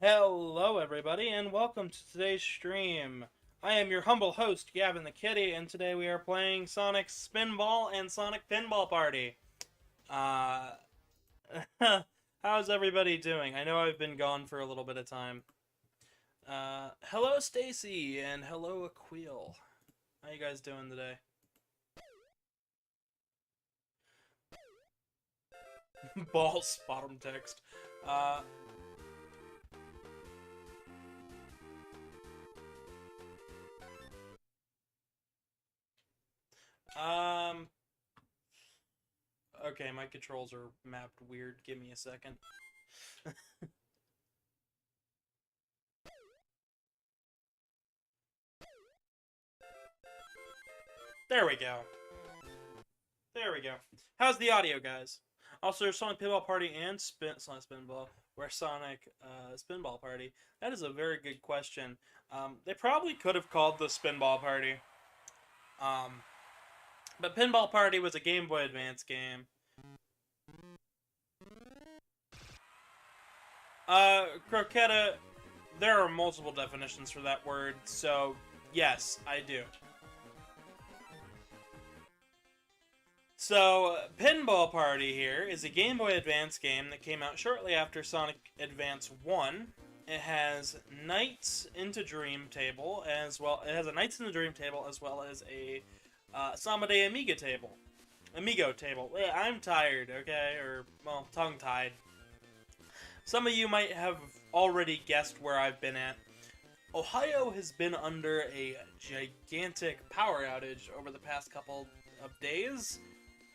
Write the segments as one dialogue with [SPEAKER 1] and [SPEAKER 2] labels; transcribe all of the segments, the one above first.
[SPEAKER 1] Hello everybody and welcome to today's stream. I am your humble host, Gavin the Kitty, and today we are playing Sonic Spinball and Sonic Pinball Party. Uh, how's everybody doing? I know I've been gone for a little bit of time. Hello Stacy and hello Aquil. How you guys doing today? Balls, bottom text. Uh, um, okay, my controls are mapped weird. Give me a second. There we go. There we go. How's the audio, guys? Also, there's Sonic Pinball Party and Sonic Spinball, where Sonic Spinball Party. That is a very good question. They probably could have called the Spinball Party. But Pinball Party was a Game Boy Advance game. Croqueta, there are multiple definitions for that word, so yes, I do. So, Pinball Party here is a Game Boy Advance game that came out shortly after Sonic Advance 1. It has Knights into Dream Table as well. It has a Knights in the Dream Table as well as a Samba de Amiga table. Amigo table. I'm tired, okay? Or, well, tongue-tied. Some of you might have already guessed where I've been at. Ohio has been under a gigantic power outage over the past couple of days.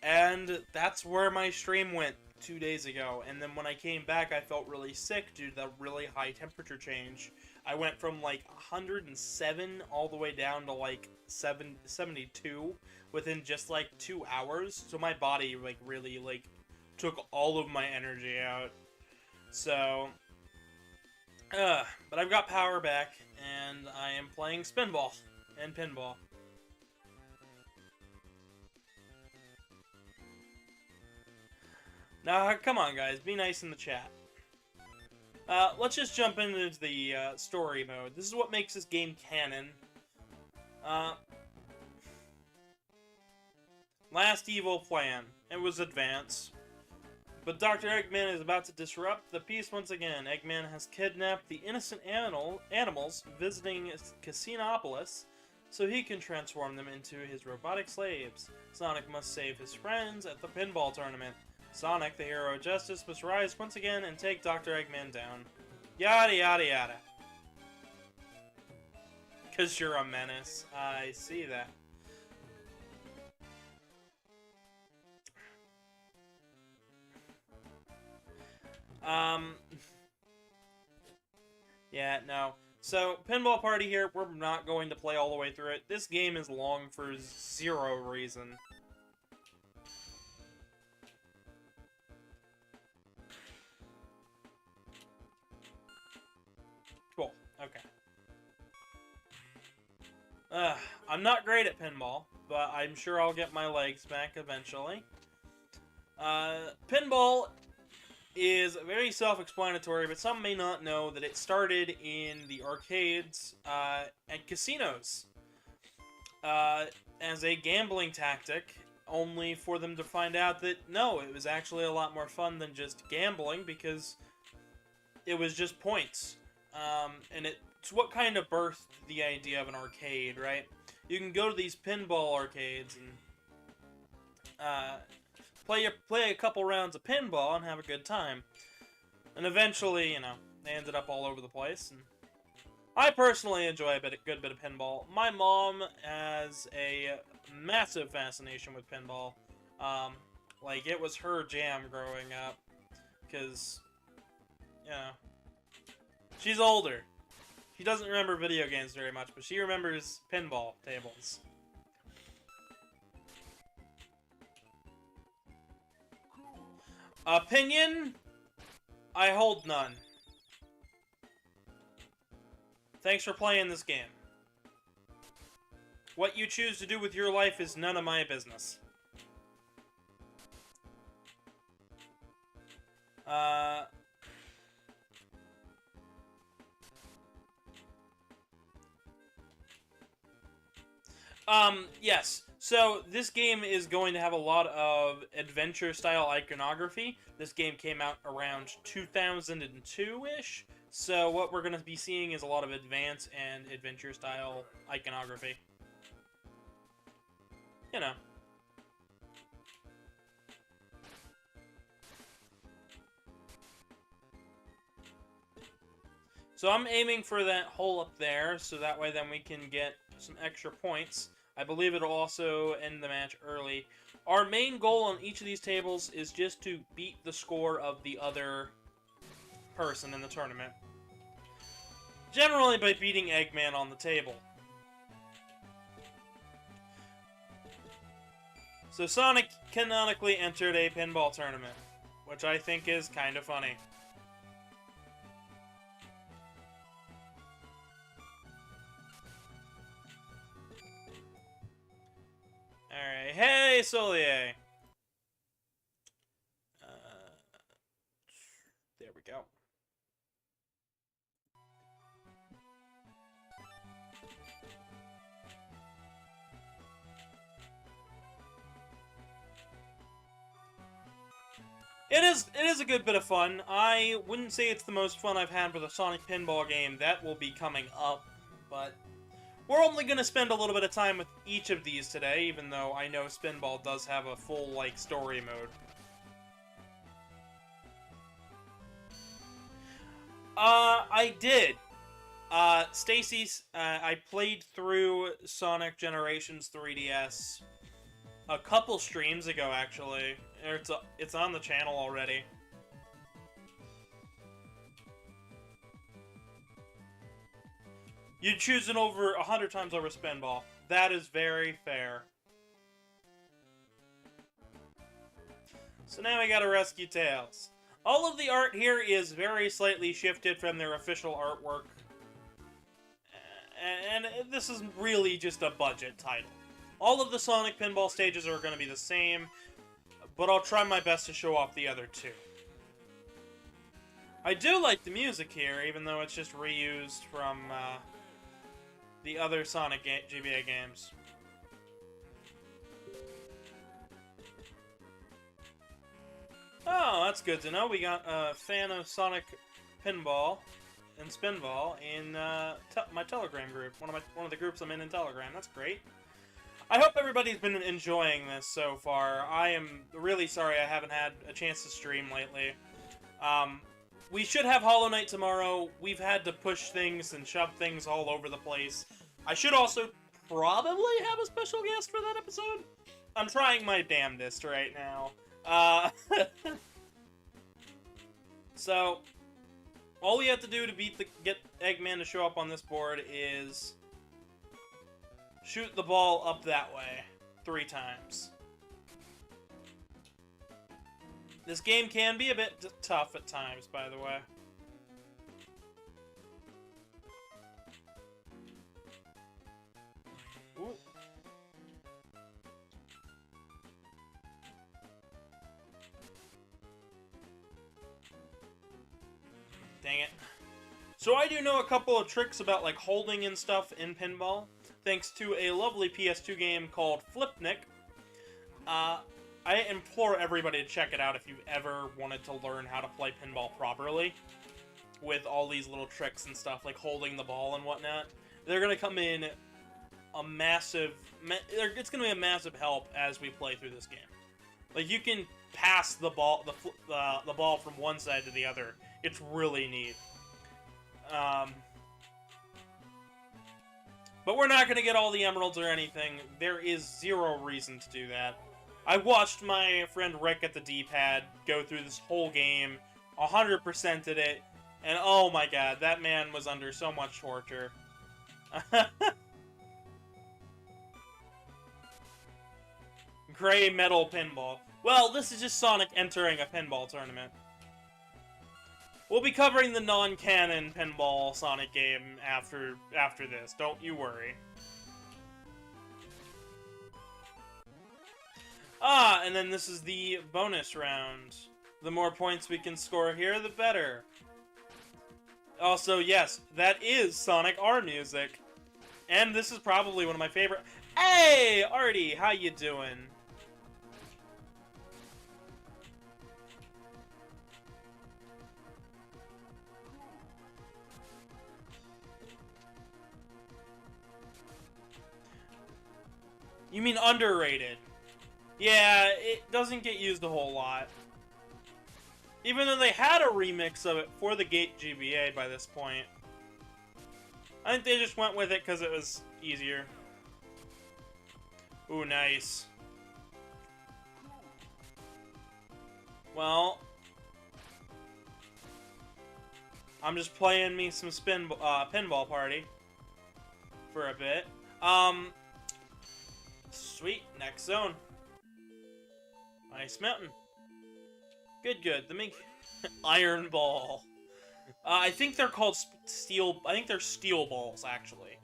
[SPEAKER 1] And that's where my stream went 2 days ago. And then when I came back, I felt really sick due to the really high temperature change. I went from like 107 all the way down to like 72 within just like 2 hours. So my body like really like took all of my energy out. So, but I've got power back and I am playing Spinball and Pinball. Now, come on, guys. Be nice in the chat. Let's just jump into the story mode. This is what makes this game canon. Last evil plan. It was Advance. But Dr. Eggman is about to disrupt the peace once again. Eggman has kidnapped the innocent animals visiting Casinopolis so he can transform them into his robotic slaves. Sonic must save his friends at the pinball tournament. Sonic, the hero of justice, must rise once again and take Dr. Eggman down. Yada yada yada. 'Cause you're a menace. I see that. Yeah, no. So, Pinball Party here, we're not going to play all the way through it. This game is long for zero reason. Cool. Okay. I'm not great at pinball, but I'm sure I'll get my legs back eventually. Pinball is very self-explanatory, but some may not know that it started in the arcades and casinos as a gambling tactic, only for them to find out that, no, it was actually a lot more fun than just gambling, because it was just points. And it's what kind of birthed the idea of an arcade, right? You can go to these pinball arcades and play a couple rounds of pinball and have a good time. And eventually, you know, they ended up all over the place. And I personally enjoy a good bit of pinball. My mom has a massive fascination with pinball. Like, it was her jam growing up. Because, you know, she's older. She doesn't remember video games very much, but she remembers pinball tables. Opinion? I hold none. Thanks for playing this game. What you choose to do with your life is none of my business.
[SPEAKER 2] Yes. So this game is going to have a lot of adventure-style iconography. This game came out around 2002-ish. So what we're going to be seeing is a lot of advance and adventure-style iconography. You know. So I'm aiming for that hole up there, so that way then we can get some extra points. I believe it'll also end the match early. Our main goal on each of these tables is just to beat the score of the other person in the tournament. Generally by beating Eggman on the table. So Sonic canonically entered a pinball tournament, which I think is kind of funny. Alright, hey Solier! There we go. It is a good bit of fun. I wouldn't say it's the most fun I've had with a Sonic Pinball game. That will be coming up, but we're only going to spend a little bit of time with each of these today, even though I know Spinball does have a full, like, story mode. I did. Stacy's, I played through Sonic Generations 3DS a couple streams ago, actually. It's on the channel already. You'd choose it over 100 times over Spinball. That is very fair. So now we gotta rescue Tails. All of the art here is very slightly shifted from their official artwork. And this is really just a budget title. All of the Sonic Pinball stages are going to be the same, but I'll try my best to show off the other two. I do like the music here, even though it's just reused from the other Sonic GBA games. Oh, that's good to know. We got a fan of Sonic Pinball and Spinball in my Telegram group. One of the groups I'm in Telegram. That's great. I hope everybody's been enjoying this so far. I am really sorry I haven't had a chance to stream lately. We should have Hollow Knight tomorrow. We've had to push things and shove things all over the place. I should also probably have a special guest for that episode. I'm trying my damnedest right now. So, all we have to do to get Eggman to show up on this board is shoot the ball up that way 3 times. This game can be a bit tough at times, by the way. Ooh. Dang it. So I do know a couple of tricks about, like, holding and stuff in pinball, thanks to a lovely PS2 game called Flipnik. I implore everybody to check it out if you've ever wanted to learn how to play pinball properly, with all these little tricks and stuff, like holding the ball and whatnot. They're going to come in a massive... It's going to be a massive help as we play through this game. Like, you can pass the ball, the ball from one side to the other. It's really neat. But we're not going to get all the emeralds or anything. There is zero reason to do that. I watched my friend Rick at the D-pad go through this whole game, 100%'d it, and oh my god, that man was under so much torture. Gray metal pinball. Well, this is just Sonic entering a pinball tournament. We'll be covering the non-canon pinball Sonic game after this, don't you worry. Ah, and then this is the bonus round. The more points we can score here, the better. Also, yes, that is Sonic R music. And this is probably one of my favorite...
[SPEAKER 1] Hey, Artie, how you doing? You mean underrated? Yeah, it doesn't get used a whole lot. Even though they had a remix of it for the Gate GBA by this point. I think they just went with it because it was easier. Ooh, nice. Well, I'm just playing me some Pinball Party for a bit. Sweet, next zone. Ice Mountain. Good, good. The mink Iron Ball. I think they're called steel. I think they're steel balls, actually.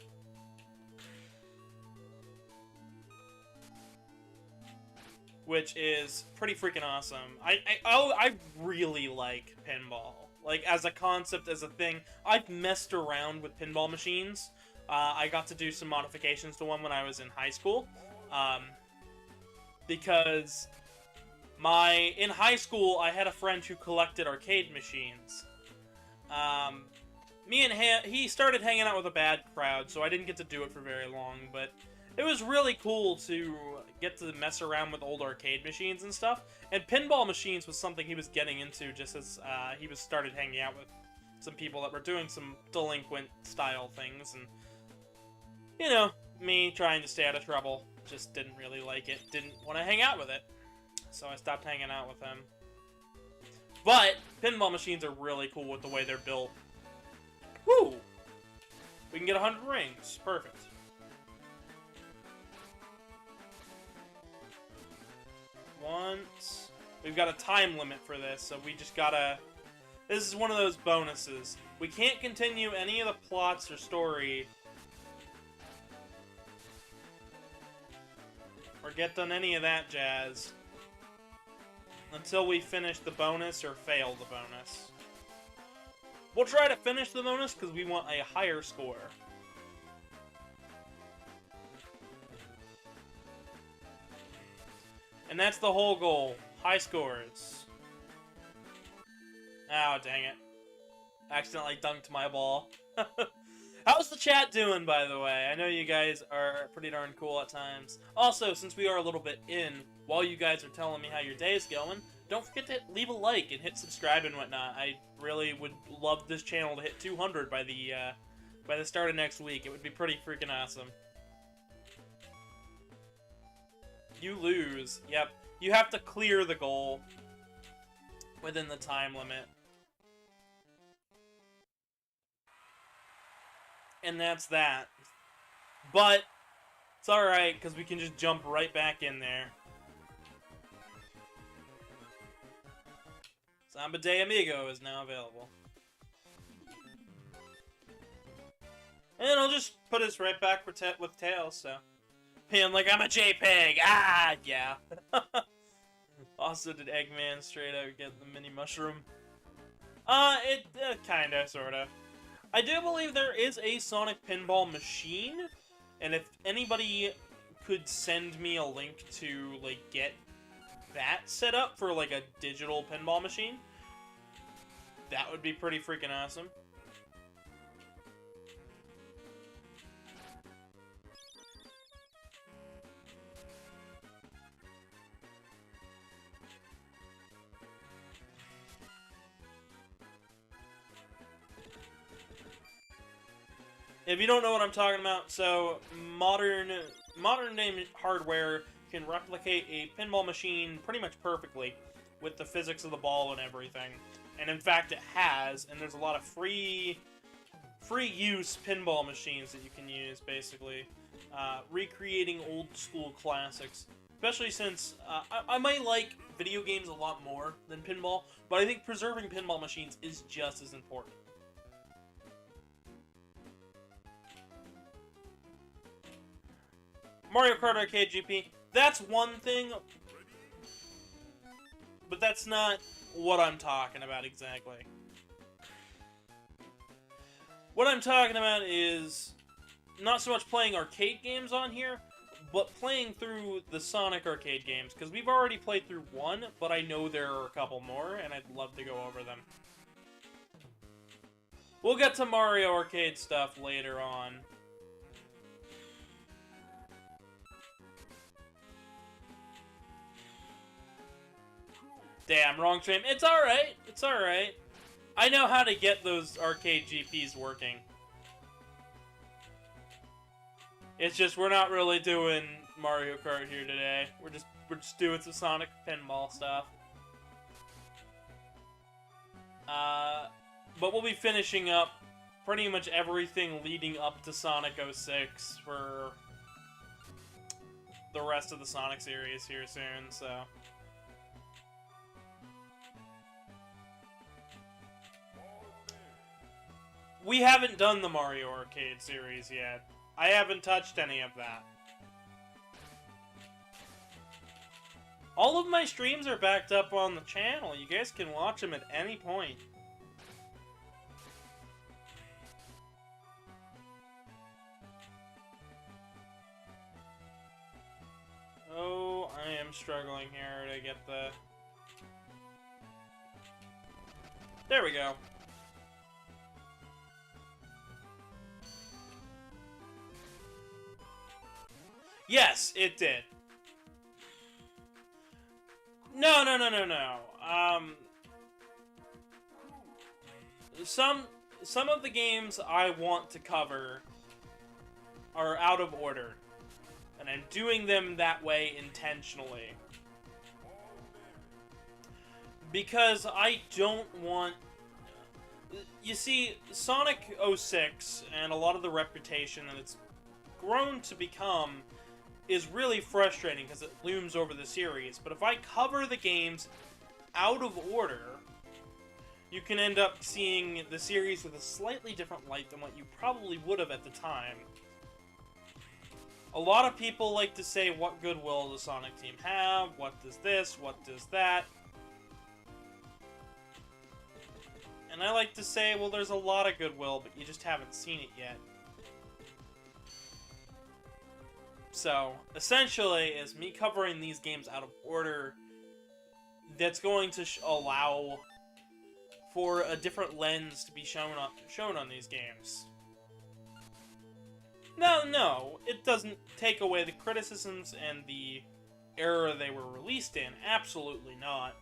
[SPEAKER 1] Which is pretty freaking awesome. I really like pinball. Like, as a concept, as a thing. I've messed around with pinball machines. I got to do some modifications to one when I was in high school. Because in high school, I had a friend who collected arcade machines. He started hanging out with a bad crowd, so I didn't get to do it for very long, but it was really cool to get to mess around with old arcade machines and stuff, and pinball machines was something he was getting into just as he started hanging out with some people that were doing some delinquent style things, and, you know, me trying to stay out of trouble, just didn't really like it, didn't want to hang out with it, so I stopped hanging out with him. But pinball machines are really cool with the way they're built. Woo! We can get 100 rings. Perfect. We've got a time limit for this, so we just gotta... This is one of those bonuses. We can't continue any of the plots or story or get done any of that jazz until we finish the bonus or fail the bonus. We'll try to finish the bonus because we want a higher score. And that's the whole goal. High scores. Oh, dang it. Accidentally dunked my ball. How's the chat doing, by the way? I know you guys are pretty darn cool at times. Also, since we are a little bit in, while you guys are telling me how your day is going, don't forget to leave a like and hit subscribe and whatnot. I really would love this channel to hit 200 by the start of next week. It would be pretty freaking awesome. You lose. Yep. You have to clear the goal within the time limit. And that's that. But it's alright, because we can just jump right back in there. Samba de Amigo is now available. And I'll just put us right back with Tails, so... Being like, I'm a JPEG! Ah, yeah. Also, did Eggman straight out get the mini mushroom? Kinda, sorta. I do believe there is a Sonic Pinball machine, and if anybody could send me a link to, like, get that set up for, like, a digital pinball machine, that would be pretty freaking awesome. If you don't know what I'm talking about, so modern day hardware can replicate a pinball machine pretty much perfectly with the physics of the ball and everything. And in fact, it has, and there's a lot of free use pinball machines that you can use, basically, recreating old school classics. Especially since I might like video games a lot more than pinball, but I think preserving pinball machines is just as important. Mario Kart Arcade GP, that's one thing, but that's not what I'm talking about exactly. What I'm talking about is not so much playing arcade games on here, but playing through the Sonic arcade games, because we've already played through one, but I know there are a couple more, and I'd love to go over them. We'll get to Mario arcade stuff later on. Damn, wrong stream. It's alright. It's alright. I know how to get those arcade GPs working. It's just we're not really doing Mario Kart here today. We're just doing some Sonic Pinball stuff. But we'll be finishing up pretty much everything leading up to Sonic 06 for the rest of the Sonic series here soon, so... We haven't done the Mario Arcade series yet. I haven't touched any of that. All of my streams are backed up on the channel. You guys can watch them at any point. Oh, I am struggling here to get the... There we go. Yes, it did. No. Some of the games I want to cover are out of order, and I'm doing them that way intentionally. Because I don't want... You see, Sonic 06 and a lot of the reputation that it's grown to become is really frustrating because it looms over the series. But if I cover the games out of order, you can end up seeing the series with a slightly different light than what you probably would have at the time. A lot of people like to say, what goodwill does Sonic Team have? What does this? What does that? And I like to say, well, there's a lot of goodwill, but you just haven't seen it yet. So, essentially, is me covering these games out of order that's going to allow for a different lens to be shown on these games. No, it doesn't take away the criticisms and the era they were released in. Absolutely not.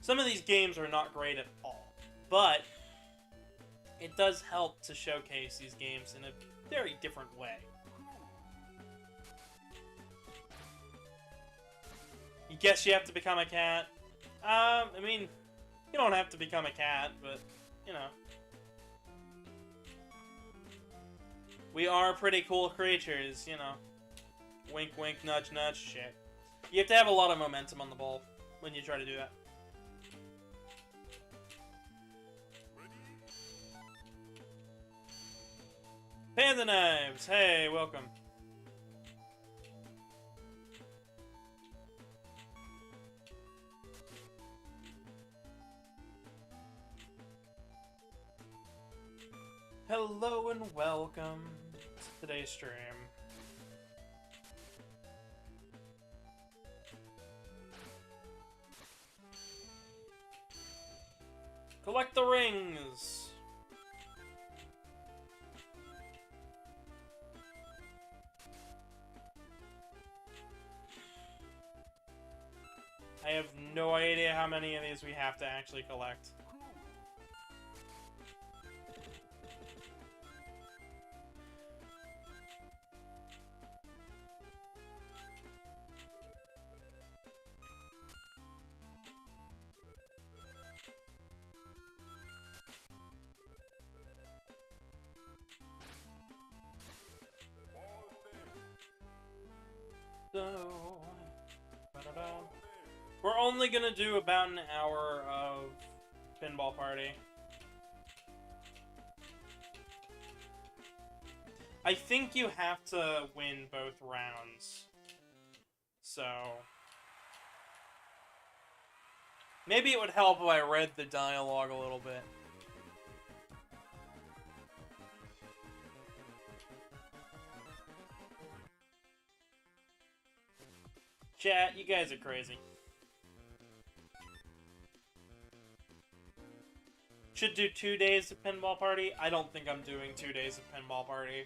[SPEAKER 1] Some of these games are not great at all, but it does help to showcase these games in a very different way. You guess you have to become a cat? I mean, you don't have to become a cat, but, you know. We are pretty cool creatures, you know. Wink, wink, nudge, nudge, shit. You have to have a lot of momentum on the ball when you try to do that. Panda Knives! Hey, welcome. Hello and welcome to today's stream. Collect the rings! I have no idea how many of these we have to actually collect. So, we're only gonna do about an hour of Pinball Party. I think you have to win both rounds. So, maybe it would help if I read the dialogue a little bit. Chat, you guys are crazy. Should do 2 days of Pinball Party? I don't think I'm doing 2 days of Pinball Party.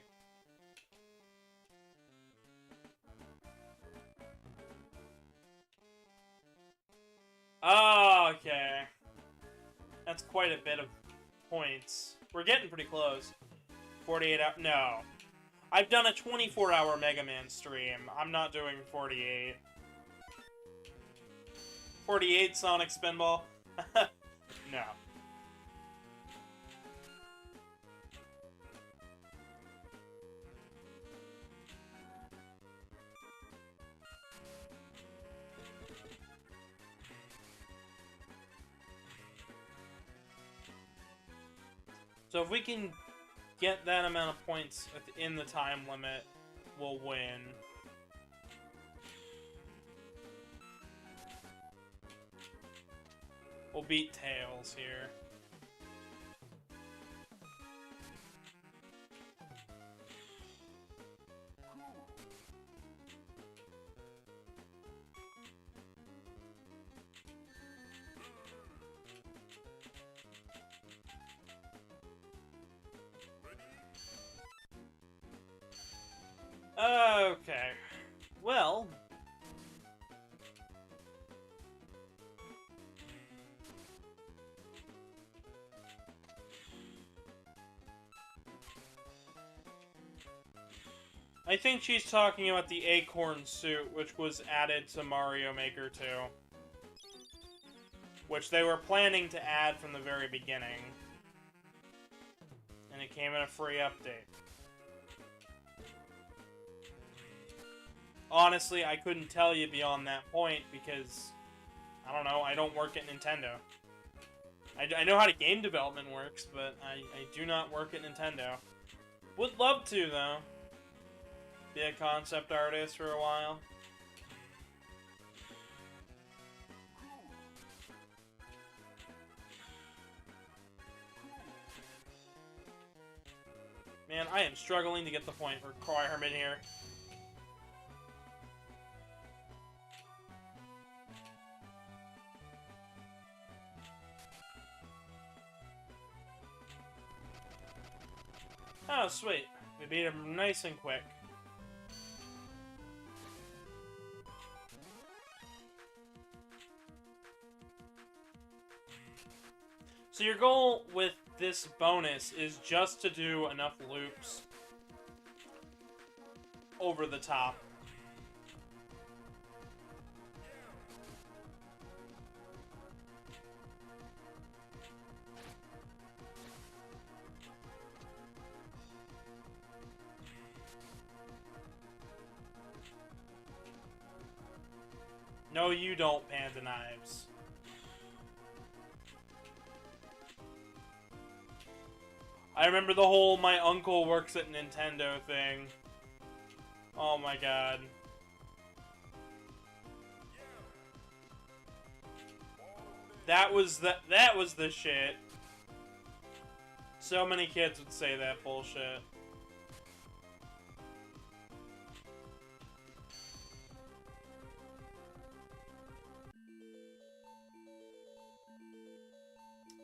[SPEAKER 1] Oh, okay. That's quite a bit of points. We're getting pretty close. 48 hours. No. I've done a 24-hour Mega Man stream. I'm not doing 48. 48 Sonic Spinball? No. So if we can get that amount of points within the time limit, we'll win. We'll beat Tails here. Okay. Well... I think she's talking about the Acorn suit, which was added to Mario Maker 2. Which they were planning to add from the very beginning. And it came in a free update. Honestly, I couldn't tell you beyond that point because, I don't know, I don't work at Nintendo. I know how the game development works, but I do not work at Nintendo. Would love to, though. Be a concept artist for a while. Man, I am struggling to get the point requirement here. Oh, sweet. We beat him nice and quick. So your goal with this bonus is just to do enough loops over the top. No, you don't, Panda Knives. I remember the whole my uncle works at Nintendo thing. Oh my god. That was the shit. So many kids would say that bullshit.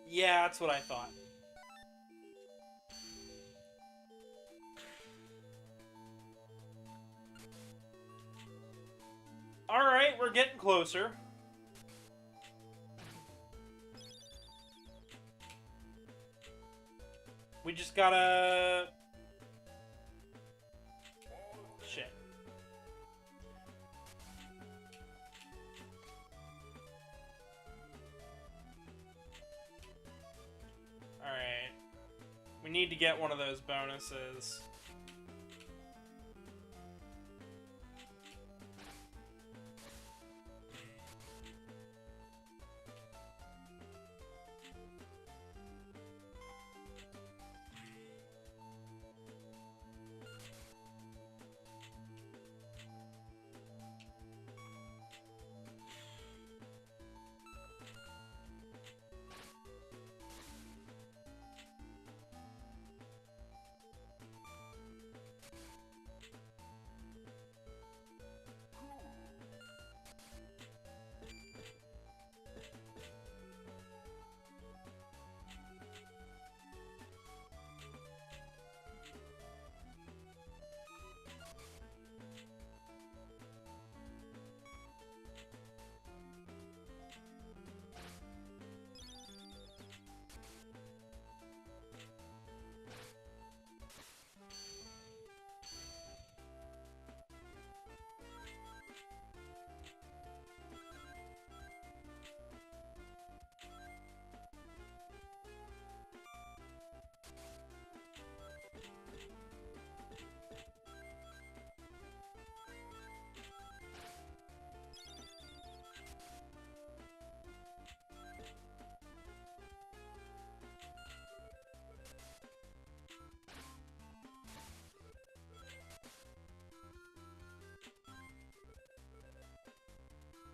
[SPEAKER 1] Yeah, that's what I thought. Alright, we're getting closer. We just gotta... Shit. Alright. We need to get one of those bonuses.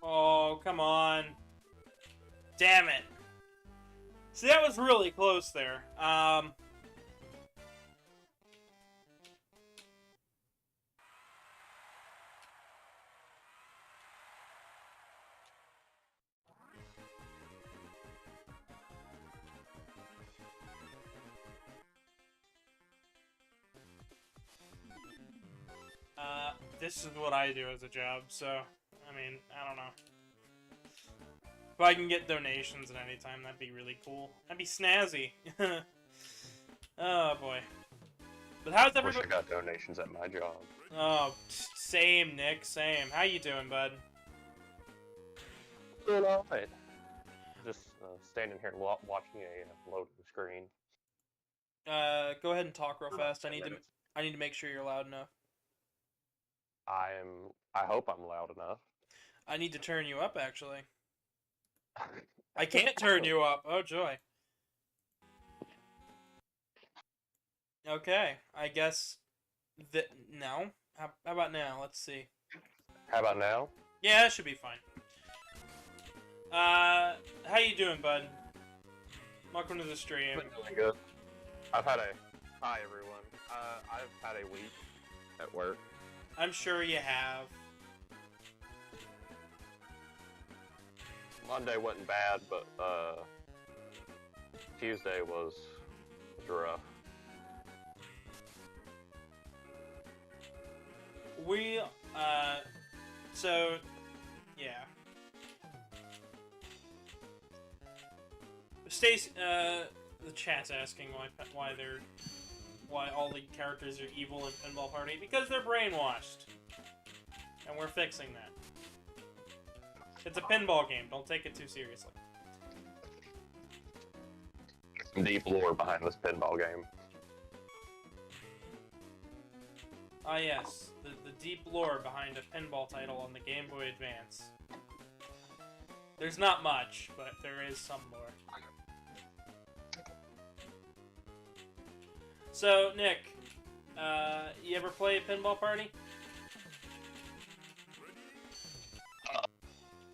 [SPEAKER 1] Oh, come on. Damn it. See, that was really close there. This is what I do as a job, so, I mean, I don't know. If I can get donations at any time, that'd be really cool. That'd be snazzy. Oh, boy. But how's
[SPEAKER 3] I wish
[SPEAKER 1] everybody...
[SPEAKER 3] I got donations at my job.
[SPEAKER 1] Oh, same, Nick, same. How you doing, bud?
[SPEAKER 3] Doing alright. Just standing here watching a loading screen.
[SPEAKER 1] Go ahead and talk real fast. I need
[SPEAKER 3] minutes.
[SPEAKER 1] to make sure you're loud enough.
[SPEAKER 3] I hope I'm loud enough.
[SPEAKER 1] I need to turn you up, actually. I can't turn you up. Oh, joy. Okay, I guess that no. How about now? Let's see.
[SPEAKER 3] How about now?
[SPEAKER 1] Yeah, that should be fine. How you doing, bud? Welcome to the stream.
[SPEAKER 3] Been doing good. Hi everyone. I've had a week at work.
[SPEAKER 1] I'm sure you have.
[SPEAKER 3] Monday wasn't bad, but Tuesday was rough.
[SPEAKER 1] We, so, yeah. Stacy, the chat's asking why all the characters are evil in Pinball Party. Because they're brainwashed. And we're fixing that. It's a pinball game, don't take it too seriously.
[SPEAKER 3] Some deep lore behind this pinball game.
[SPEAKER 1] Ah yes, the deep lore behind a pinball title on the Game Boy Advance. There's not much, but there is some lore. So, Nick, you ever play Pinball Party?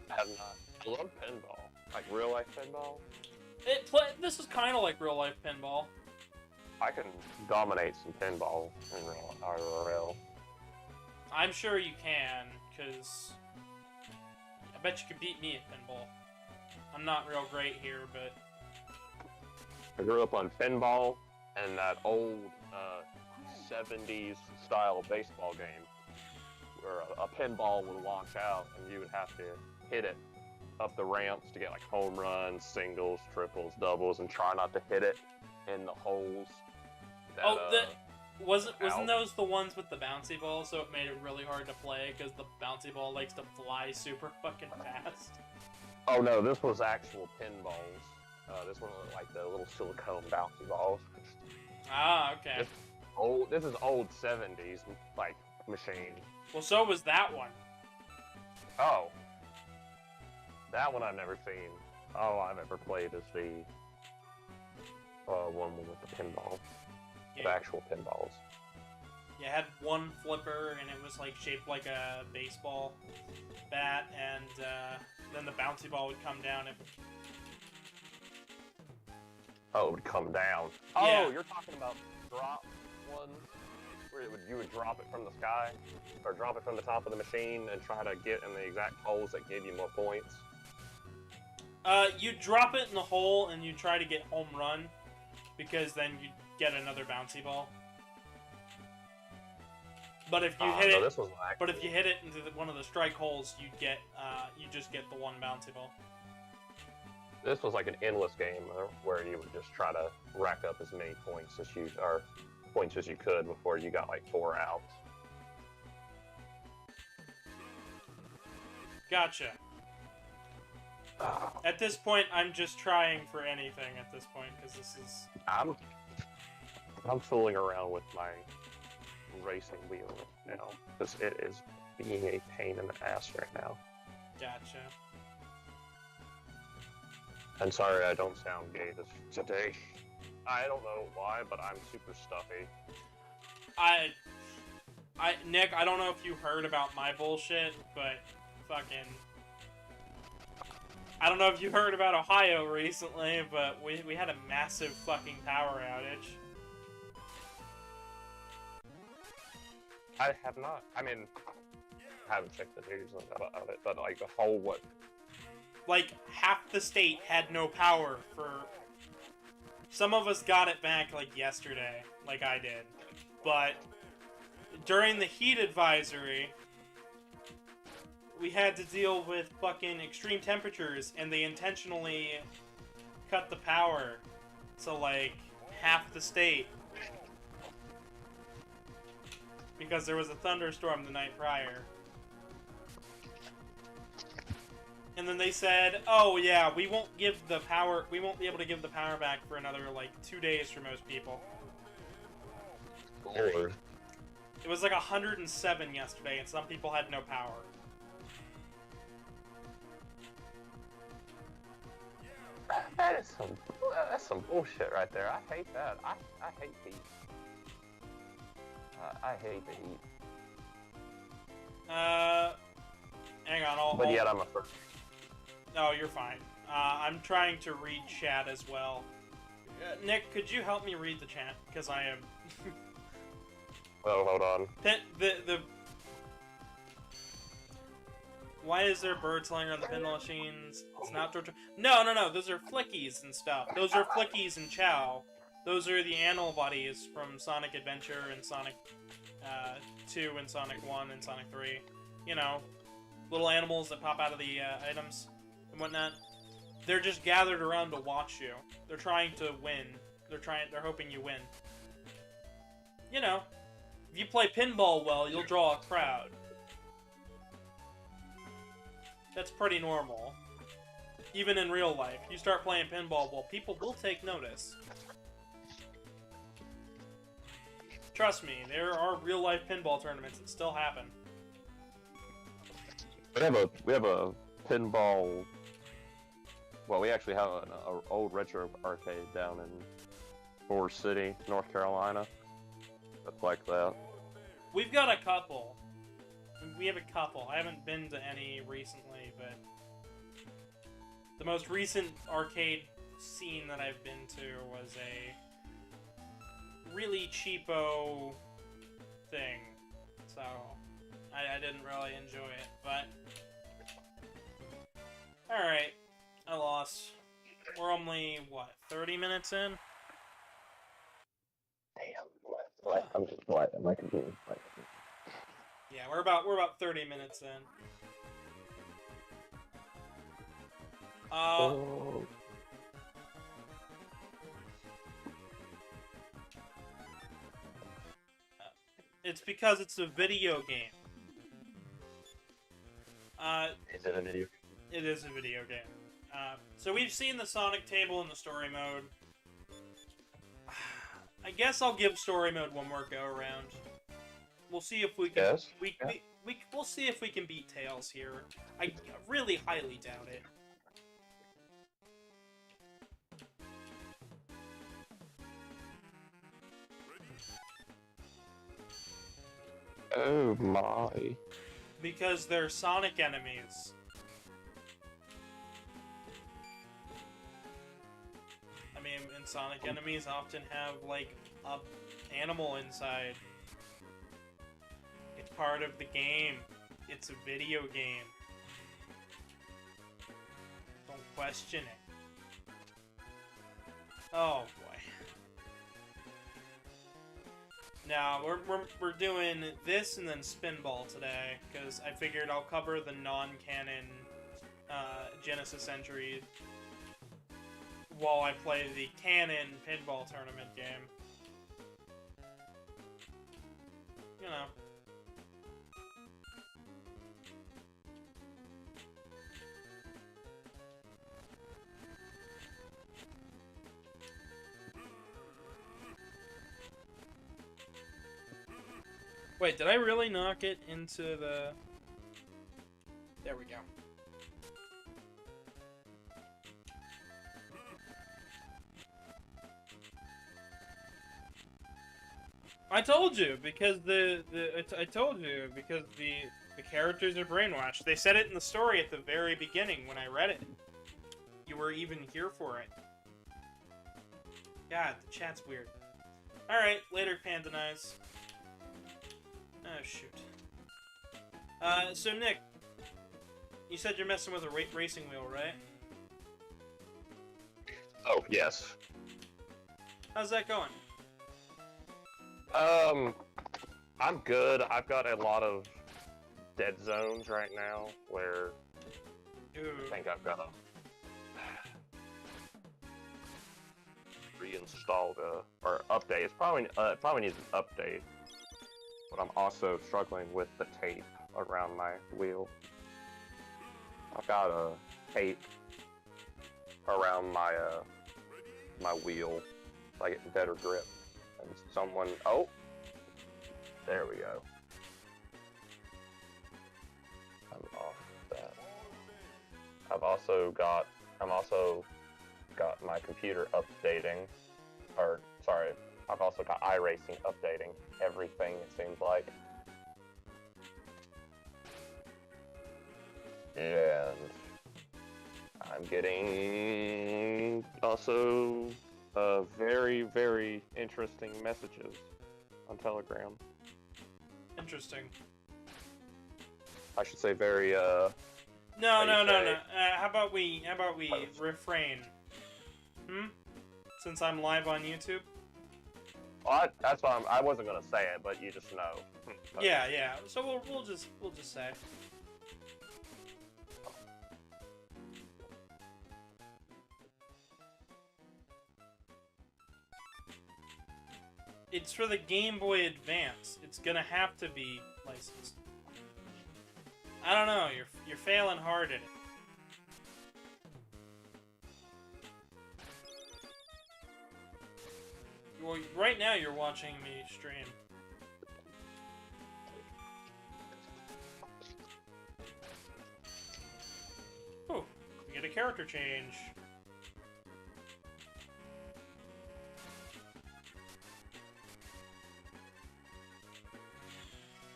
[SPEAKER 3] I have not. I love pinball. Like real life pinball.
[SPEAKER 1] This is kind of like real life pinball.
[SPEAKER 3] I can dominate some pinball in real IRL.
[SPEAKER 1] I'm sure you can, because I bet you could beat me at pinball. I'm not real great here, but...
[SPEAKER 3] I grew up on pinball and that old 70s style baseball game where a pinball would launch out and you would have to hit it up the ramps to get like home runs, singles, triples, doubles, and try not to hit it in the holes.
[SPEAKER 1] Wasn't those the ones with the bouncy ball? So it made it really hard to play because the bouncy ball likes to fly super fucking fast.
[SPEAKER 3] Oh no, this was actual pinballs. This one was like the little silicone bouncy balls.
[SPEAKER 1] Ah, okay.
[SPEAKER 3] This is old 70s like machine.
[SPEAKER 1] Well, so was that one.
[SPEAKER 3] Oh. That one I've never seen. All I've ever played is the one with the pinball.
[SPEAKER 1] Yeah.
[SPEAKER 3] The actual pinballs.
[SPEAKER 1] You had one flipper, and it was like shaped like a baseball bat, and then the bouncy ball would come down.
[SPEAKER 3] Oh, it would come down.
[SPEAKER 1] Yeah.
[SPEAKER 3] Oh, you're talking about drop ones? Where you would drop it from the sky? Or drop it from the top of the machine and try to get in the exact holes that give you more points?
[SPEAKER 1] You drop it in the hole, and you try to get home run, because then you get another bouncy ball. But if you hit it, but if you hit it into one of the strike holes, you just get the one bouncy ball.
[SPEAKER 3] This was like an endless game where you would just try to rack up as many points as you could before you got like 4 outs.
[SPEAKER 1] Gotcha. At this point, I'm just trying for anything at this point, because this is...
[SPEAKER 3] I'm fooling around with my racing wheel now, because it is being a pain in the ass right now.
[SPEAKER 1] Gotcha.
[SPEAKER 3] I'm sorry I don't sound gay today. I don't know why, but I'm super stuffy.
[SPEAKER 1] Nick, I don't know if you heard about my bullshit, but fucking... I don't know if you heard about Ohio recently, but we had a massive fucking power outage.
[SPEAKER 3] I have not. I mean, I haven't checked the news about it, but like the whole what?
[SPEAKER 1] Like, half the state had no power for... Some of us got it back, like, yesterday, like I did. But during the heat advisory, we had to deal with fucking extreme temperatures, and they intentionally cut the power to, like, half the state. Because there was a thunderstorm the night prior. And then they said, oh yeah, we won't be able to give the power back for another, like, 2 days for most people.
[SPEAKER 3] Lord.
[SPEAKER 1] It was like 107 yesterday, and some people had no power.
[SPEAKER 3] That's some bullshit right there. I hate that. I hate heat. I hate the heat.
[SPEAKER 1] Hang on,
[SPEAKER 3] But yet I'm a first.
[SPEAKER 1] No, you're fine. I'm trying to read chat as well. Nick, could you help me read the chat? Because I am...
[SPEAKER 3] Oh, hold on.
[SPEAKER 1] Why is there birds flying around the pinball machines? It's not torture. No. Those are flickies and stuff. Those are flickies and Chow. Those are the animal buddies from Sonic Adventure and Sonic 2 and Sonic 1 and Sonic 3. You know, little animals that pop out of the items and whatnot. They're just gathered around to watch you. They're trying to win. They're hoping you win. You know, if you play pinball well, you'll draw a crowd. That's pretty normal. Even in real life. You start playing pinball well, people will take notice. Trust me, there are real-life pinball tournaments that still happen.
[SPEAKER 3] We have a pinball. Well, we actually have an old retro arcade down in Forest City, North Carolina. That's like that.
[SPEAKER 1] We've got a couple. We have a couple. I haven't been to any recently, but the most recent arcade scene that I've been to was a really cheapo thing. So, I didn't really enjoy it, but... Alright. I lost. We're only, what, 30 minutes in?
[SPEAKER 3] Damn. I'm just quiet. My computer.
[SPEAKER 1] Yeah, we're about 30 minutes in. It's because it's a video game.
[SPEAKER 3] Is it a video?
[SPEAKER 1] It is a video game. So we've seen the Sonic table in the story mode. I guess I'll give story mode one more go around. We'll see if we can.
[SPEAKER 3] Yes.
[SPEAKER 1] We'll see if we can beat Tails here. I really highly doubt it.
[SPEAKER 3] Oh my.
[SPEAKER 1] Because they're Sonic enemies. I mean, and Sonic enemies often have, like, a animal inside. It's part of the game. It's a video game. Don't question it. Oh, boy. Now, we're doing this and then Spinball today, because I figured I'll cover the non-canon Genesis entry while I play the canon pinball tournament game. You know. Wait, did I really knock it into the... There we go. I told you, because I told you, because the characters are brainwashed. They said it in the story at the very beginning when I read it. you were even here for it. God, the chat's weird. Alright, later, Panda Eyes. Oh, shoot. So Nick, you said you're messing with a racing wheel, right?
[SPEAKER 3] Oh, yes.
[SPEAKER 1] How's that going?
[SPEAKER 3] I'm good. I've got a lot of dead zones right now where
[SPEAKER 1] Ooh.
[SPEAKER 3] I think I've got to reinstall or update. It's probably needs an update, but I'm also struggling with the tape around my wheel. I've got a tape around my my wheel so I get better grip. And someone, oh, there we go. I'm off that. I'm also got my computer updating, or sorry, I've also got iRacing updating everything, it seems like. And I'm getting also very, very interesting messages on Telegram.
[SPEAKER 1] Interesting.
[SPEAKER 3] I should say very
[SPEAKER 1] No. How about we refrain? Since I'm live on YouTube.
[SPEAKER 3] Well, that's why I wasn't gonna say it, but you just know.
[SPEAKER 1] Yeah. So we'll just say. It's for the Game Boy Advance. It's gonna have to be licensed. I don't know. You're failing hard at it. Well, right now you're watching me stream. Oh, we get a character change.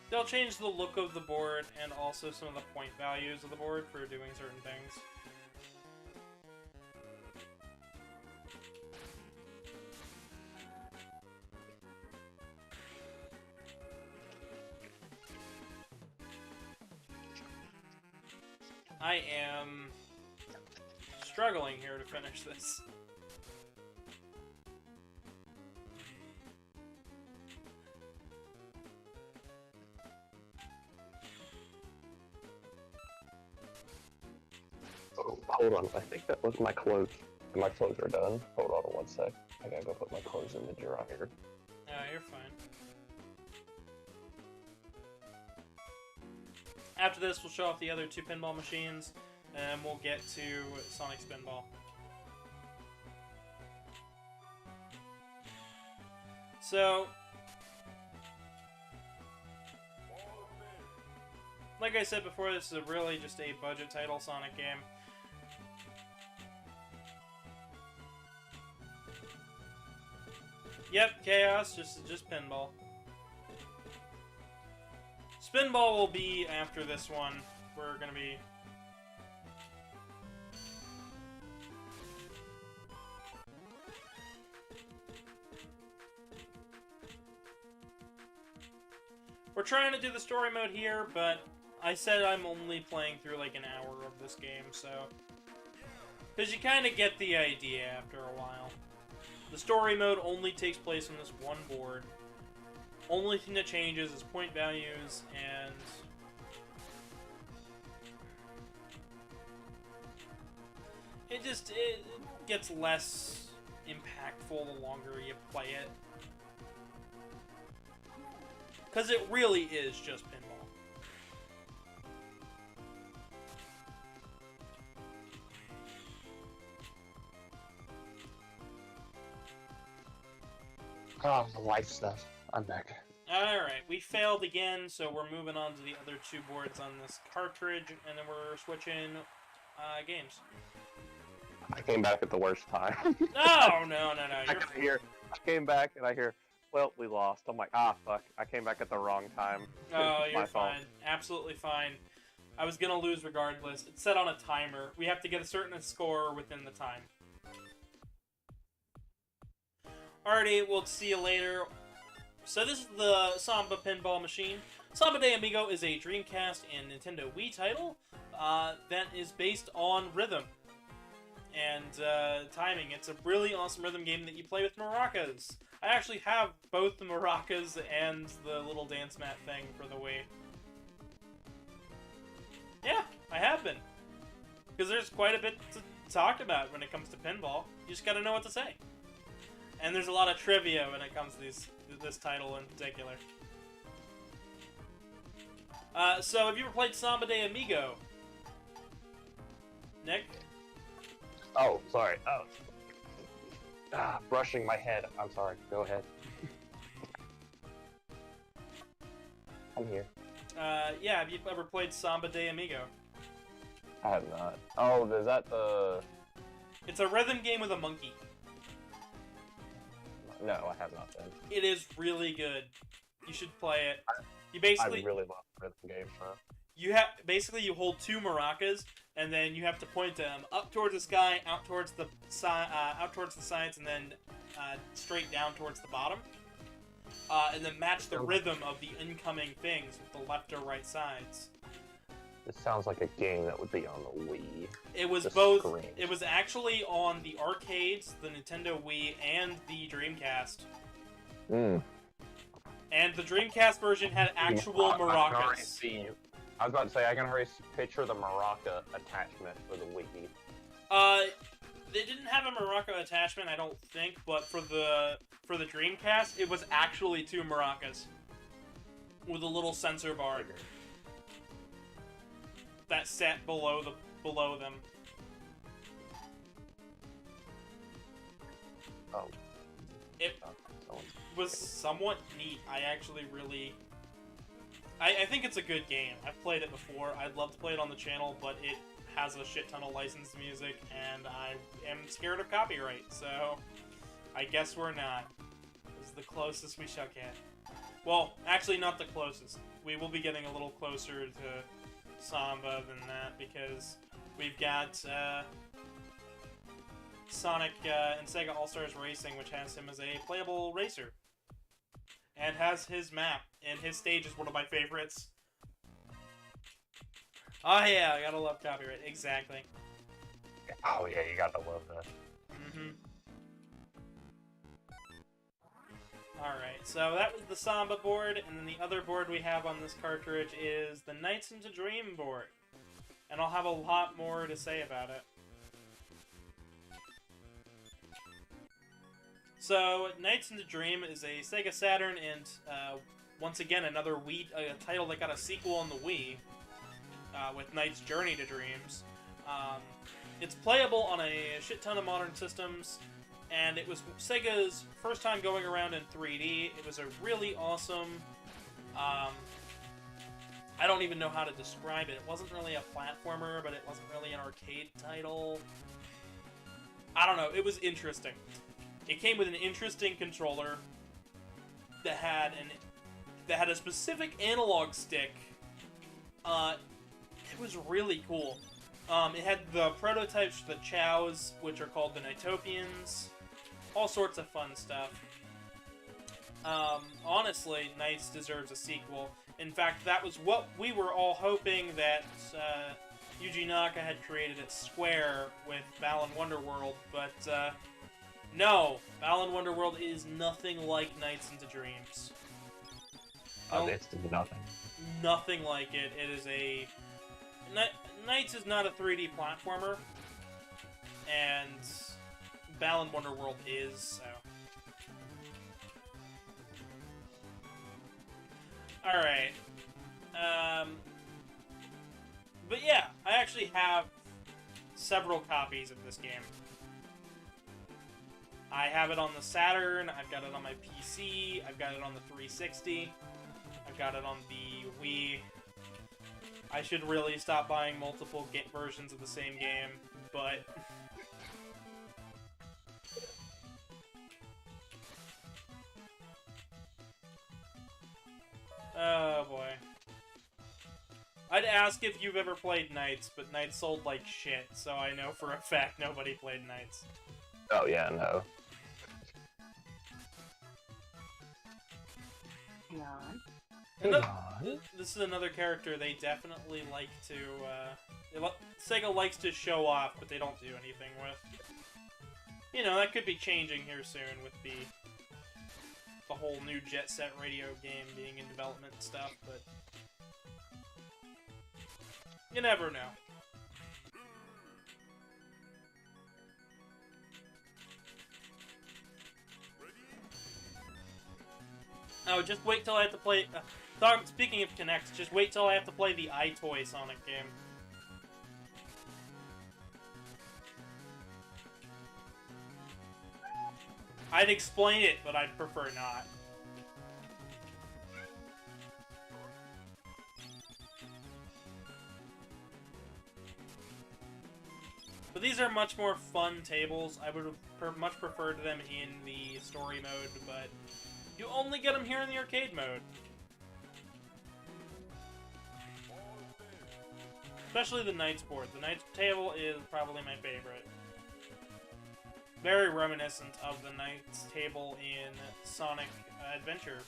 [SPEAKER 1] They'll change the look of the board and also some of the point values of the board for doing certain things. I am struggling here to finish this.
[SPEAKER 3] Oh, hold on, I think that was my clothes. My clothes are done. Hold on one sec. I gotta go put my clothes in the dryer.
[SPEAKER 1] You're fine. After this, we'll show off the other two pinball machines, and we'll get to Sonic Spinball. So, like I said before, this is really just a budget title Sonic game. Yep, Chaos, just pinball. Spinball will be after this one. We're gonna be... We're trying to do the story mode here, but I said I'm only playing through like an hour of this game, so... Because you kind of get the idea after a while. The story mode only takes place on this one board. Only thing that changes is point values and... It gets less impactful the longer you play it. Because it really is just pinball.
[SPEAKER 3] Oh, life stuff. I'm back.
[SPEAKER 1] Alright, we failed again, so we're moving on to the other two boards on this cartridge, and then we're switching games.
[SPEAKER 3] I came back at the worst time.
[SPEAKER 1] No,
[SPEAKER 3] I came back and I hear, well, we lost. I'm like, ah, fuck. I came back at the wrong time.
[SPEAKER 1] Oh, you're
[SPEAKER 3] My fault.
[SPEAKER 1] fine. Absolutely fine. I was gonna lose regardless. It's set on a timer. We have to get a certain score within the time. Alrighty, we'll see you later. So this is the Samba Pinball Machine. Samba de Amigo is a Dreamcast and Nintendo Wii title that is based on rhythm and timing. It's a really awesome rhythm game that you play with maracas. I actually have both the maracas and the little dance mat thing for the Wii. Yeah, I have been. Because there's quite a bit to talk about when it comes to pinball. You just gotta know what to say. And there's a lot of trivia when it comes to this title in particular. So have you ever played Samba de Amigo? Nick?
[SPEAKER 3] Oh, sorry. Oh. Brushing my head. I'm sorry. Go ahead. I'm here.
[SPEAKER 1] Yeah, have you ever played Samba de Amigo?
[SPEAKER 3] I have not. Oh, is that the...
[SPEAKER 1] It's a rhythm game with a monkey.
[SPEAKER 3] No, I have not been.
[SPEAKER 1] It is really good. You should play it. You basically...
[SPEAKER 3] I really love rhythm games, huh?
[SPEAKER 1] You have basically you hold two maracas, and then you have to point them up towards the sky, out towards the sides, and then straight down towards the bottom, and then match the rhythm of the incoming things with the left or right sides.
[SPEAKER 3] This sounds like a game that would be on the Wii.
[SPEAKER 1] It was both. It was actually on the arcades, the Nintendo Wii, and the Dreamcast. And the Dreamcast version had actual maracas.
[SPEAKER 3] I was about to say, I can already picture the maraca attachment for the Wii.
[SPEAKER 1] They didn't have a maraca attachment, I don't think, but for the Dreamcast, it was actually two maracas with a little sensor bar that sat below them.
[SPEAKER 3] Oh.
[SPEAKER 1] It was somewhat neat. I actually really... I think it's a good game. I've played it before. I'd love to play it on the channel, but it has a shit ton of licensed music, and I am scared of copyright, so I guess we're not. This is the closest we shall get. Well, actually not the closest. We will be getting a little closer to Samba than that, because we've got Sonic and Sega All-Stars Racing, which has him as a playable racer. And has his map, and his stage is one of my favorites. Oh yeah, I gotta love copyright, exactly.
[SPEAKER 3] Oh yeah, you gotta love that.
[SPEAKER 1] Alright, so that was the Samba board, and then the other board we have on this cartridge is the Nights into Dream board. And I'll have a lot more to say about it. So, Nights into Dream is a Sega Saturn, and once again, another Wii title that got a sequel on the Wii, with Knight's Journey to Dreams. It's playable on a shit ton of modern systems, and it was Sega's first time going around in 3D. It was a really awesome... I don't even know how to describe it. It wasn't really a platformer, but it wasn't really an arcade title. I don't know, it was interesting. It came with an interesting controller that had a specific analog stick. It was really cool. It had the prototypes for the Chows, which are called the Nighttopians. All sorts of fun stuff. Honestly, Knights deserves a sequel. In fact, that was what we were all hoping that Yuji Naka had created at Square with Balan Wonderworld, but no, Balan Wonderworld is nothing like Nights into Dreams.
[SPEAKER 3] It's nothing.
[SPEAKER 1] Nothing like it. It is a... Nights is not a 3D platformer, and Balan Wonderworld is, so... Alright. But yeah, I actually have several copies of this game. I have it on the Saturn, I've got it on my PC, I've got it on the 360, I've got it on the Wii. I should really stop buying multiple versions of the same game, but... Oh boy. I'd ask if you've ever played Knights, but Knights sold like shit, so I know for a fact nobody played Knights.
[SPEAKER 3] Oh yeah, no.
[SPEAKER 1] This is another character they definitely like to, Sega likes to show off, but they don't do anything with. You know, that could be changing here soon with the whole new Jet Set Radio game being in development and stuff, but you never know. Oh, just wait till I have to play... speaking of Kinects, just wait till I have to play the iToy Sonic game. I'd explain it, but I'd prefer not. But these are much more fun tables. I would have much preferred them in the story mode, but you only get them here in the arcade mode. Especially the Knights board. The Knights table is probably my favorite. Very reminiscent of the Knights table in Sonic Adventure.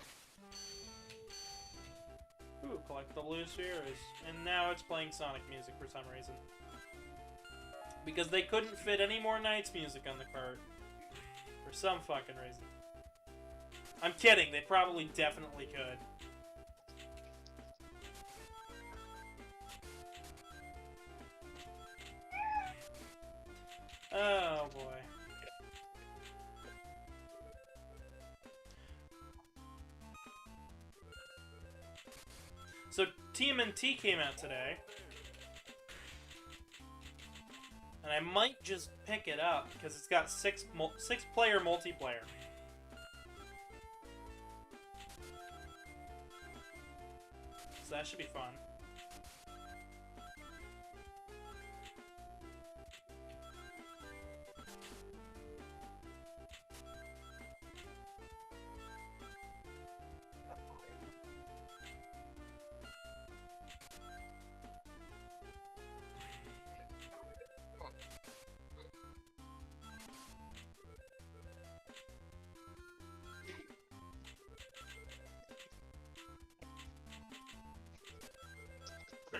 [SPEAKER 1] Ooh, collect the blue spheres. And now it's playing Sonic music for some reason. Because they couldn't fit any more Knights music on the cart. For some fucking reason. I'm kidding, they probably definitely could. Oh boy. So TMNT came out today. And I might just pick it up because it's got six-player multiplayer. So that should be fun.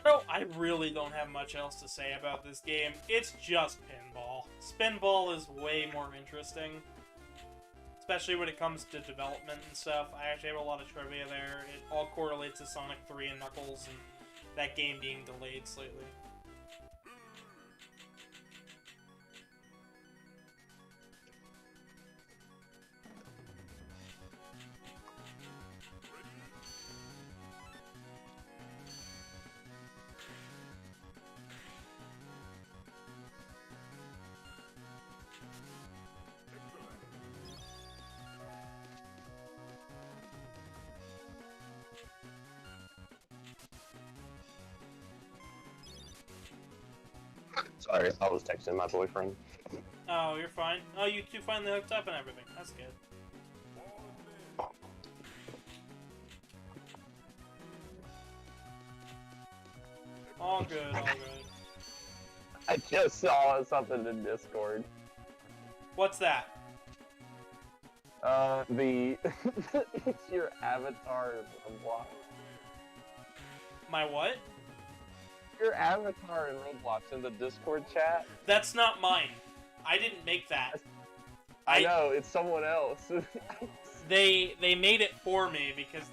[SPEAKER 1] No, I really don't have much else to say about this game. It's just pinball. Spinball is way more interesting. Especially when it comes to development and stuff. I actually have a lot of trivia there. It all correlates to Sonic 3 and Knuckles and that game being delayed slightly.
[SPEAKER 3] Sorry, I was texting my boyfriend.
[SPEAKER 1] Oh, you're fine. Oh, you two finally hooked up and everything. That's good. All good, all good.
[SPEAKER 3] I just saw something in Discord.
[SPEAKER 1] What's that?
[SPEAKER 3] It's your avatar in Roblox.
[SPEAKER 1] My what?
[SPEAKER 3] Your avatar in Roblox in the Discord chat.
[SPEAKER 1] That's not mine. I didn't make that.
[SPEAKER 3] I know, it's someone else.
[SPEAKER 1] They made it for me because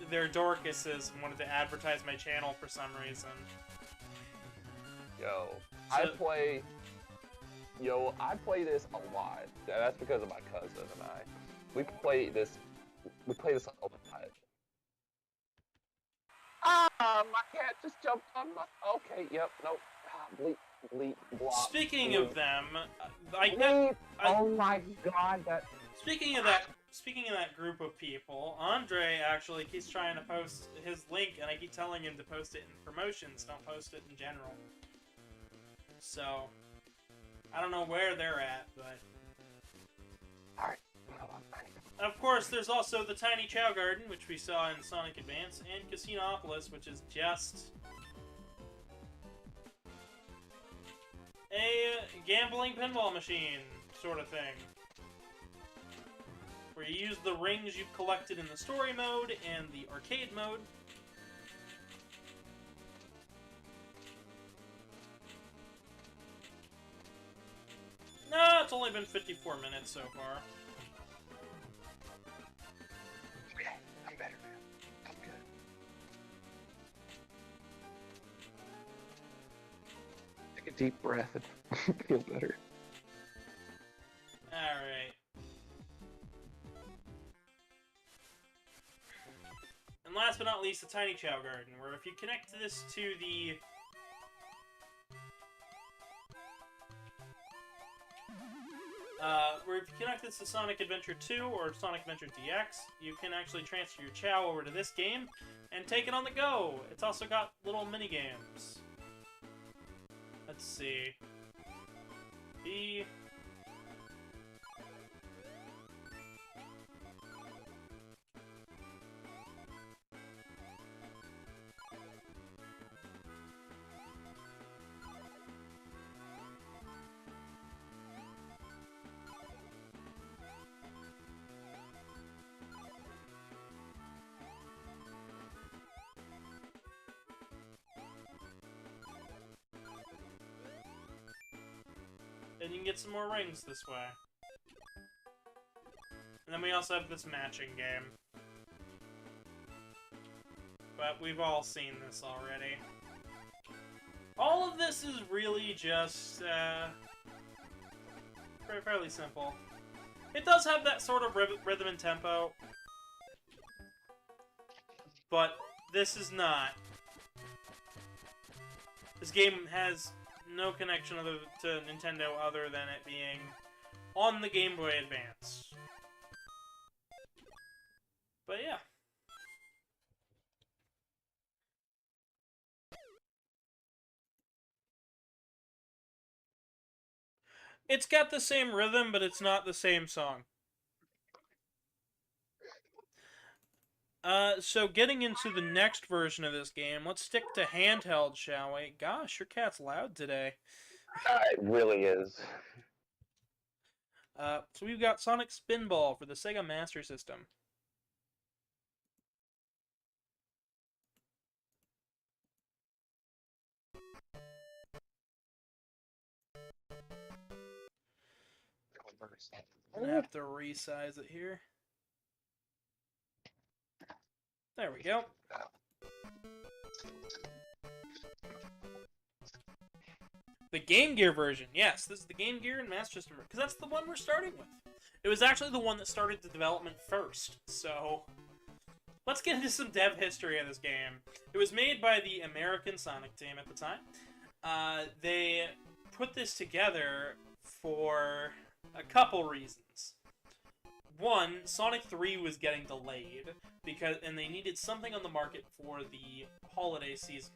[SPEAKER 1] they're Dorcases and wanted to advertise my channel for some reason.
[SPEAKER 3] Yo, I play this a lot. That's because of my cousin and I. We play this a lot. Ah, my cat just jumped on my... Okay, yep, nope. Bleep, block.
[SPEAKER 1] Speaking of them,
[SPEAKER 3] oh my god, that...
[SPEAKER 1] Speaking of that group of people, Andre actually keeps trying to post his link, and I keep telling him to post it in promotions, don't post it in general. So, I don't know where they're at, but...
[SPEAKER 3] Alright.
[SPEAKER 1] Of course, there's also the Tiny Chow Garden, which we saw in Sonic Advance, and Casinopolis, which is just gambling pinball machine sort of thing. Where you use the rings you've collected in the story mode and the arcade mode. No, it's only been 54 minutes so far.
[SPEAKER 3] Okay, I'm better now. I'm good. Take a deep breath and feel better.
[SPEAKER 1] Alright. And last but not least, the Tiny Chow Garden, where if you connect this to the... where if you connect this to Sonic Adventure 2 or Sonic Adventure DX, you can actually transfer your Chow over to this game and take it on the go. It's also got little mini games. Let's see. B. And you can get some more rings this way. And then we also have this matching game. But we've all seen this already. All of this is really just, fairly simple. It does have that sort of rhythm and tempo. But this is not. This game has no connection to Nintendo other than it being on the Game Boy Advance. But yeah. It's got the same rhythm, but it's not the same song. So getting into the next version of this game, let's stick to handheld, shall we? Gosh, your cat's loud today.
[SPEAKER 3] It really is.
[SPEAKER 1] So we've got Sonic Spinball for the Sega Master System. I'm gonna have to resize it here. There we go. The Game Gear version. Yes, this is the Game Gear and Master System, because that's the one we're starting with. It was actually the one that started the development first, so let's get into some dev history of this game. It was made by the American Sonic team at the time. They put this together for a couple reasons. One, Sonic 3 was getting delayed, and they needed something on the market for the holiday season,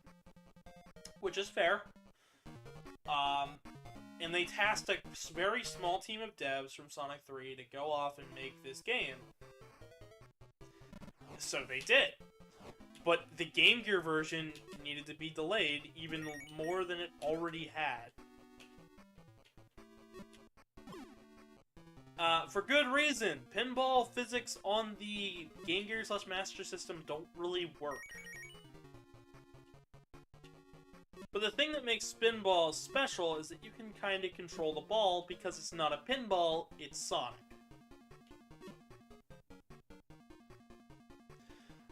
[SPEAKER 1] which is fair. And they tasked a very small team of devs from Sonic 3 to go off and make this game. So they did. But the Game Gear version needed to be delayed even more than it already had. For good reason. Pinball physics on the Game Gear / Master System don't really work. But the thing that makes Spinball special is that you can kind of control the ball because it's not a pinball, it's Sonic.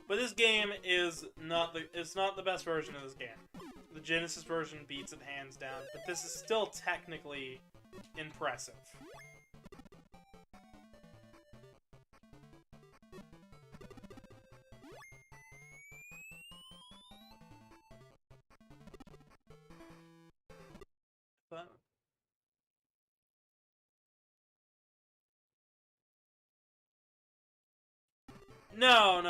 [SPEAKER 1] But this game is not the best version of this game. The Genesis version beats it hands down, but this is still technically impressive. But no.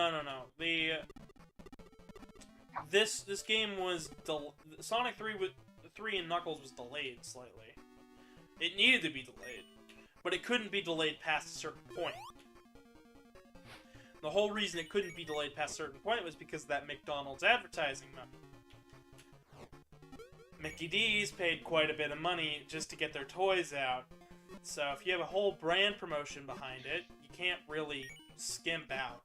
[SPEAKER 1] This game was Sonic 3 and Knuckles was delayed slightly. It needed to be delayed, but it couldn't be delayed past a certain point. The whole reason it couldn't be delayed past a certain point was because of that McDonald's advertising money. Mickey D's paid quite a bit of money just to get their toys out. So if you have a whole brand promotion behind it, you can't really skimp out.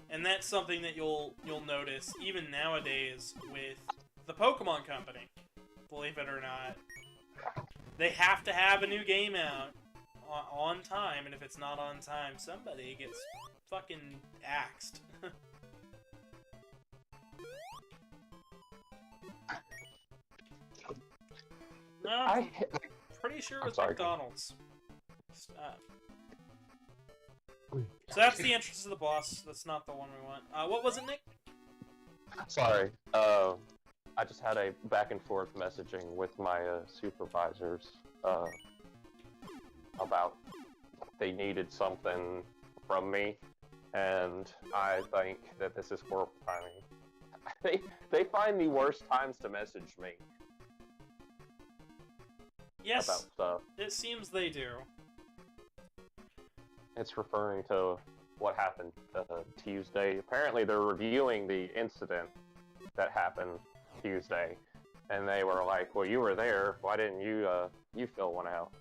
[SPEAKER 1] And that's something that you'll notice even nowadays with the Pokemon Company. Believe it or not. They have to have a new game out on time, and if it's not on time, somebody gets fucking axed. I'm pretty sure it was McDonald's. So that's the entrance to the boss. That's not the one we want. What was it, Nick?
[SPEAKER 3] Sorry. I just had a back and forth messaging with my supervisors about they needed something from me, and I think that this is horrible timing. They find the worst times to message me.
[SPEAKER 1] Yes,
[SPEAKER 3] about stuff.
[SPEAKER 1] It seems they do.
[SPEAKER 3] It's referring to what happened Tuesday. Apparently, they're reviewing the incident that happened Tuesday, and they were like, "Well, you were there. Why didn't you fill one out?"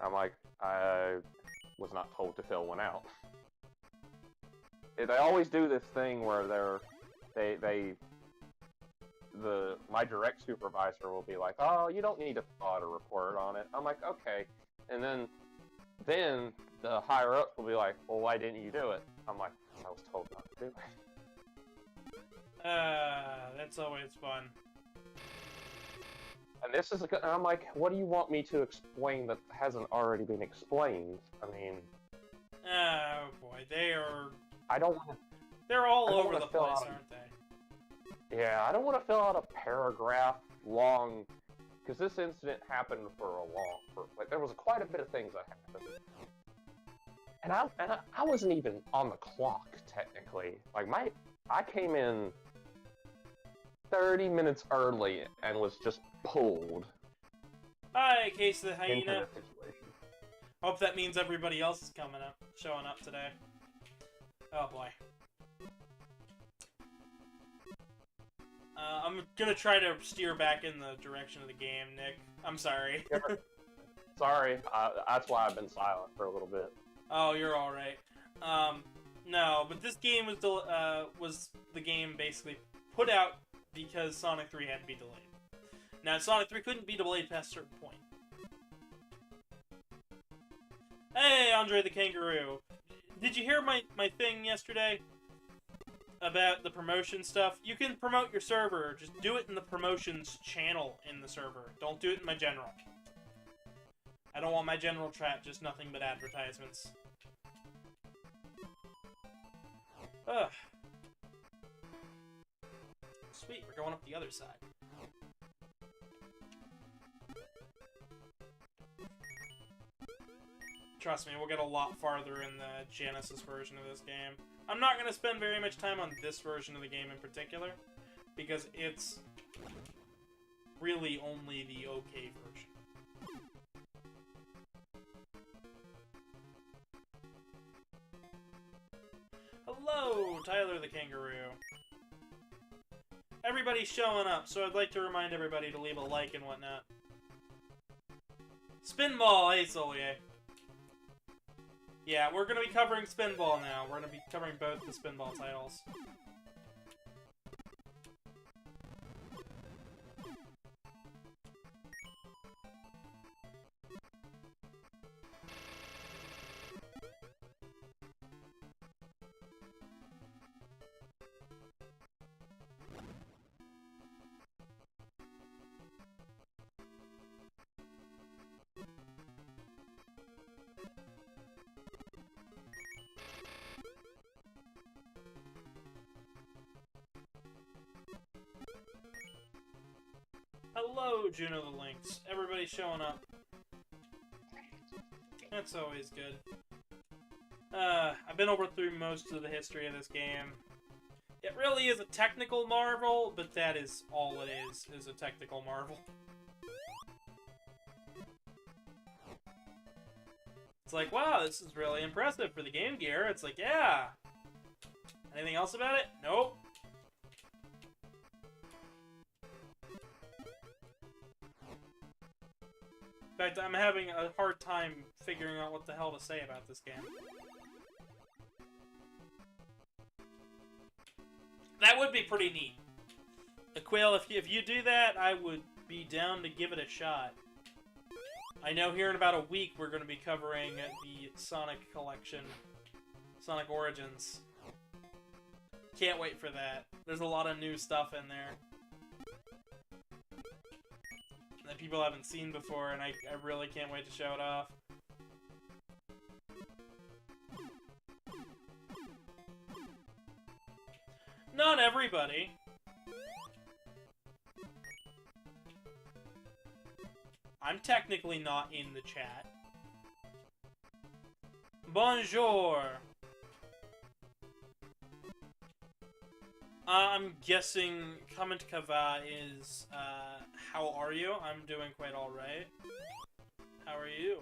[SPEAKER 3] I'm like, "I was not told to fill one out." They always do this thing where my direct supervisor will be like, "Oh, you don't need to fill out a report on it." I'm like, "Okay," and then the higher ups will be like, "Well, why didn't you do it?" I'm like, "I was told not to do it."
[SPEAKER 1] That's always fun.
[SPEAKER 3] And this is, and I'm like, "What do you want me to explain that hasn't already been explained?" I mean,
[SPEAKER 1] oh boy, they are.
[SPEAKER 3] I don't want to.
[SPEAKER 1] They're all over the place, aren't they?
[SPEAKER 3] Yeah, I don't want to fill out a paragraph long, because this incident happened like there was quite a bit of things that happened, and I wasn't even on the clock technically. Like I came in 30 minutes early and was just pulled.
[SPEAKER 1] Hi, Case of the Hyena.
[SPEAKER 3] Into the situation.
[SPEAKER 1] Hope that means everybody else is showing up today. Oh boy. I'm gonna try to steer back in the direction of the game, Nick. I'm sorry.
[SPEAKER 3] Sorry, that's why I've been silent for a little bit.
[SPEAKER 1] Oh, you're all right. No, but this game was the game basically put out because Sonic 3 had to be delayed. Now, Sonic 3 couldn't be delayed past a certain point. Hey, Andre the Kangaroo. Did you hear my thing yesterday? About the promotion stuff? You can promote your server, just do it in the promotions channel in the server. Don't do it in my general. I don't want my general chat just nothing but advertisements. Ugh. Sweet, we're going up the other side. Trust me, we'll get a lot farther in the Genesis version of this game. I'm not going to spend very much time on this version of the game in particular, because it's really only the okay version. Hello, Tyler the Kangaroo. Everybody's showing up, so I'd like to remind everybody to leave a like and whatnot. Spinball, hey Solier. Yeah, we're going to be covering Spinball now. We're going to be covering both the Spinball titles. Hello, Juno the Lynx. Everybody's showing up. That's always good. I've been over through most of the history of this game. It really is a technical marvel, but that is all it is a technical marvel. It's like, wow, this is really impressive for the Game Gear. It's like, yeah. Anything else about it? Nope. fact, I'm having a hard time figuring out what the hell to say about this game. That would be pretty neat. Quail, if you do that, I would be down to give it a shot. I know here in about a week we're going to be covering the Sonic collection, Sonic Origins. Can't wait for that. There's a lot of new stuff in there that people haven't seen before, and I really can't wait to show it off. Not everybody. I'm technically not in the chat. Bonjour. I'm guessing Comment Kava is, how are you? I'm doing quite alright. How are you?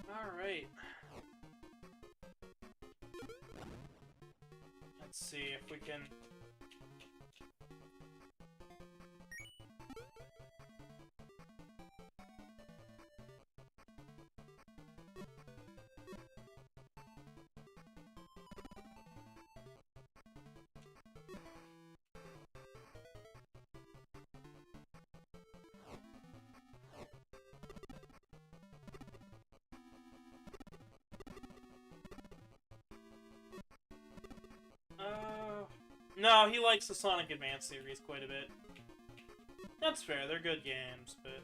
[SPEAKER 1] Alright. Let's see if we can... No, he likes the Sonic Advance series quite a bit. That's fair, they're good games, but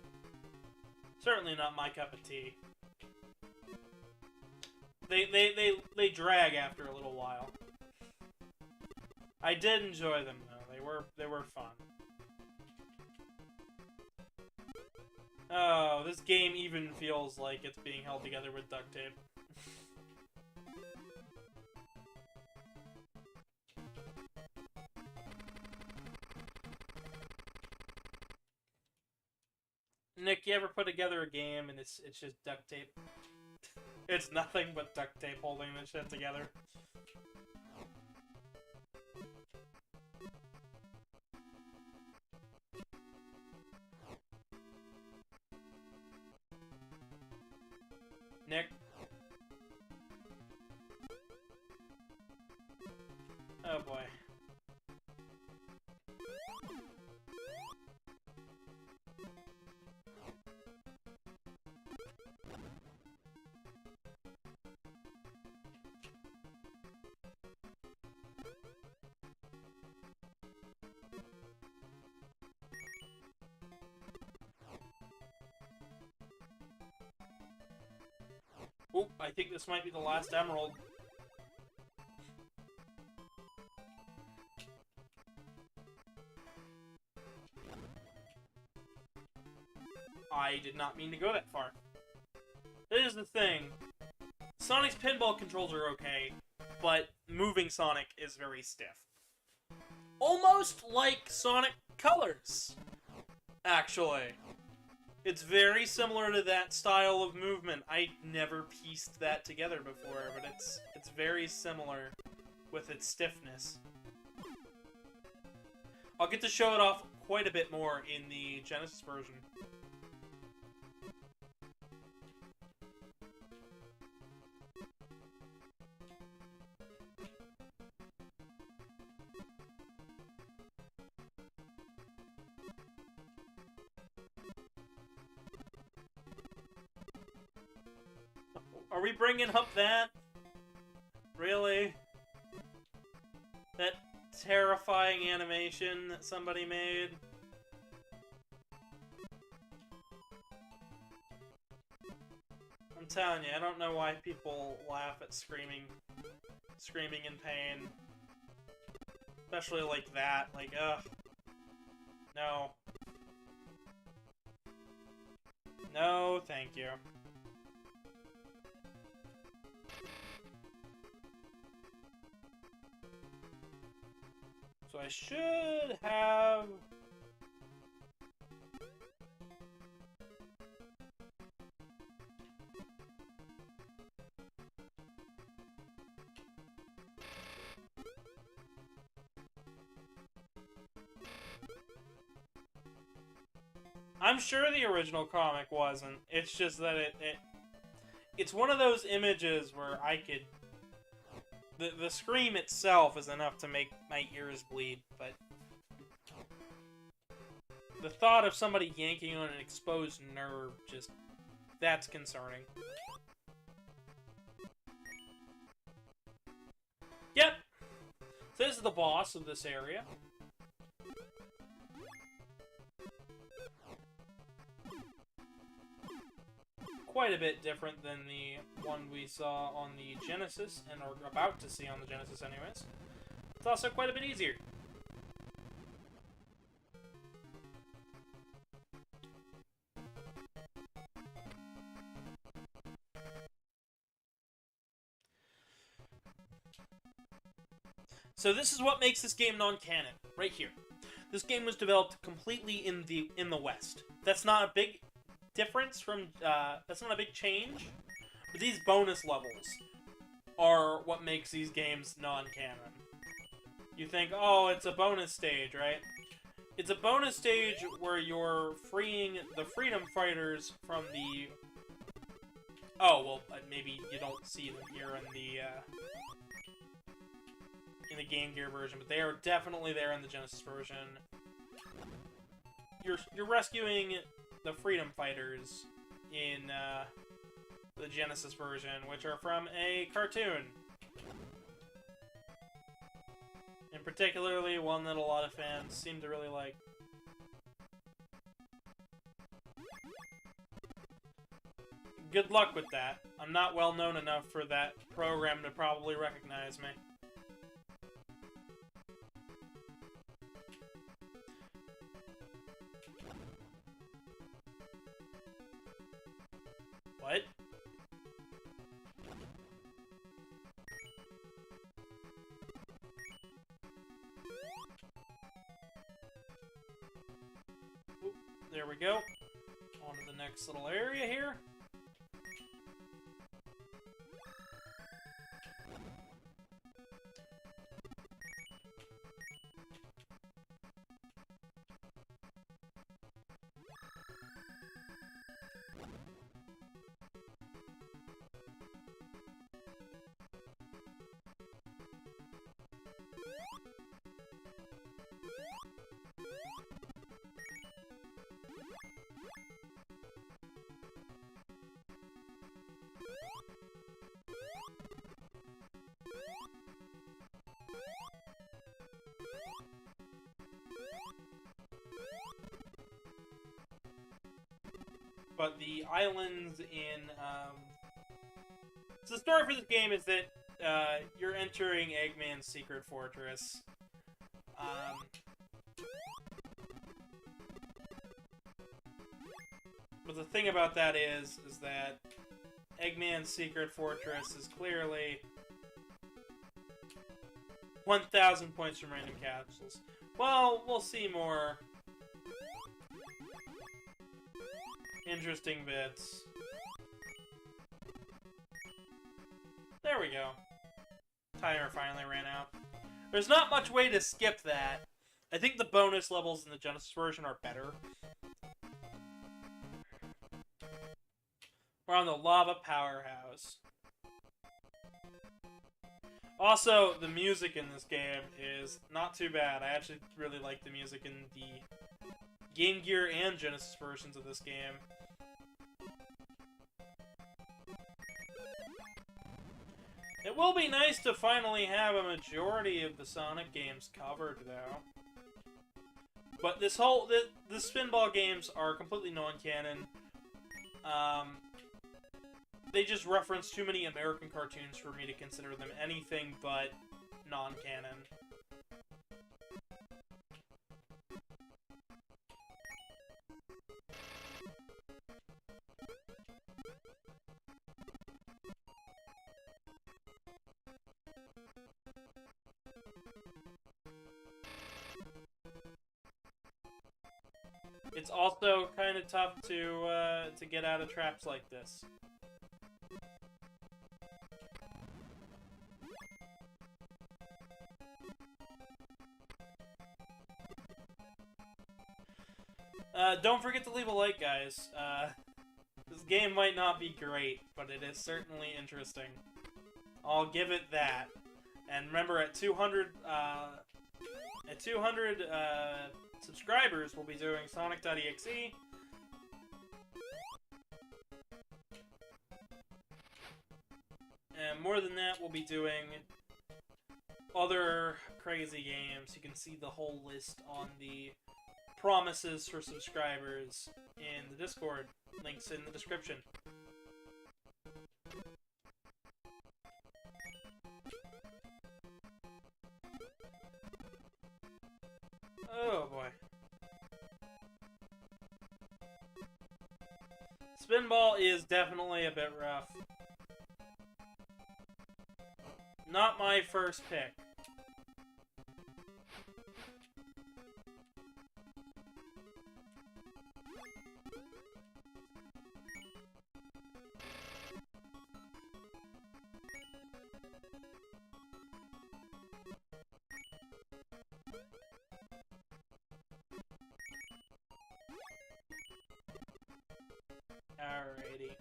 [SPEAKER 1] certainly not my cup of tea. They drag after a little while. I did enjoy them though. They were fun. Oh, this game even feels like it's being held together with duct tape. Nick, you ever put together a game and it's just duct tape? It's nothing but duct tape holding this shit together. Nick? Oh boy. Oh, I think this might be the last emerald. I did not mean to go that far. This is the thing. Sonic's pinball controls are okay, but moving Sonic is very stiff. Almost like Sonic Colors, actually. It's very similar to that style of movement. I never pieced that together before, but it's very similar with its stiffness. I'll get to show it off quite a bit more in the Genesis version. Are we bringing up that? Really? That terrifying animation that somebody made? I'm telling you, I don't know why people laugh at screaming in pain. Especially like that, like, ugh. No. No, thank you. So I should have I'm sure the original comic wasn't. It's just that it's one of those images where I could... The scream itself is enough to make my ears bleed, but... the thought of somebody yanking on an exposed nerve, just... that's concerning. Yep! So this is the boss of this area. Quite a bit different than the one we saw on the Genesis, and are about to see on the Genesis anyways. It's also quite a bit easier. So this is what makes this game non-canon, right here. This game was developed completely in the West. That's not a big difference from, that's not a big change, but these bonus levels are what makes these games non-canon. You think, oh, it's a bonus stage, right? It's a bonus stage where you're freeing the freedom fighters from the... oh, well, maybe you don't see them here in the Game Gear version, but they are definitely there in the Genesis version. You're rescuing the freedom fighters in the Genesis version, which are from a cartoon. And particularly one that a lot of fans seem to really like. Good luck with that. I'm not well known enough for that program to probably recognize me. What? Oop, there we go. On to the next little area here. But the islands in, so the story for this game is that, you're entering Eggman's secret fortress. But the thing about that is that Eggman's secret fortress is clearly 1,000 points from random capsules. Well, we'll see more interesting bits. There we go. Timer finally ran out. There's not much way to skip that. I think the bonus levels in the Genesis version are better. We're on the Lava Powerhouse. Also, the music in this game is not too bad. I actually really like the music in the Game Gear and Genesis versions of this game. It will be nice to finally have a majority of the Sonic games covered, though. But this whole... the Spinball games are completely non-canon. They just reference too many American cartoons for me to consider them anything but non-canon. It's also kind of tough to get out of traps like this. Don't forget to leave a like, guys. This game might not be great, but it is certainly interesting. I'll give it that. And remember, at 200 subscribers, we'll be doing Sonic.exe. And more than that, we'll be doing other crazy games. You can see the whole list on the promises for subscribers in the Discord. Links in the description. Oh boy. Spinball is definitely a bit rough. Not my first pick. Alrighty.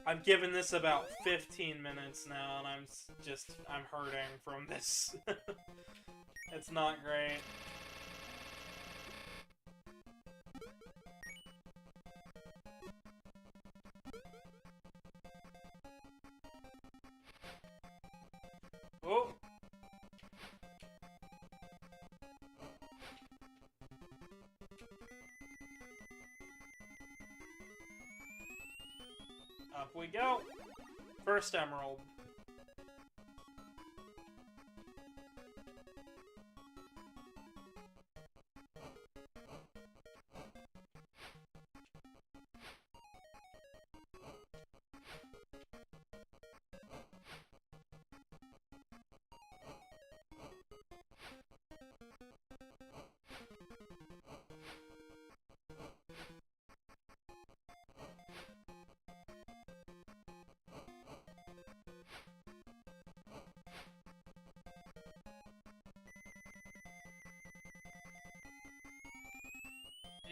[SPEAKER 1] I've given this about 15 minutes now, and I'm hurting from this. It's not great. Oh! Up we go. First emerald.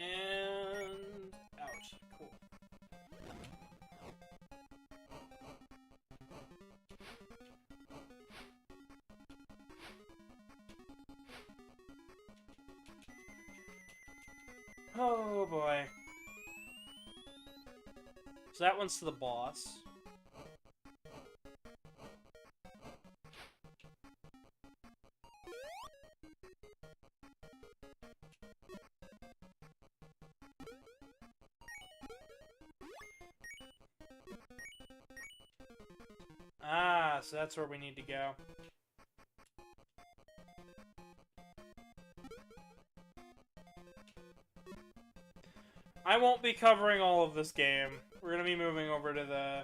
[SPEAKER 1] And out. Cool. Oh boy. So that one's to the boss. Ah, so that's where we need to go. I won't be covering all of this game. We're gonna be moving over to the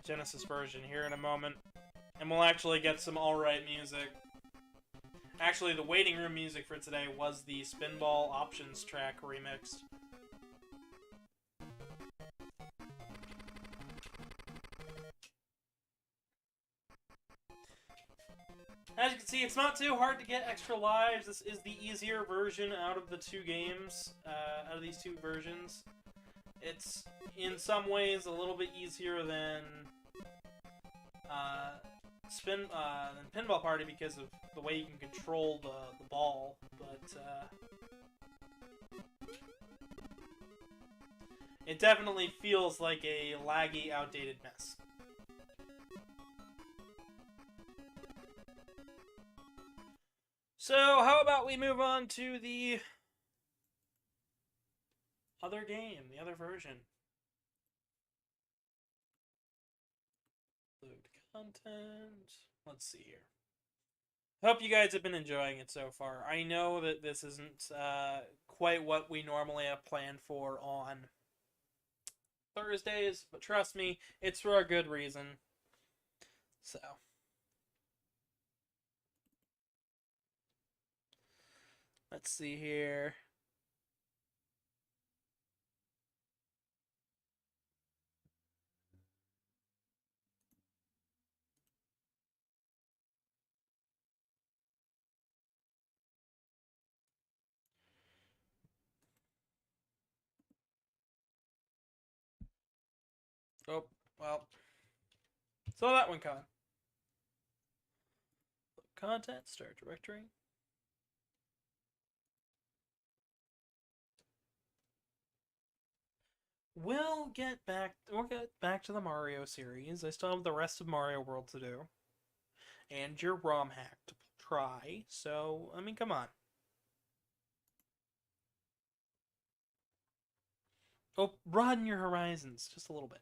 [SPEAKER 1] Genesis version here in a moment, and we'll actually get some alright music. Actually, the waiting room music for today was the Spinball Options track remixed. As you can see, it's not too hard to get extra lives. This is the easier version out of the two games, out of these two versions. It's, in some ways, a little bit easier than Pinball Party because of the way you can control the ball, but it definitely feels like a laggy, outdated mess. So, how about we move on to the other game, the other version. Load content. Let's see here. Hope you guys have been enjoying it so far. I know that this isn't quite what we normally have planned for on Thursdays, but trust me, it's for a good reason. So. Let's see here. Oh, well. Saw that one coming. Content, start directory. We'll get back to the Mario series. I still have the rest of Mario World to do. And your ROM hack to try. So, I mean, come on. Oh, broaden your horizons just a little bit.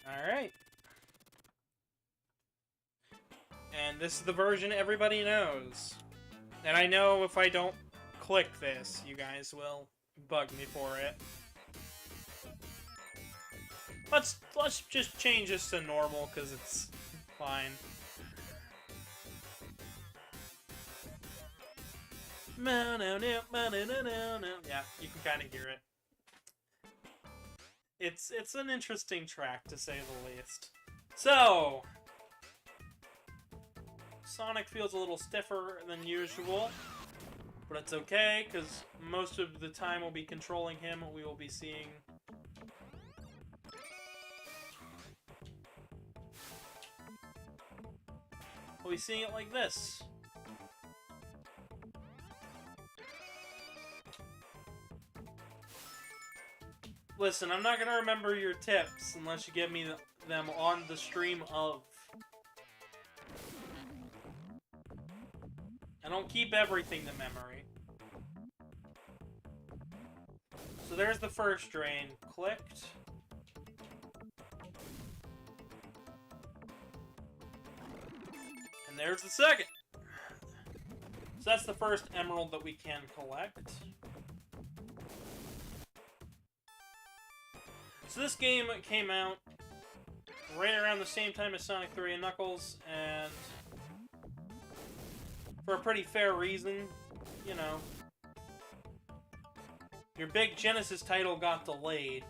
[SPEAKER 1] Alright. And this is the version everybody knows. And I know if I don't click this, you guys will bug me for it. Let's just change this to normal, because it's fine. Yeah, you can kind of hear it. It's an interesting track, to say the least. So, Sonic feels a little stiffer than usual, but it's okay, because most of the time we'll be controlling him. We will be seeing... We'll be seeing it like this. Listen, I'm not gonna remember your tips unless you give me them on the stream of. I don't keep everything to memory. So there's the first drain. Clicked. And there's the second. So that's the first emerald that we can collect. So this game came out right around the same time as Sonic 3 and Knuckles, and for a pretty fair reason, you know. Your big Genesis title got delayed,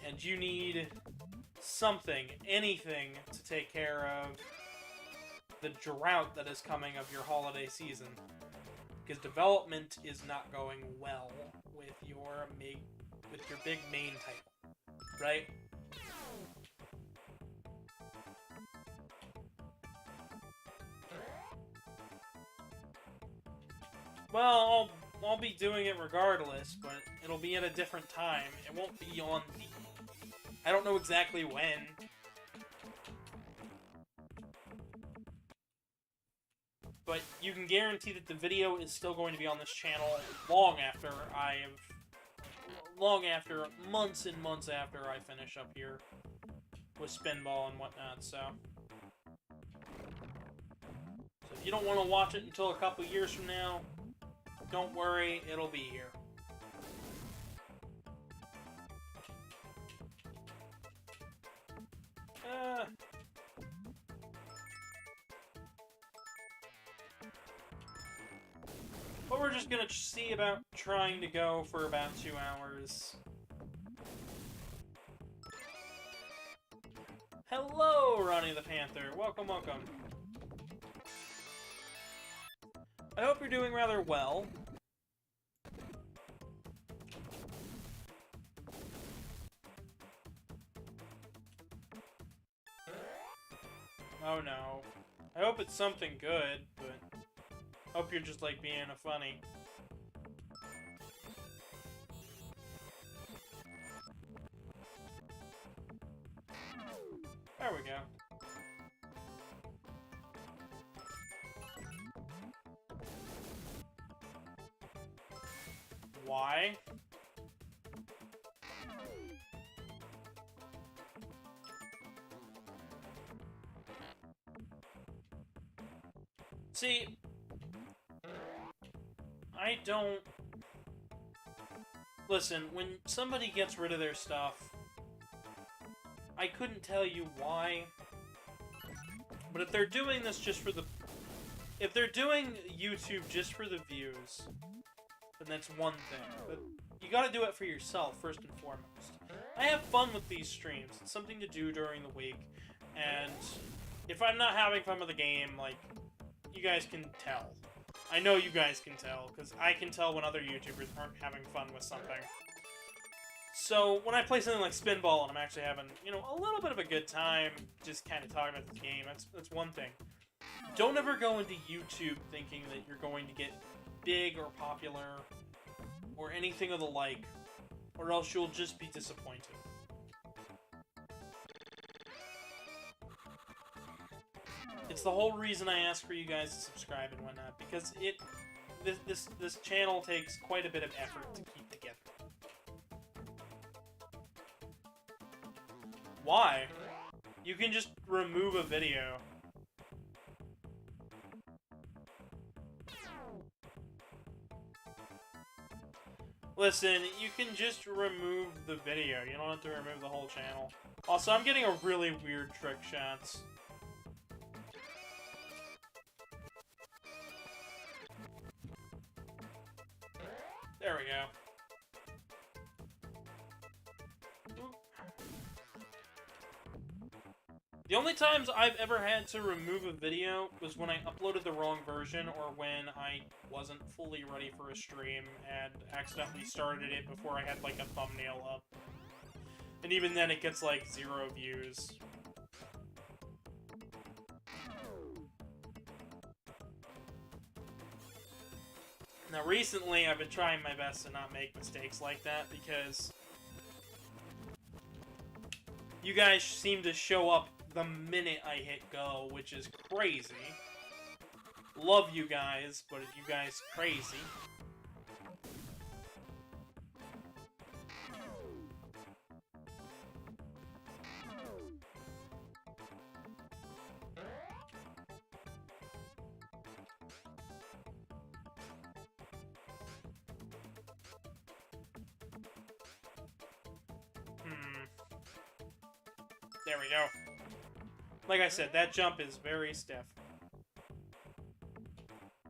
[SPEAKER 1] and you need something, anything, to take care of the drought that is coming of your holiday season. Because development is not going well with your big main title, right? Well, I'll be doing it regardless, but it'll be at a different time. It won't be on the... I don't know exactly when. But you can guarantee that the video is still going to be on this channel long after months and months after I finish up here with Spinball and whatnot, so if you don't want to watch it until a couple years from now, don't worry, it'll be here. But we're just gonna see about trying to go for about 2 hours. Hello, Ronnie the Panther. Welcome, welcome. I hope you're doing rather well. Oh no. I hope it's something good, but hope you're just like being a funny. There we go. Why? See, I don't... Listen, when somebody gets rid of their stuff, I couldn't tell you why. But if they're doing this just for the... If they're doing YouTube just for the views, then that's one thing. But you gotta do it for yourself, first and foremost. I have fun with these streams. It's something to do during the week. And if I'm not having fun with the game, like, you guys can tell. I know you guys can tell, because I can tell when other YouTubers aren't having fun with something. So, when I play something like Spinball and I'm actually having, you know, a little bit of a good time, just kind of talking about the game, that's one thing. Don't ever go into YouTube thinking that you're going to get big or popular or anything of the like, or else you'll just be disappointed. It's the whole reason I ask for you guys to subscribe and whatnot, because this channel takes quite a bit of effort to keep together. Why? You can just remove a video. Listen, you can just remove the video. You don't have to remove the whole channel. Also, I'm getting a really weird trick shots. There we go. The only times I've ever had to remove a video was when I uploaded the wrong version or when I wasn't fully ready for a stream and accidentally started it before I had, like, a thumbnail up. And even then it gets, like, 0 views. Now, recently, I've been trying my best to not make mistakes like that, because you guys seem to show up the minute I hit go, which is crazy. Love you guys, but you guys crazy. There we go. Like I said, that jump is very stiff.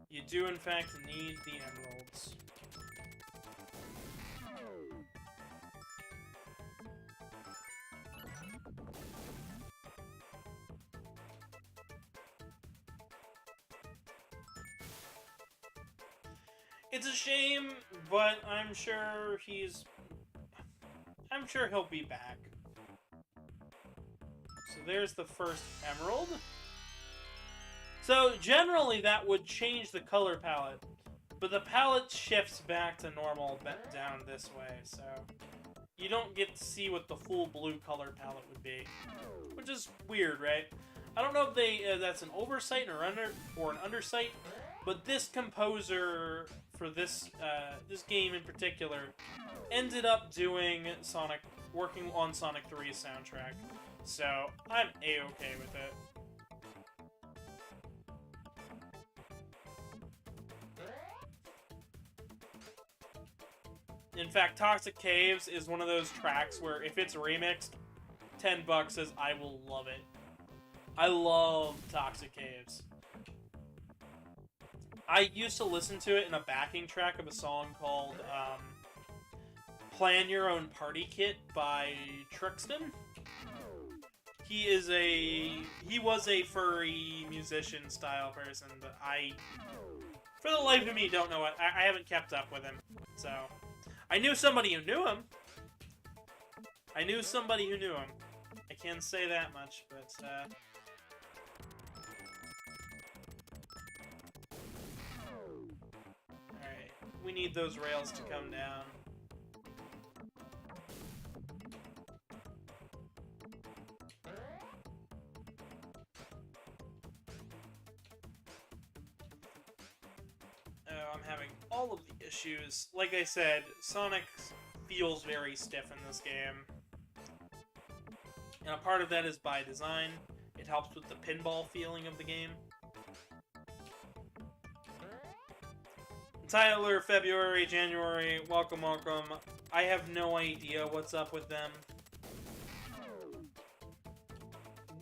[SPEAKER 1] You do, in fact, need the emeralds. It's a shame, but I'm sure he'll be back. So there's the first emerald. So generally that would change the color palette, but the palette shifts back to normal down this way, so you don't get to see what the full blue color palette would be, which is weird, right? I don't know if that's an oversight or an undersight, but this composer for this game in particular ended up working on Sonic 3's soundtrack. So, I'm A-okay with it. In fact, Toxic Caves is one of those tracks where if it's remixed, $10 says I will love it. I love Toxic Caves. I used to listen to it in a backing track of a song called Plan Your Own Party Kit by Trixton. He was a furry musician style person, but I, for the life of me, don't know what. I haven't kept up with him, so. I knew somebody who knew him. I can say that much, but, alright. We need those rails to come down. I'm having all of the issues. Like I said, Sonic feels very stiff in this game. And a part of that is by design. It helps with the pinball feeling of the game. Tyler, February, January, welcome, welcome. I have no idea what's up with them.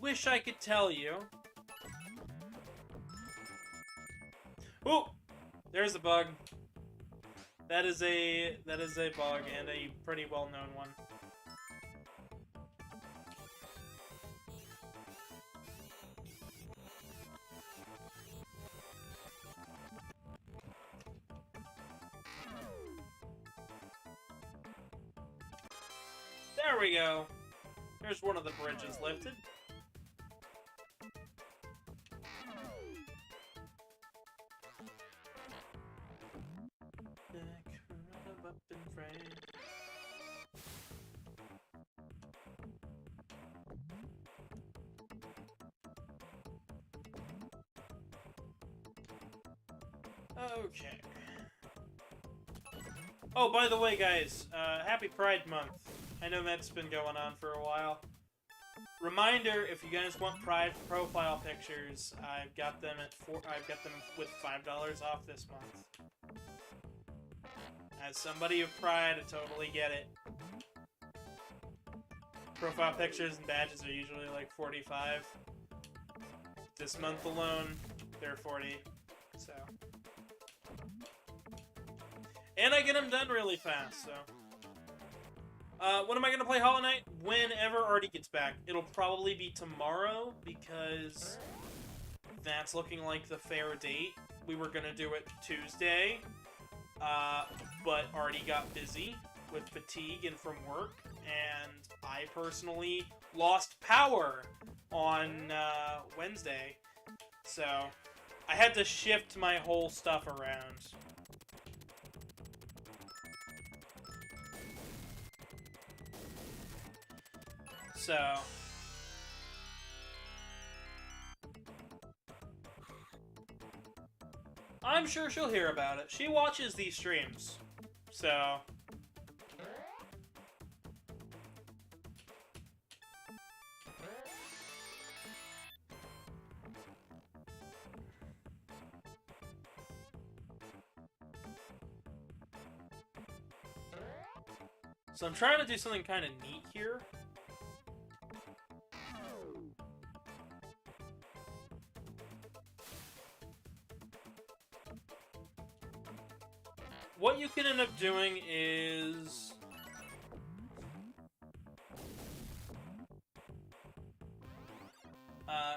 [SPEAKER 1] wish I could tell you. Ooh! There's a bug. That is a bug, and a pretty well-known one. There we go. There's one of the bridges lifted. Okay. Oh, by the way, guys, happy Pride Month. I know that's been going on for a while. Reminder: if you guys want Pride profile pictures, I've got them with $5 off this month. As somebody of Pride, I totally get it. Profile pictures and badges are usually like $45. This month alone, they're $40. So. And I get them done really fast, so. When am I going to play Hollow Knight? Whenever Artie gets back. It'll probably be tomorrow, because that's looking like the fair date. We were going to do it Tuesday, but Artie got busy with fatigue and from work, and I personally lost power on Wednesday, so I had to shift my whole stuff around. So, I'm sure she'll hear about it. She watches these streams, so. So I'm trying to do something kind of neat here. What you can end up doing is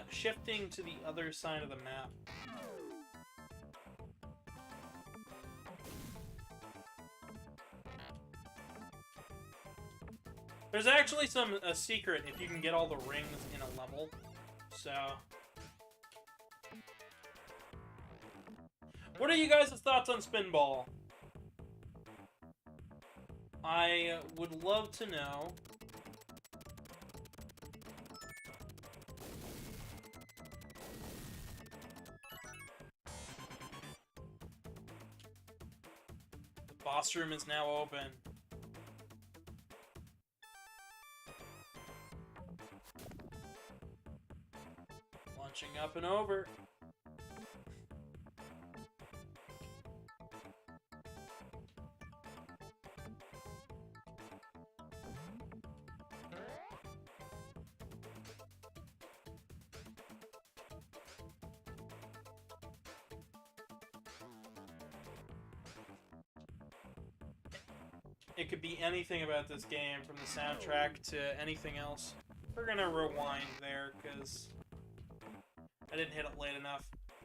[SPEAKER 1] shifting to the other side of the map. There's actually a secret if you can get all the rings in a level, so. What are you guys' thoughts on Spinball? I would love to know. The boss room is now open. Launching up and over. It could be anything about this game, from the soundtrack to anything else. We're gonna rewind there, because I didn't hit it late enough.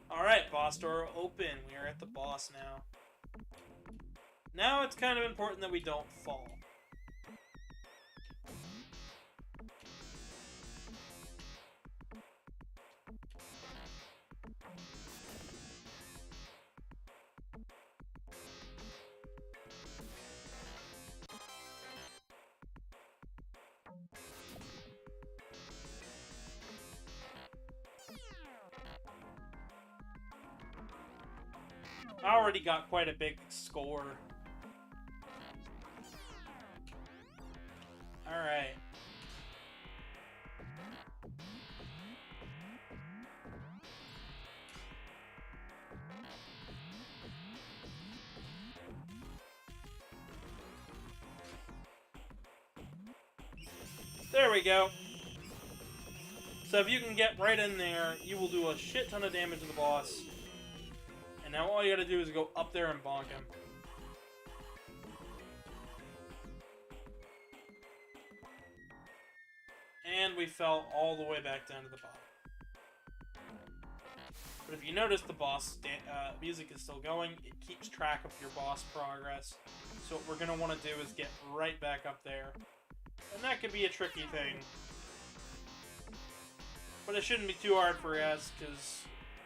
[SPEAKER 1] Alright, boss door open. We are at the boss now. Now it's kind of important that we don't fall. I already got quite a big score. Alright. There we go. So if you can get right in there, you will do a shit ton of damage to the boss. And now all you gotta do is go up there and bonk him. And we fell all the way back down to the bottom. But if you notice, the boss music is still going. It keeps track of your boss progress. So what we're going to want to do is get right back up there. And that could be a tricky thing. But it shouldn't be too hard for us, because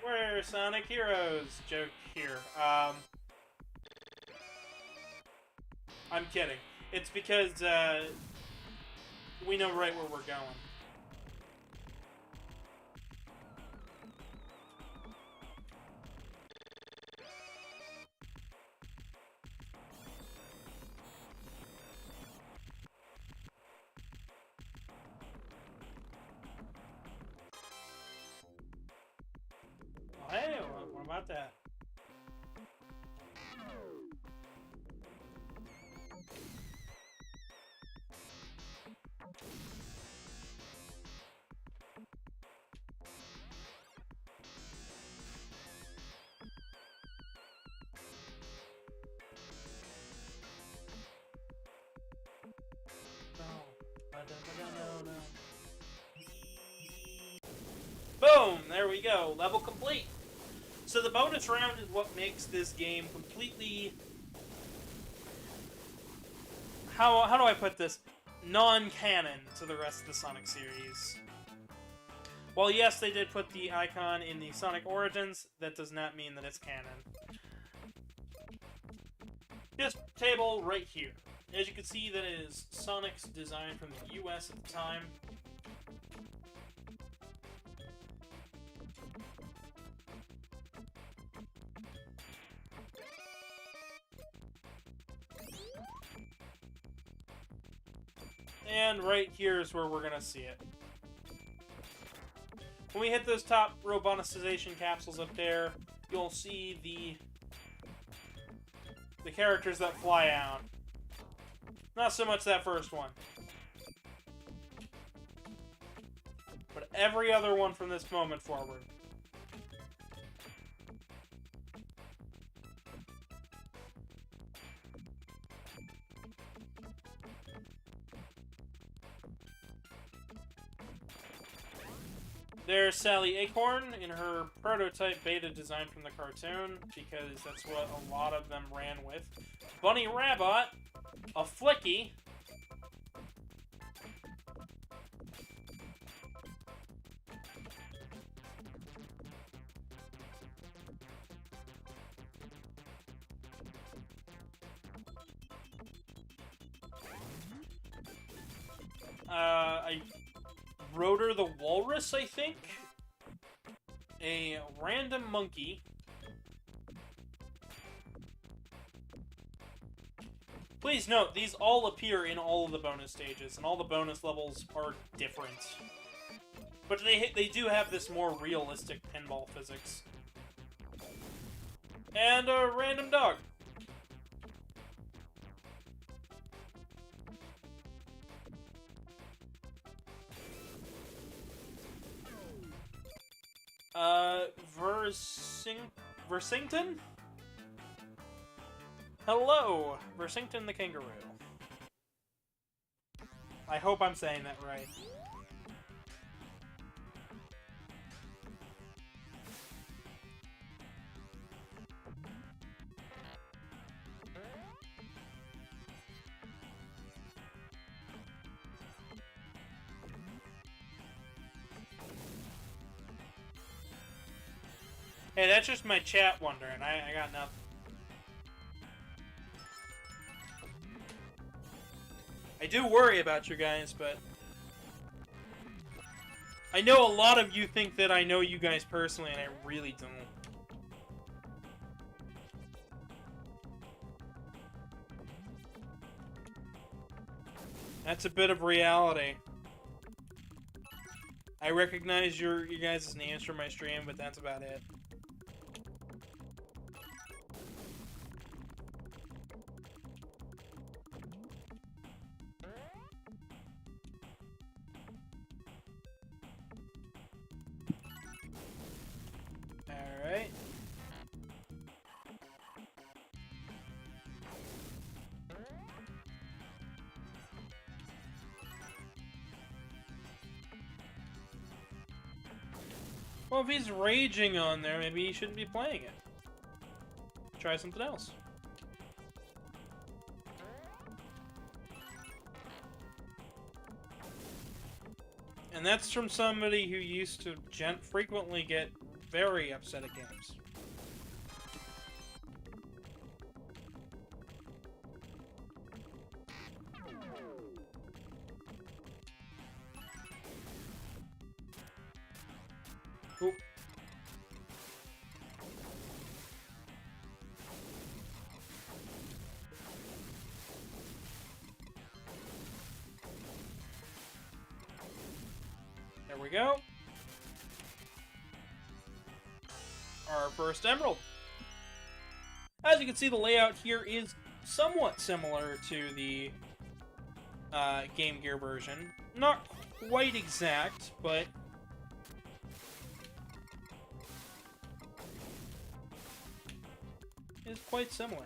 [SPEAKER 1] we're Sonic Heroes. Joke here. I'm kidding. It's because we know right where we're going. Hey, what about that? Boom! There we go. Level complete. So the bonus round is what makes this game completely... How do I put this? Non-canon to the rest of the Sonic series. While yes, they did put the icon in the Sonic Origins, that does not mean that it's canon. This table right here. As you can see, that is Sonic's design from the US at the time. And right here is where we're going to see it. When we hit those top row bonusization capsules up there, you'll see the characters that fly out. Not so much that first one. But every other one from this moment forward. There's Sally Acorn in her prototype beta design from the cartoon, because that's what a lot of them ran with. Bunny Rabbit, a Flicky, a Rotor the Walrus, I think, a random monkey, please note, these all appear in all of the bonus stages, and all the bonus levels are different. But they do have this more realistic pinball physics. And a random dog. Versington? Hello, Versington the kangaroo. I hope I'm saying that right. Hey, that's just my chat wondering. I got nothing. I do worry about you guys, but I know a lot of you think that I know you guys personally, and I really don't. That's a bit of reality. I recognize your guys' names from my stream, but that's about it.
[SPEAKER 2] Alright. Well, if he's raging on there, maybe he shouldn't be playing it. Try something else. And that's from somebody who used to frequently get very upset at games. Oop. There we go. Our first emerald. As you can see, the layout here is somewhat similar to the Game Gear version. Not quite exact, but is quite similar.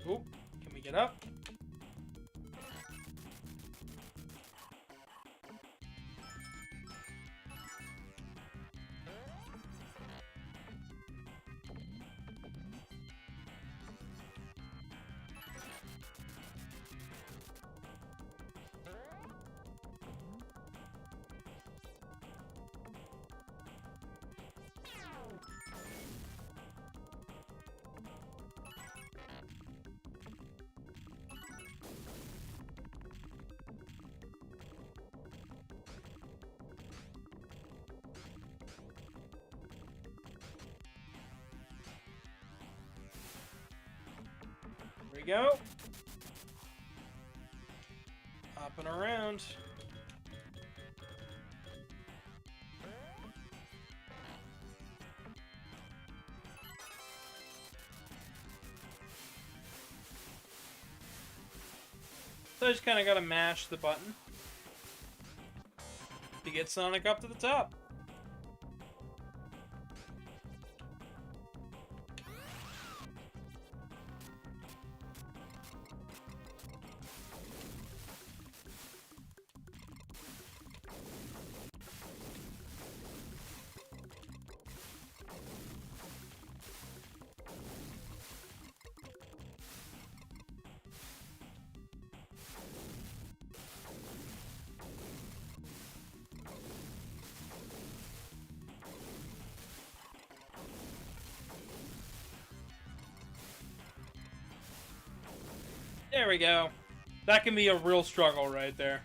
[SPEAKER 2] Oop, can we get up? There we go. Up and around. So I just kind of gotta mash the button to get Sonic up to the top. There we go. That can be a real struggle right there.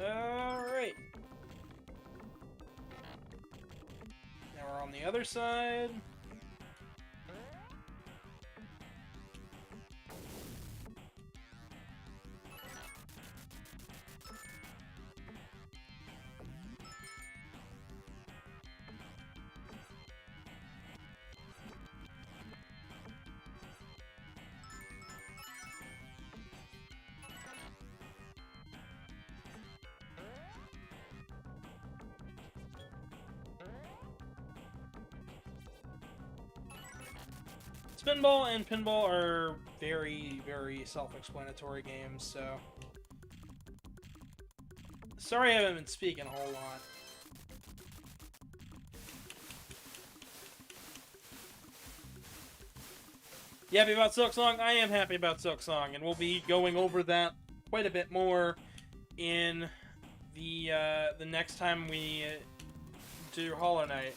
[SPEAKER 2] Alright. Now we're on the other side. Spinball and Pinball are very, very self-explanatory games, so... Sorry I haven't been speaking a whole lot. You happy about Silksong? I am happy about Silksong, and we'll be going over that quite a bit more in the next time we do Hollow Knight.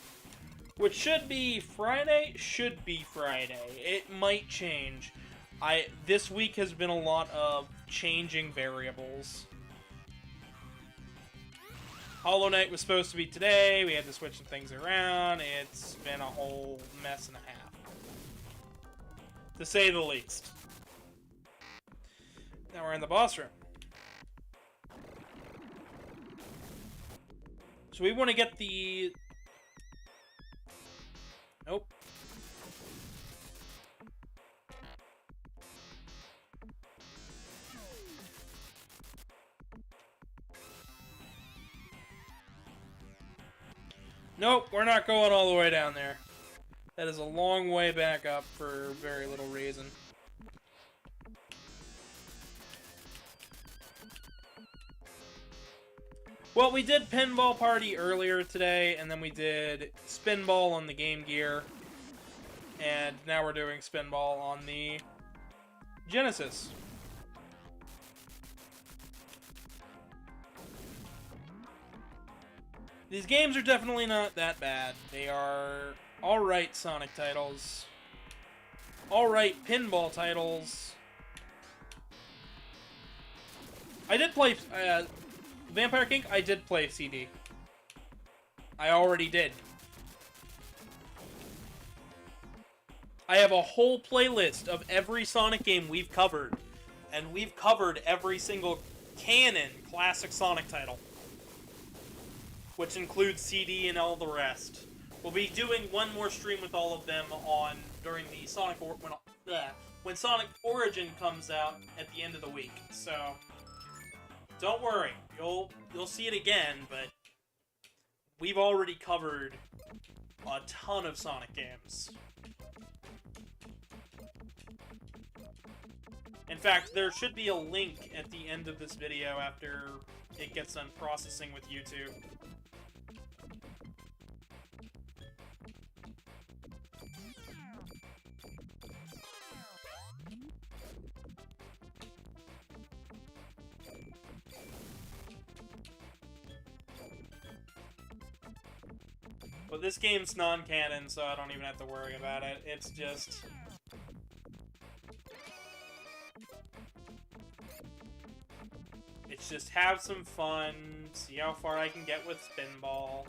[SPEAKER 1] which should be Friday. Should be Friday. It might change. This week has been a lot of changing variables. Hollow Knight was supposed to be today. We had to switch some things around. It's been a whole mess and a half, to say the least. Now we're in the boss room. So we want to get the... Nope. Nope, we're not going all the way down there. That is a long way back up for very little reason. Well, we did Pinball Party earlier today, and then we did Spinball on the Game Gear. And now we're doing Spinball on the Genesis. These games are definitely not that bad. They are alright Sonic titles. Alright pinball titles. I did play Vampire King. I did play CD. I already did. I have a whole playlist of every Sonic game we've covered. And we've covered every single canon classic Sonic title, which includes CD and all the rest. We'll be doing one more stream with all of them on during the Sonic when Sonic Origin comes out at the end of the week. So don't worry, you'll see it again, but we've already covered a ton of Sonic games. In fact, there should be a link at the end of this video after it gets done processing with YouTube. But this game's non-canon, so I don't even have to worry about it. It's just... have some fun, see how far I can get with Spinball.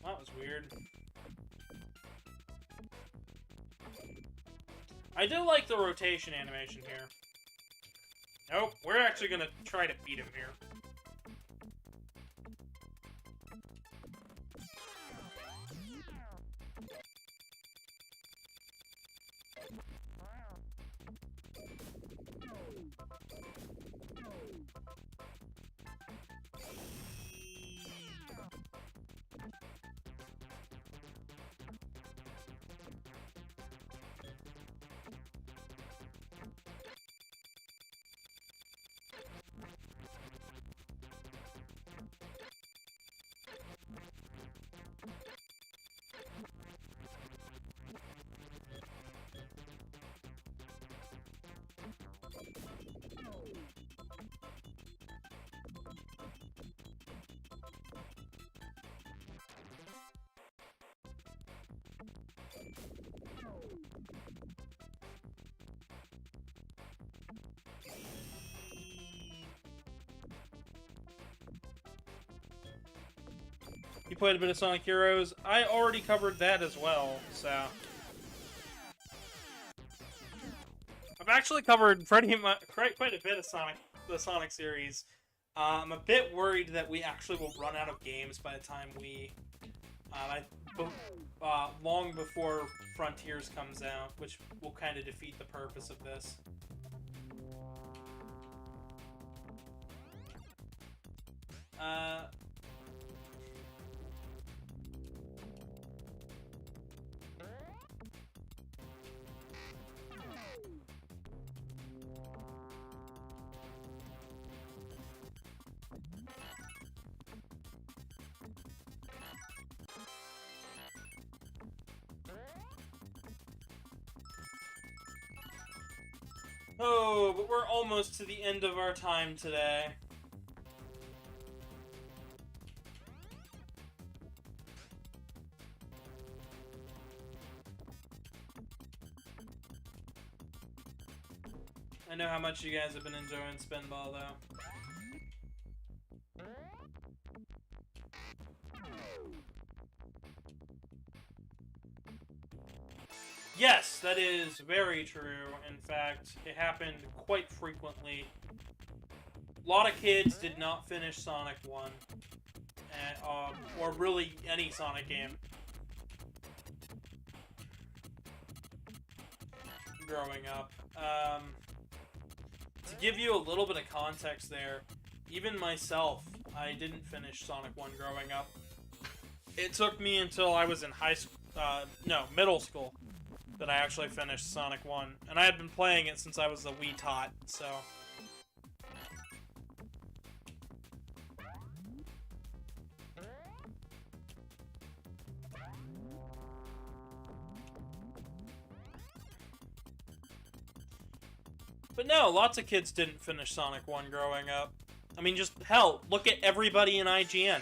[SPEAKER 1] That was weird. I do like the rotation animation here. Nope, we're actually gonna try to beat him here. You played a bit of Sonic Heroes. I already covered that as well, so... I've actually covered quite a bit of the Sonic series. I'm a bit worried that we actually will run out of games by the time we... long before Frontiers comes out, which will kind of defeat the purpose of this. Oh, but we're almost to the end of our time today. I know how much you guys have been enjoying Spinball, though. Yes, that is very true. In fact, it happened quite frequently. A lot of kids did not finish Sonic 1. Or really any Sonic game. Growing up. To give you a little bit of context there, even myself, I didn't finish Sonic 1 growing up. It took me until I was in middle school, that I actually finished Sonic 1. And I had been playing it since I was a wee tot, so... But no, lots of kids didn't finish Sonic 1 growing up. I mean, just, hell, look at everybody in IGN.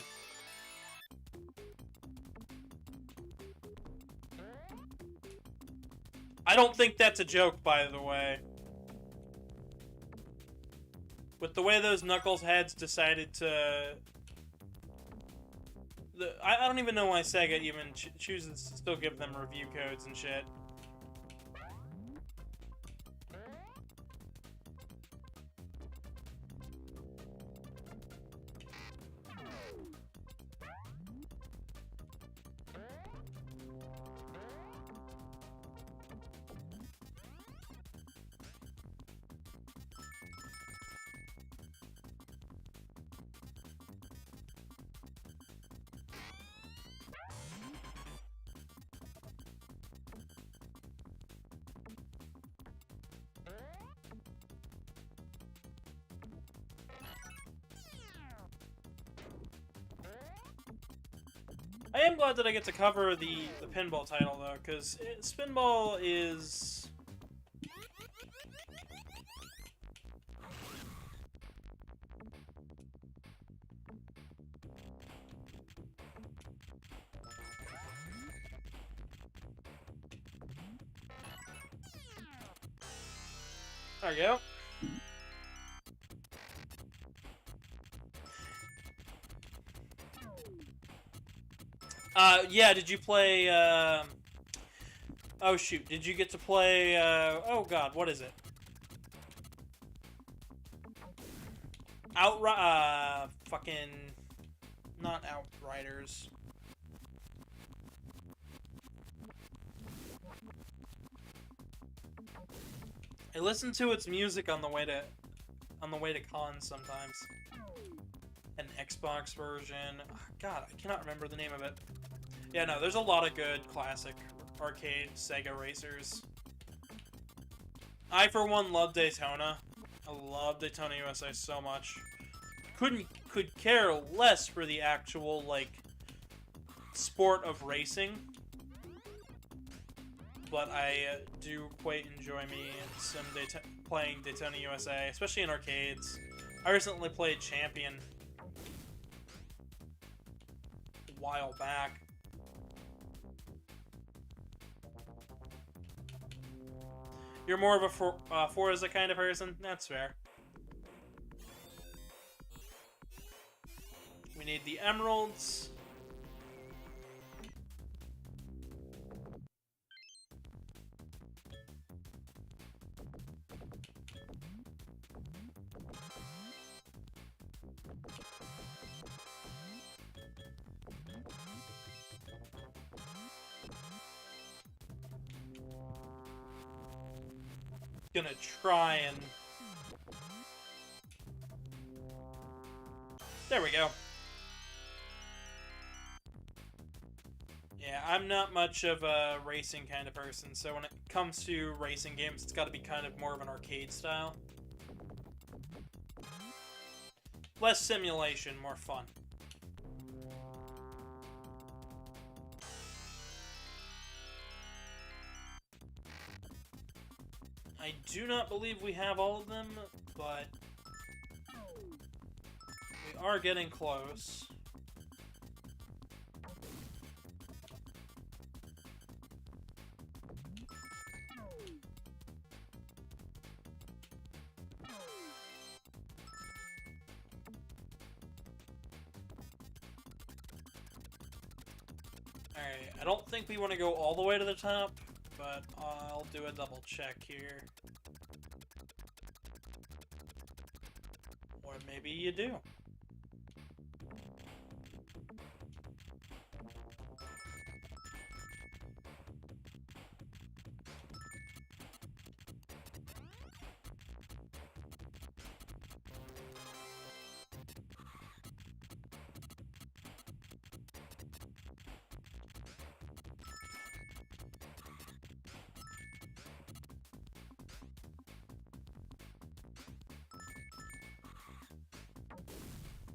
[SPEAKER 1] I don't think that's a joke, by the way. With the way those Knuckleheads decided to... I don't even know why Sega even chooses to still give them review codes and shit. I am glad that I get to cover the pinball title, though, because Spinball is... There we go. Yeah, did you play, oh shoot, did you get to play, oh god, what is it? Fucking, not Outriders. I listen to its music on the way to cons sometimes. An Xbox version. Oh, god, I cannot remember the name of it. Yeah, no, there's a lot of good classic arcade Sega racers. I, for one, love Daytona. I love Daytona USA so much. Could care less for the actual, like, sport of racing. But I do quite enjoy playing Daytona USA, especially in arcades. I recently played Champion a while back. You're more of a Forza kind of person? That's fair. We need the emeralds. Gonna try and... There we go. Yeah, I'm not much of a racing kind of person, so when it comes to racing games, it's got to be kind of more of an arcade style. Less simulation, more fun. I do not believe we have all of them, but we are getting close. Alright, I don't think we want to go all the way to the top, but I'll do a double check here. Or maybe you do.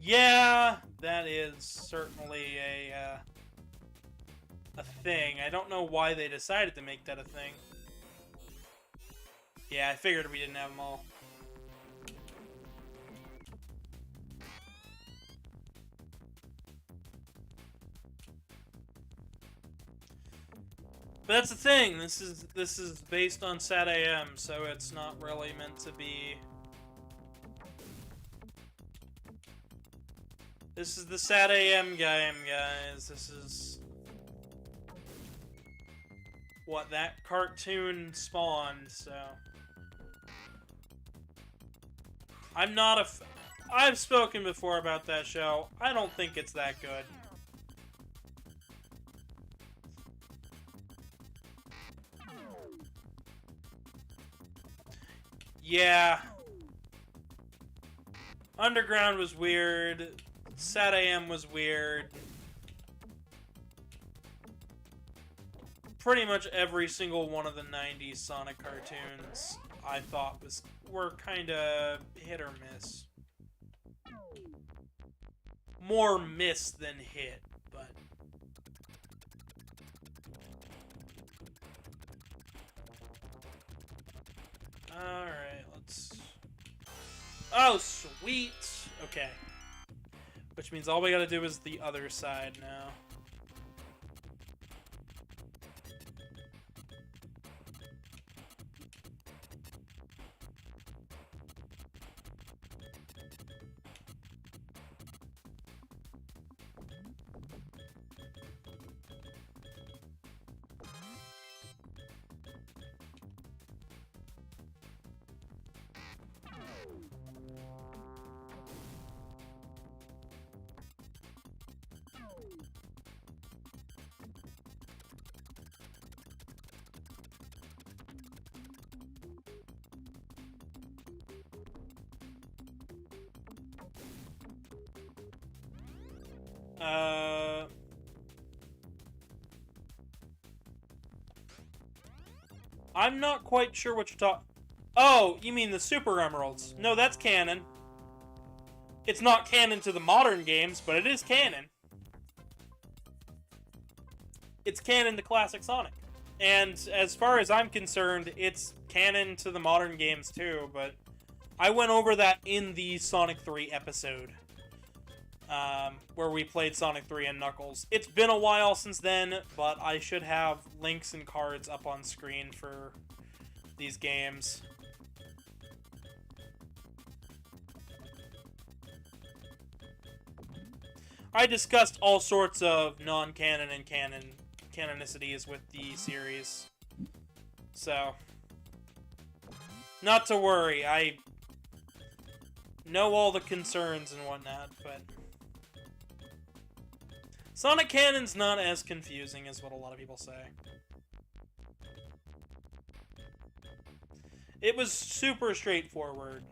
[SPEAKER 1] Yeah, that is certainly a thing. I don't know why they decided to make that a thing. Yeah, I figured we didn't have them all. But that's the thing. This is based on Sat AM, so it's not really meant to be. This is the Sat AM game, guys. This is what that cartoon spawned, so. I'm not a. I've spoken before about that show. I don't think it's that good. Yeah. Underground was weird. Sat AM was weird. Pretty much every single one of the 90s Sonic cartoons I thought were kind of hit or miss. More miss than hit, but alright, let's... Oh, sweet! Okay. Which means all we gotta do is the other side now. I'm not quite sure what you're talking... Oh, you mean the Super Emeralds. No, that's canon. It's not canon to the modern games, but it is canon. It's canon to classic Sonic. And as far as I'm concerned, it's canon to the modern games too, but I went over that in the Sonic 3 episode. Where we played Sonic 3 and Knuckles. It's been a while since then, but I should have links and cards up on screen for these games. I discussed all sorts of non-canon and canonicities with the series. So, not to worry, I know all the concerns and whatnot, but Sonic Canon's not as confusing as what a lot of people say. It was super straightforward.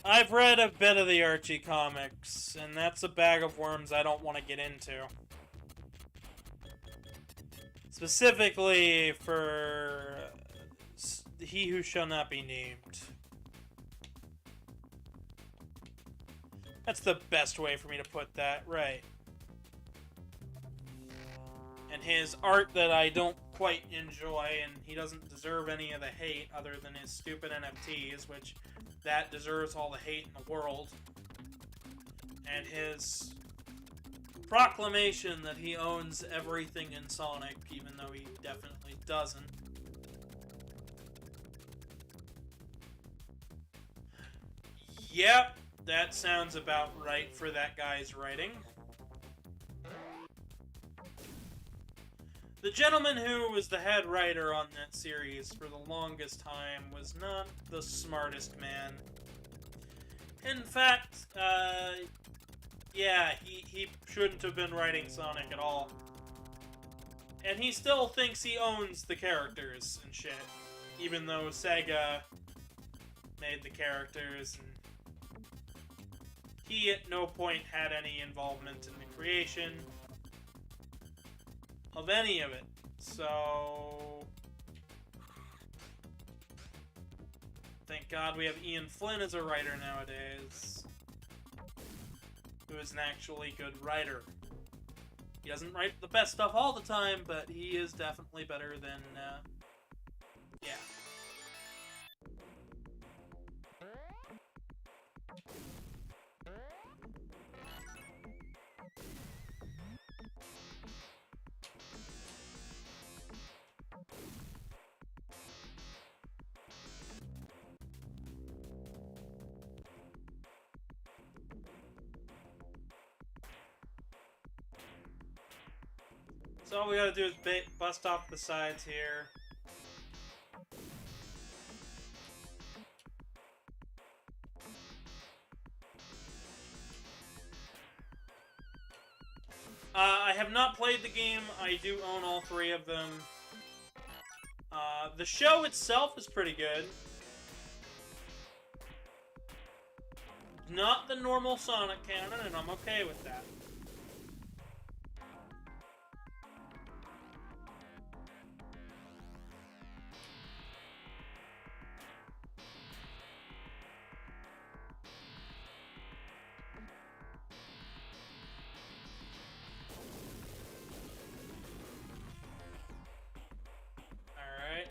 [SPEAKER 1] I've read a bit of the Archie comics, and that's a bag of worms I don't want to get into. Specifically for He Who Shall Not Be Named. That's the best way for me to put that, right. And his art that I don't quite enjoy, and he doesn't deserve any of the hate other than his stupid NFTs, which that deserves all the hate in the world. And his proclamation that he owns everything in Sonic, even though he definitely doesn't. Yep, that sounds about right for that guy's writing. The gentleman who was the head writer on that series for the longest time was not the smartest man. In fact, yeah, he shouldn't have been writing Sonic at all. And he still thinks he owns the characters and shit, even though Sega made the characters, and he at no point had any involvement in the creation of any of it. So thank God we have Ian Flynn as a writer nowadays, who is an actually good writer. He doesn't write the best stuff all the time, but he is definitely better than, yeah. So all we gotta do is bust off the sides here. I have not played the game. I do own all three of them. The show itself is pretty good. Not the normal Sonic canon, and I'm okay with that.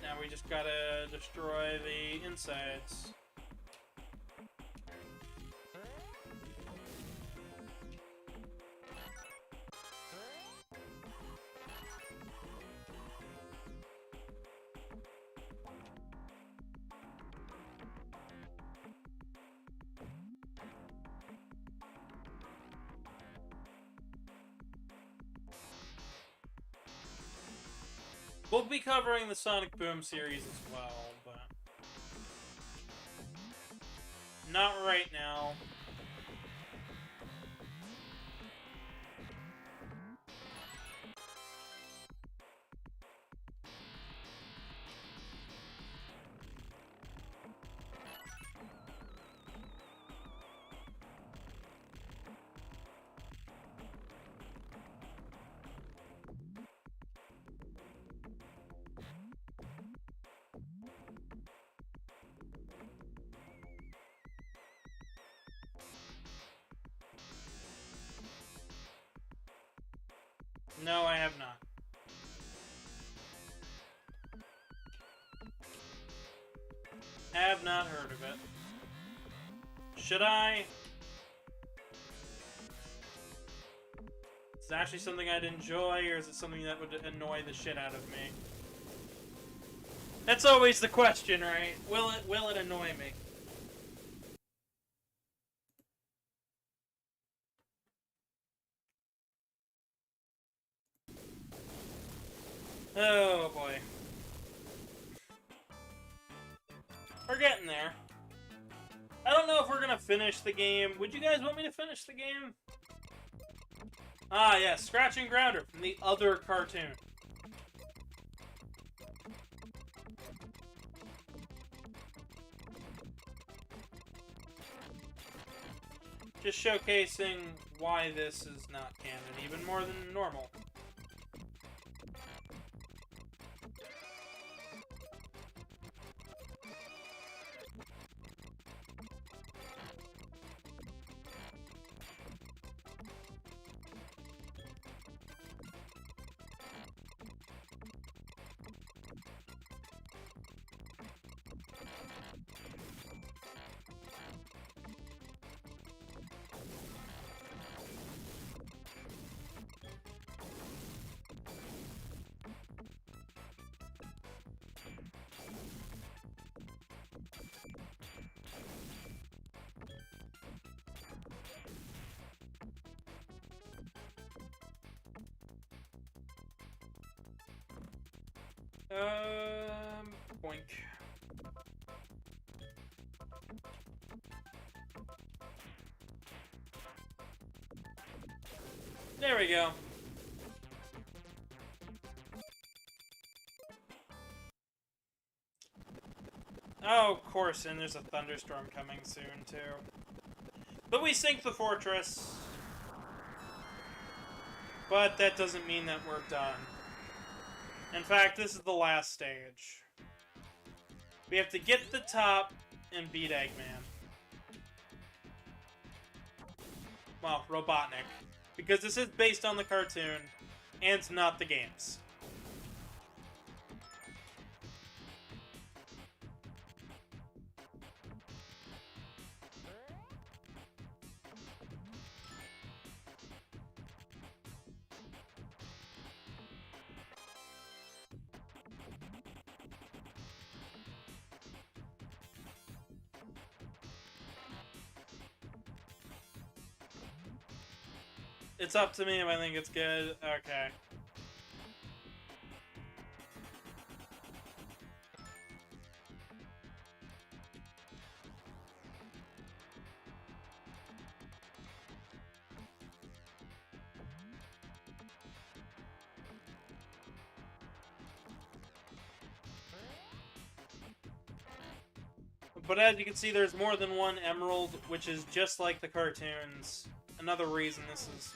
[SPEAKER 1] Now we just gotta destroy the insides. We'll be covering the Sonic Boom series as well, but not right now. No, I have not. Have not heard of it. Should I? Is it actually something I'd enjoy, or is it something that would annoy the shit out of me? That's always the question, right? Will it annoy me? Oh boy. We're getting there. I don't know if we're gonna finish the game. Would you guys want me to finish the game? Ah, yes, Scratch and Grounder from the other cartoon. Just showcasing why this is not canon, even more than normal. Boink. There we go. Oh, of course, and there's a thunderstorm coming soon, too. But we sink the fortress. But that doesn't mean that we're done. In fact, this is the last stage. We have to get to the top and beat Eggman. Well, Robotnik. Because this is based on the cartoon, and not the games. It's up to me if I think it's good. Okay. But as you can see, there's more than one emerald, which is just like the cartoons. Another reason this is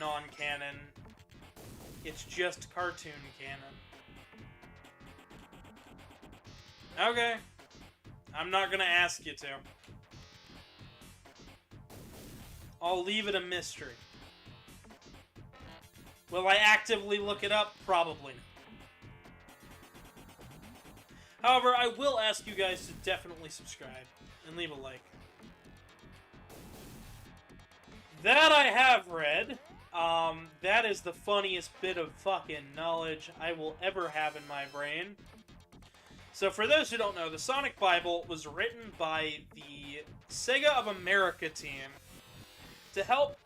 [SPEAKER 1] non-canon. It's just cartoon canon. Okay. I'm not gonna ask you to. I'll leave it a mystery. Will I actively look it up? Probably not. However, I will ask you guys to definitely subscribe and leave a like. That I have read. That is the funniest bit of fucking knowledge I will ever have in my brain. So for those who don't know, the Sonic Bible was written by the Sega of America team to help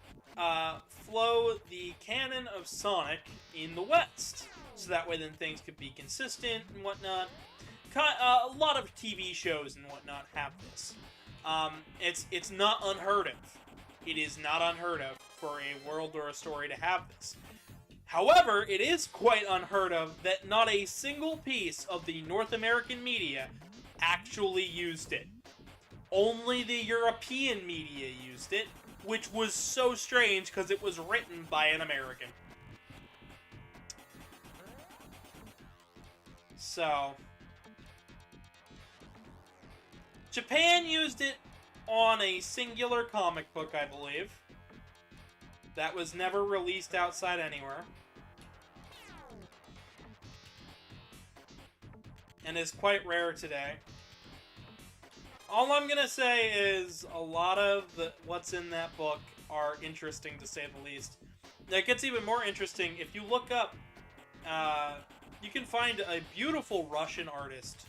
[SPEAKER 1] flow the canon of Sonic in the West. So that way then things could be consistent and whatnot. A lot of TV shows and whatnot have this. It's not unheard of. It is not unheard of for a world or a story to have this. However, it is quite unheard of that not a single piece of the North American media actually used it. Only the European media used it, which was so strange because it was written by an American. So, Japan used it on a singular comic book, I believe. That was never released outside anywhere. And is quite rare today. All I'm gonna say is a lot of what's in that book are interesting, to say the least. It gets even more interesting if you look up. You can find a beautiful Russian artist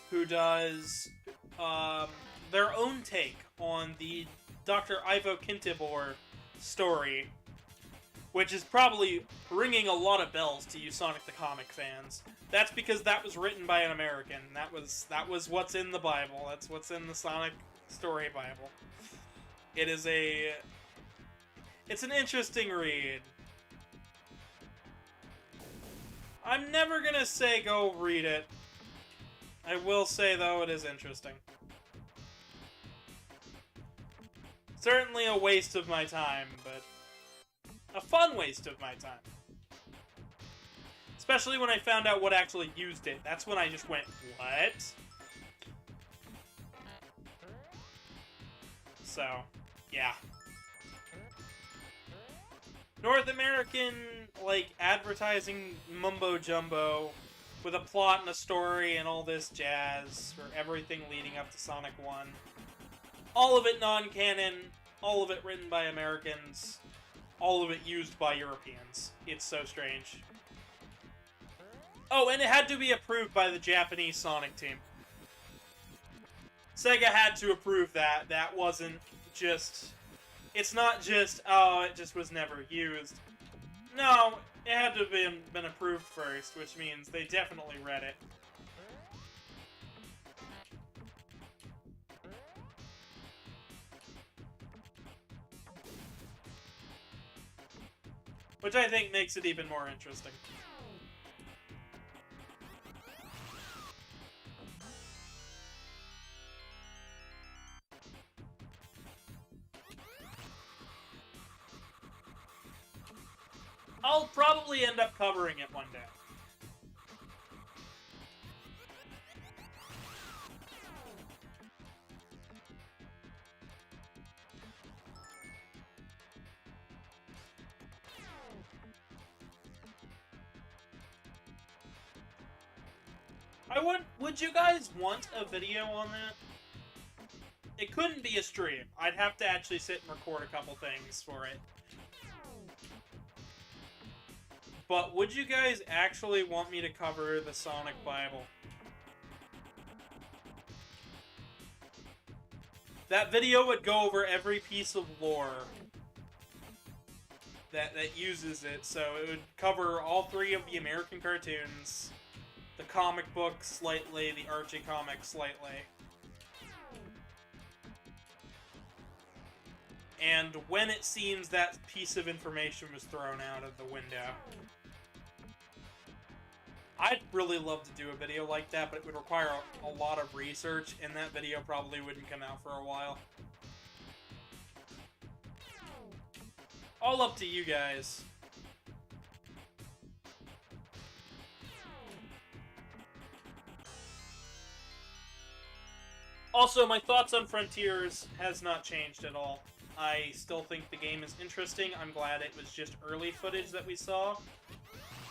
[SPEAKER 1] who does their own take on the Dr. Ivo Kintibor story, which is probably ringing a lot of bells to you Sonic the Comic fans. That's because that was written by an American. That was what's in the Bible. That's what's in the Sonic Story Bible. It's an interesting read. I'm never gonna say go read it. I will say, though, it is interesting. Certainly a waste of my time, but a fun waste of my time. Especially when I found out what actually used it. That's when I just went, what? So, yeah. North American, like, advertising mumbo-jumbo with a plot and a story and all this jazz for everything leading up to Sonic 1. All of it non-canon, all of it written by Americans, all of it used by Europeans. It's so strange. Oh, and it had to be approved by the Japanese Sonic team. Sega had to approve that. That wasn't just... It's not just, oh, it just was never used. No, It had to have been approved first, which means they definitely read it. Which I think makes it even more interesting. I'll probably end up covering it one day. Would you guys want a video on that? It couldn't be a stream. I'd have to actually sit and record a couple things for it. But would you guys actually want me to cover the Sonic Bible? That video would go over every piece of lore that uses it, so it would cover all 3 of the American cartoons, the comic book slightly, the Archie comic slightly. And when it seems that piece of information was thrown out of the window. I'd really love to do a video like that, but it would require a lot of research, and that video probably wouldn't come out for a while. All up to you guys. Also, my thoughts on Frontiers has not changed at all. I still think the game is interesting. I'm glad it was just early footage that we saw,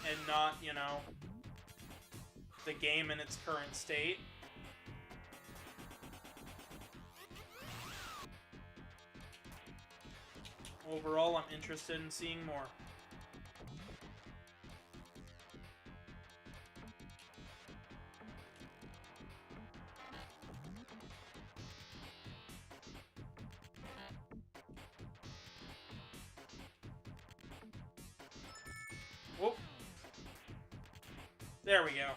[SPEAKER 1] and not, you know, the game in its current state. Overall, I'm interested in seeing more. Whoop. There we go.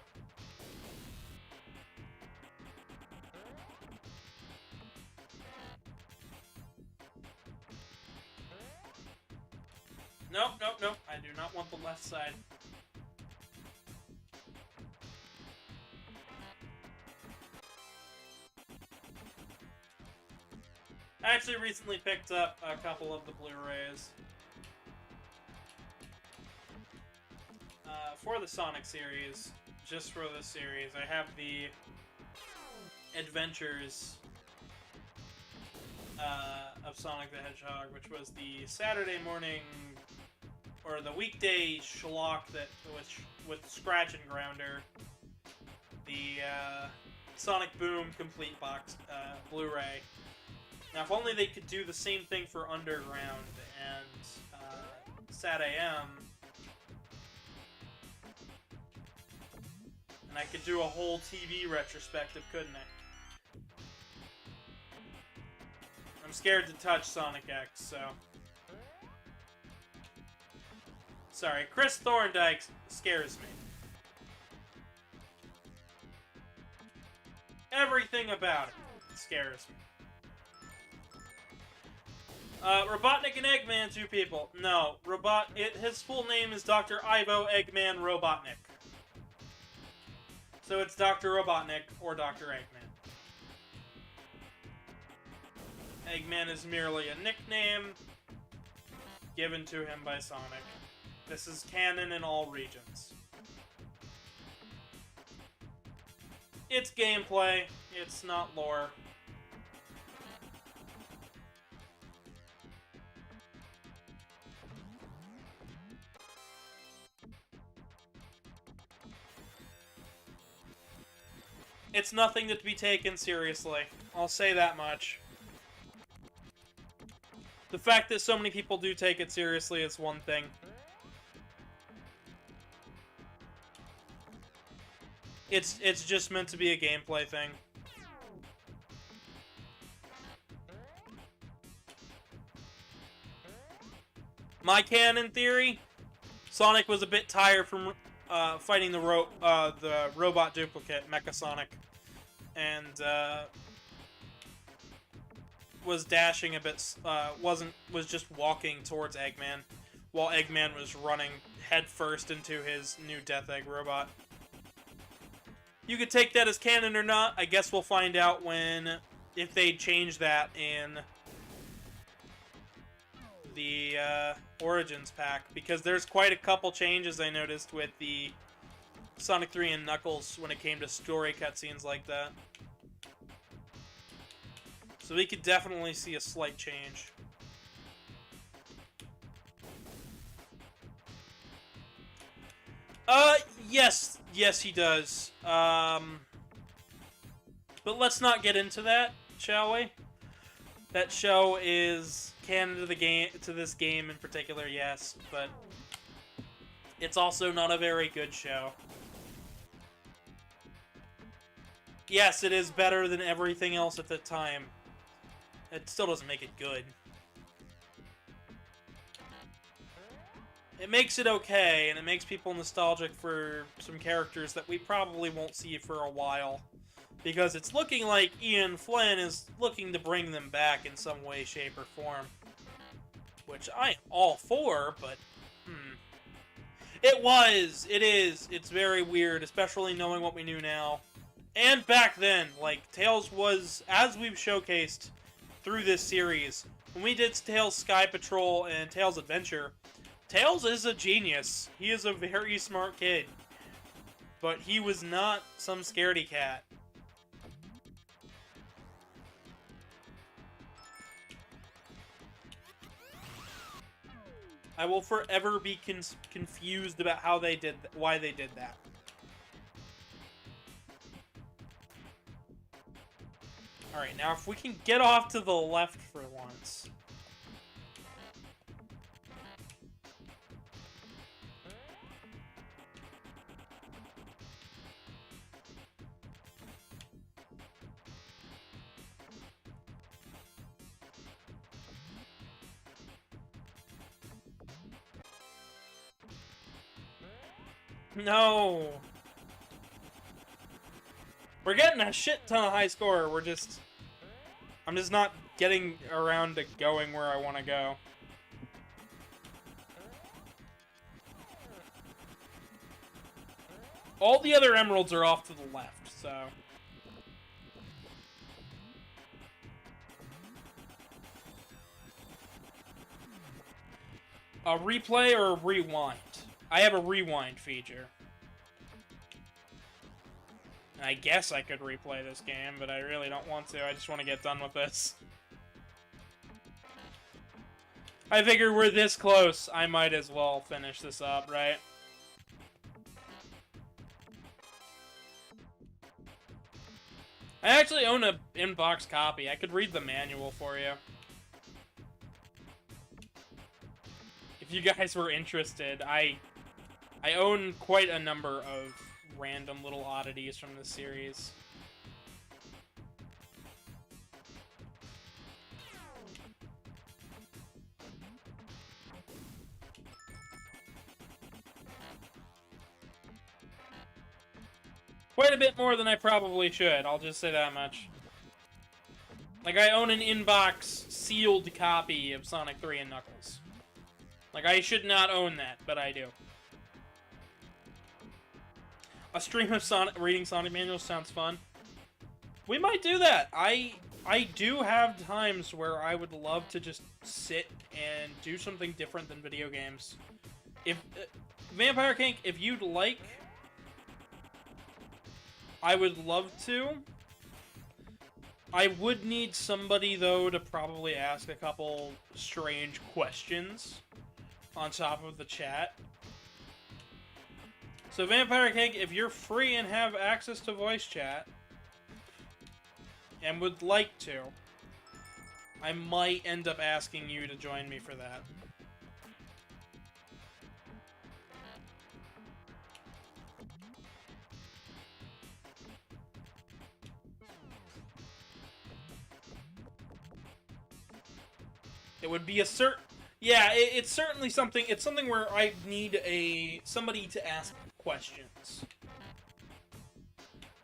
[SPEAKER 1] Nope, nope, nope. I do not want the left side. I actually recently picked up a couple of the Blu-rays. For the Sonic series, just for this series, I have the Adventures of Sonic the Hedgehog, which was the Saturday morning, or the weekday schlock that with Scratch and Grounder, the Sonic Boom Complete Box Blu-ray. Now, if only they could do the same thing for Underground and Sat AM, and I could do a whole TV retrospective, couldn't I? I'm scared to touch Sonic X, so... Sorry, Chris Thorndike scares me. Everything about it scares me. Robotnik and Eggman, 2 people. No, his full name is Dr. Ivo Eggman Robotnik. So it's Dr. Robotnik or Dr. Eggman. Eggman is merely a nickname given to him by Sonic. This is canon in all regions. It's gameplay, it's not lore. It's nothing to be taken seriously. I'll say that much. The fact that so many people do take it seriously is one thing. It's just meant to be a gameplay thing. My canon theory? Sonic was a bit tired from fighting the robot duplicate, Mecha Sonic, and was dashing a bit. Was just walking towards Eggman, while Eggman was running headfirst into his new Death Egg robot. You could take that as canon or not. I guess we'll find out if they change that in the Origins pack, because there's quite a couple changes I noticed with the Sonic 3 and Knuckles when it came to story cutscenes like that. So we could definitely see a slight change. Yes he does. But let's not get into that, shall we? That show is canon to the game, to this game in particular, yes, but it's also not a very good show. Yes, it is better than everything else at the time. It still doesn't make it good. It makes it okay, and it makes people nostalgic for some characters that we probably won't see for a while. Because it's looking like Ian Flynn is looking to bring them back in some way, shape, or form. Which I am all for, but... It is. It's very weird, especially knowing what we knew now. And back then, like, Tails was, as we've showcased through this series, when we did Tails Sky Patrol and Tails Adventure, Tails is a genius. He is a very smart kid. But he was not some scaredy cat. I will forever be confused about how they did, why they did that. Alright, now if we can get off to the left for once. No! We're getting a shit ton of high score, I'm just not getting around to going where I want to go. All the other emeralds are off to the left, so... A replay or a rewind? I have a rewind feature. I guess I could replay this game, but I really don't want to. I just want to get done with this. I figure we're this close, I might as well finish this up, right? I actually own an in-box copy. I could read the manual for you. If you guys were interested, I own quite a number of random little oddities from this series. Quite a bit more than I probably should, I'll just say that much. Like, I own an in-box sealed copy of Sonic 3 and Knuckles. Like, I should not own that, but I do. A stream of reading Sonic manuals sounds fun. We might do that. I do have times where I would love to just sit and do something different than video games. If Vampire Kink, if you'd like, I would love to. I would need somebody, though, to probably ask a couple strange questions on top of the chat. So, Vampire Kink, if you're free and have access to voice chat, and would like to, I might end up asking you to join me for that. It would be
[SPEAKER 2] Yeah, it's certainly something. It's something where I need somebody to ask questions.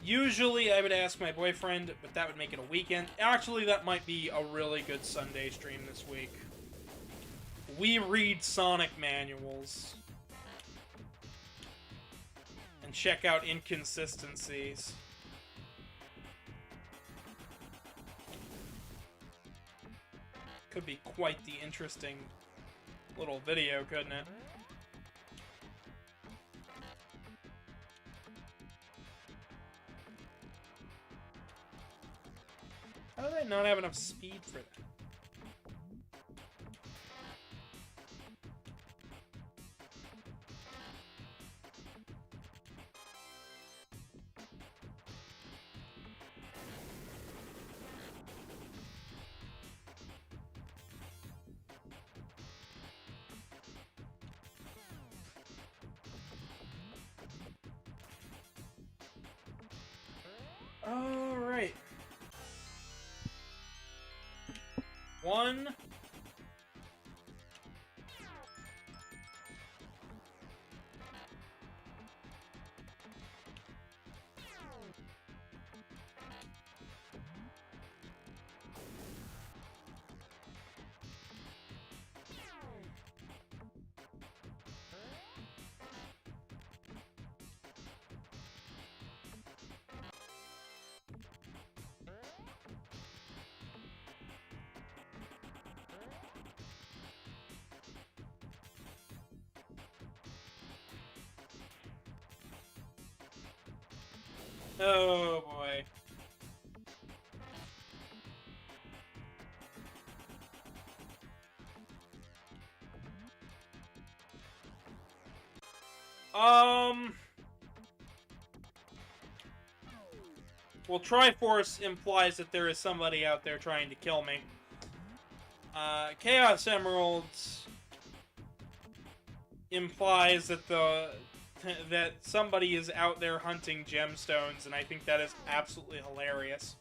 [SPEAKER 2] Usually, I would ask my boyfriend, but that would make it a weekend. Actually, that might be a really good Sunday stream this week. We read Sonic manuals and check out inconsistencies. Could be quite the interesting little video, couldn't it? How do they not have enough speed for that? Alright. 1. Oh boy. Well, Triforce implies that there is somebody out there trying to kill me. Chaos Emeralds implies that that somebody is out there hunting gemstones, and I think that is absolutely hilarious.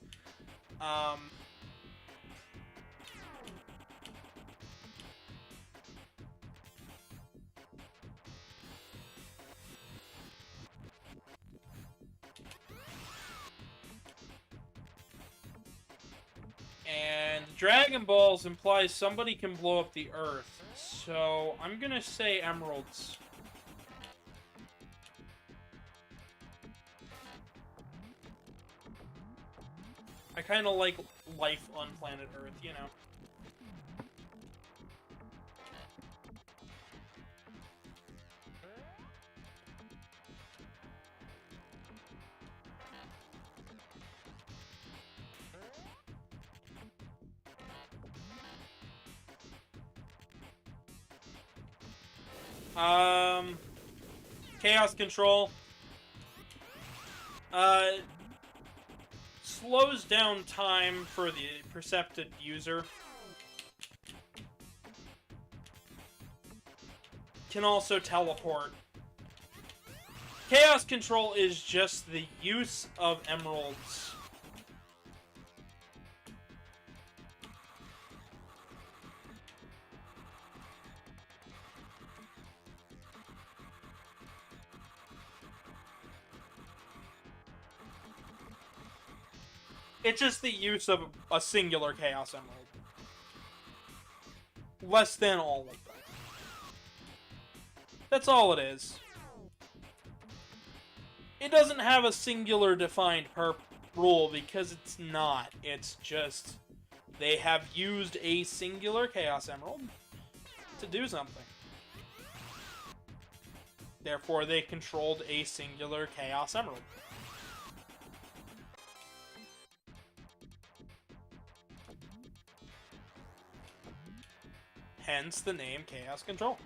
[SPEAKER 2] And Dragon Balls implies somebody can blow up the Earth, so I'm gonna say Emeralds. I kind of like life on planet Earth, you know. Chaos Control. Slows down time for the perceptive user. Can also teleport. Chaos Control is just the use of emeralds. It's just the use of a singular Chaos Emerald. Less than all of them. That's all it is. It doesn't have a singular defined rule because it's not. It's just they have used a singular Chaos Emerald to do something. Therefore, they controlled a singular Chaos Emerald. Hence the name Chaos Control.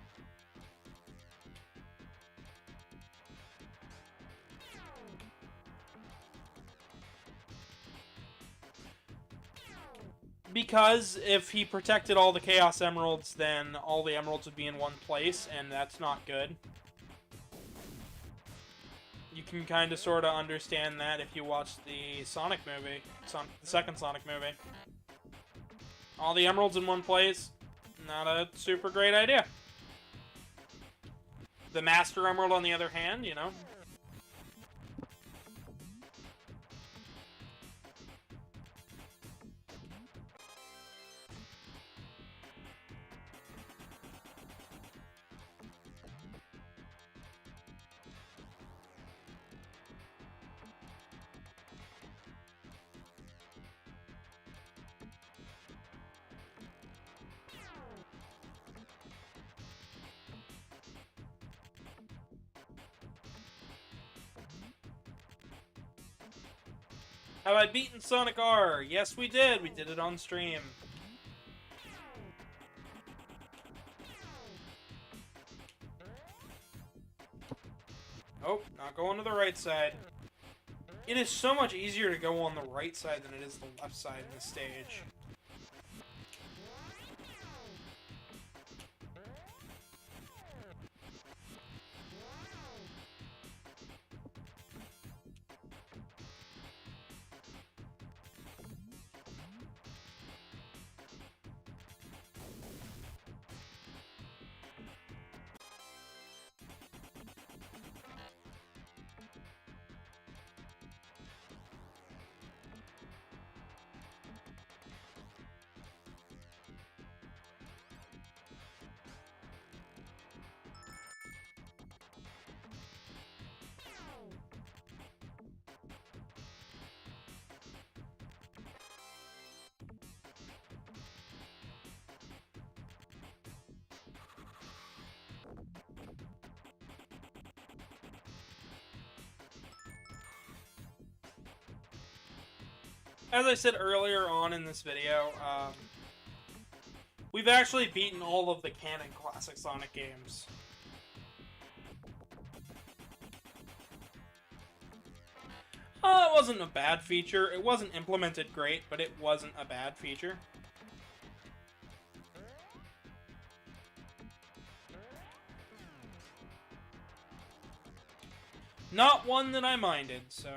[SPEAKER 2] Because if he protected all the Chaos Emeralds, then all the emeralds would be in one place, and that's not good. You can kind of sort of understand that if you watch the Sonic movie, the second Sonic movie. All the emeralds in one place?
[SPEAKER 1] not a super great idea. The Master Emerald, on the other hand, you know. Have I beaten Sonic R? Yes, we did. We did it on stream. Oh, not going to the right side. It is so much easier to go on the right side than it is the left side in the stage. As I said earlier on in this video, we've actually beaten all of the canon classic Sonic games. It wasn't a bad feature. It wasn't implemented great, but it wasn't a bad feature. Not one that I minded, so...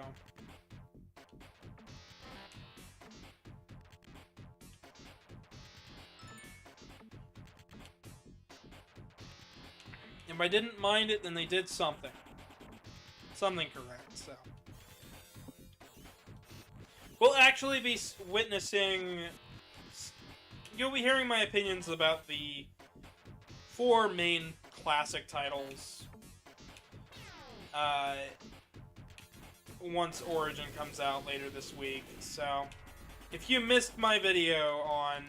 [SPEAKER 1] If I didn't mind it, then they did something. Something correct, so. We'll actually be witnessing... You'll be hearing my opinions about the 4 main classic titles. Once Origin comes out later this week, so... If you missed my video on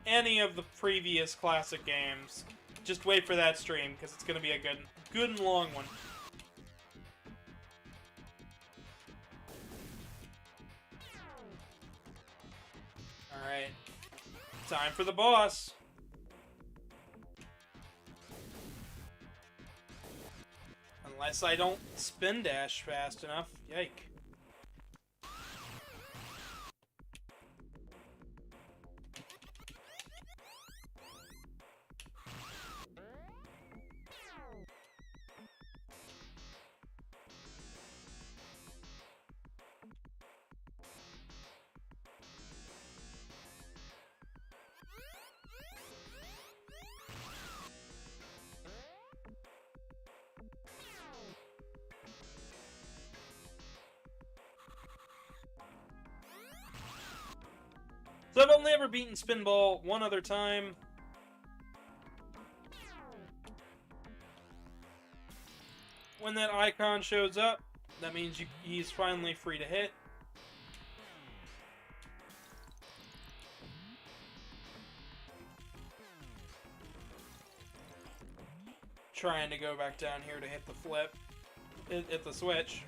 [SPEAKER 1] any of the previous classic games... Just wait for that stream, because it's going to be a good and long one. Alright. Time for the boss. Unless I don't spin dash fast enough. Yike. So I've only ever beaten Spinball one other time. When that icon shows up, that means he's finally free to hit. Trying to go back down here to hit the flip. Hit the switch.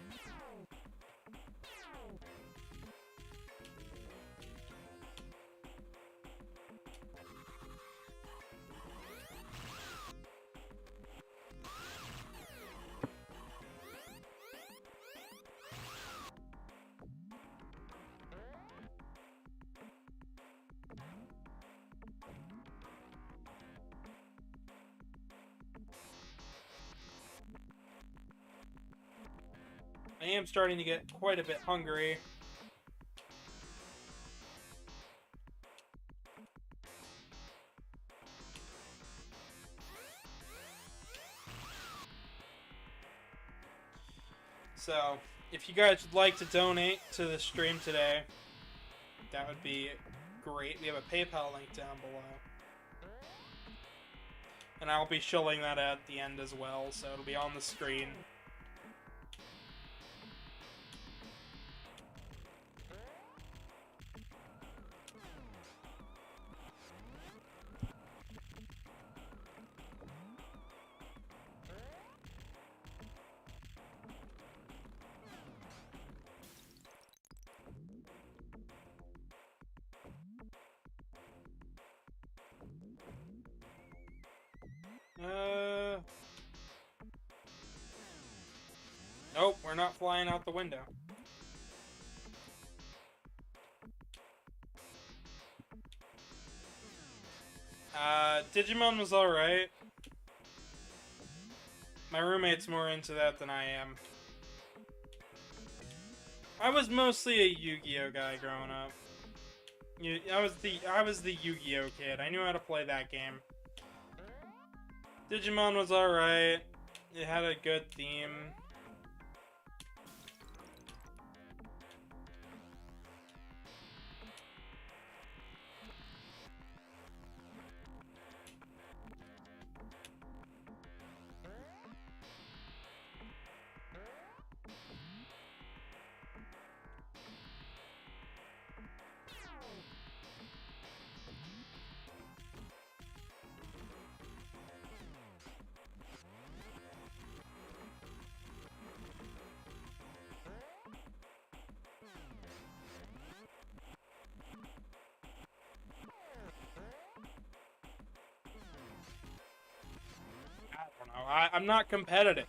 [SPEAKER 1] I am starting to get quite a bit hungry.
[SPEAKER 2] So, if you guys would like to donate to the stream today, that would be great. We have a PayPal link down below. And I'll be showing that at the end as well, so it'll be on the screen. Nope, we're not flying out the window. Digimon was alright. My roommate's more into that than I am. I was mostly a Yu-Gi-Oh guy growing up. I was the Yu-Gi-Oh kid. I knew how to play that game. Digimon was alright. It had a good theme. I'm not competitive.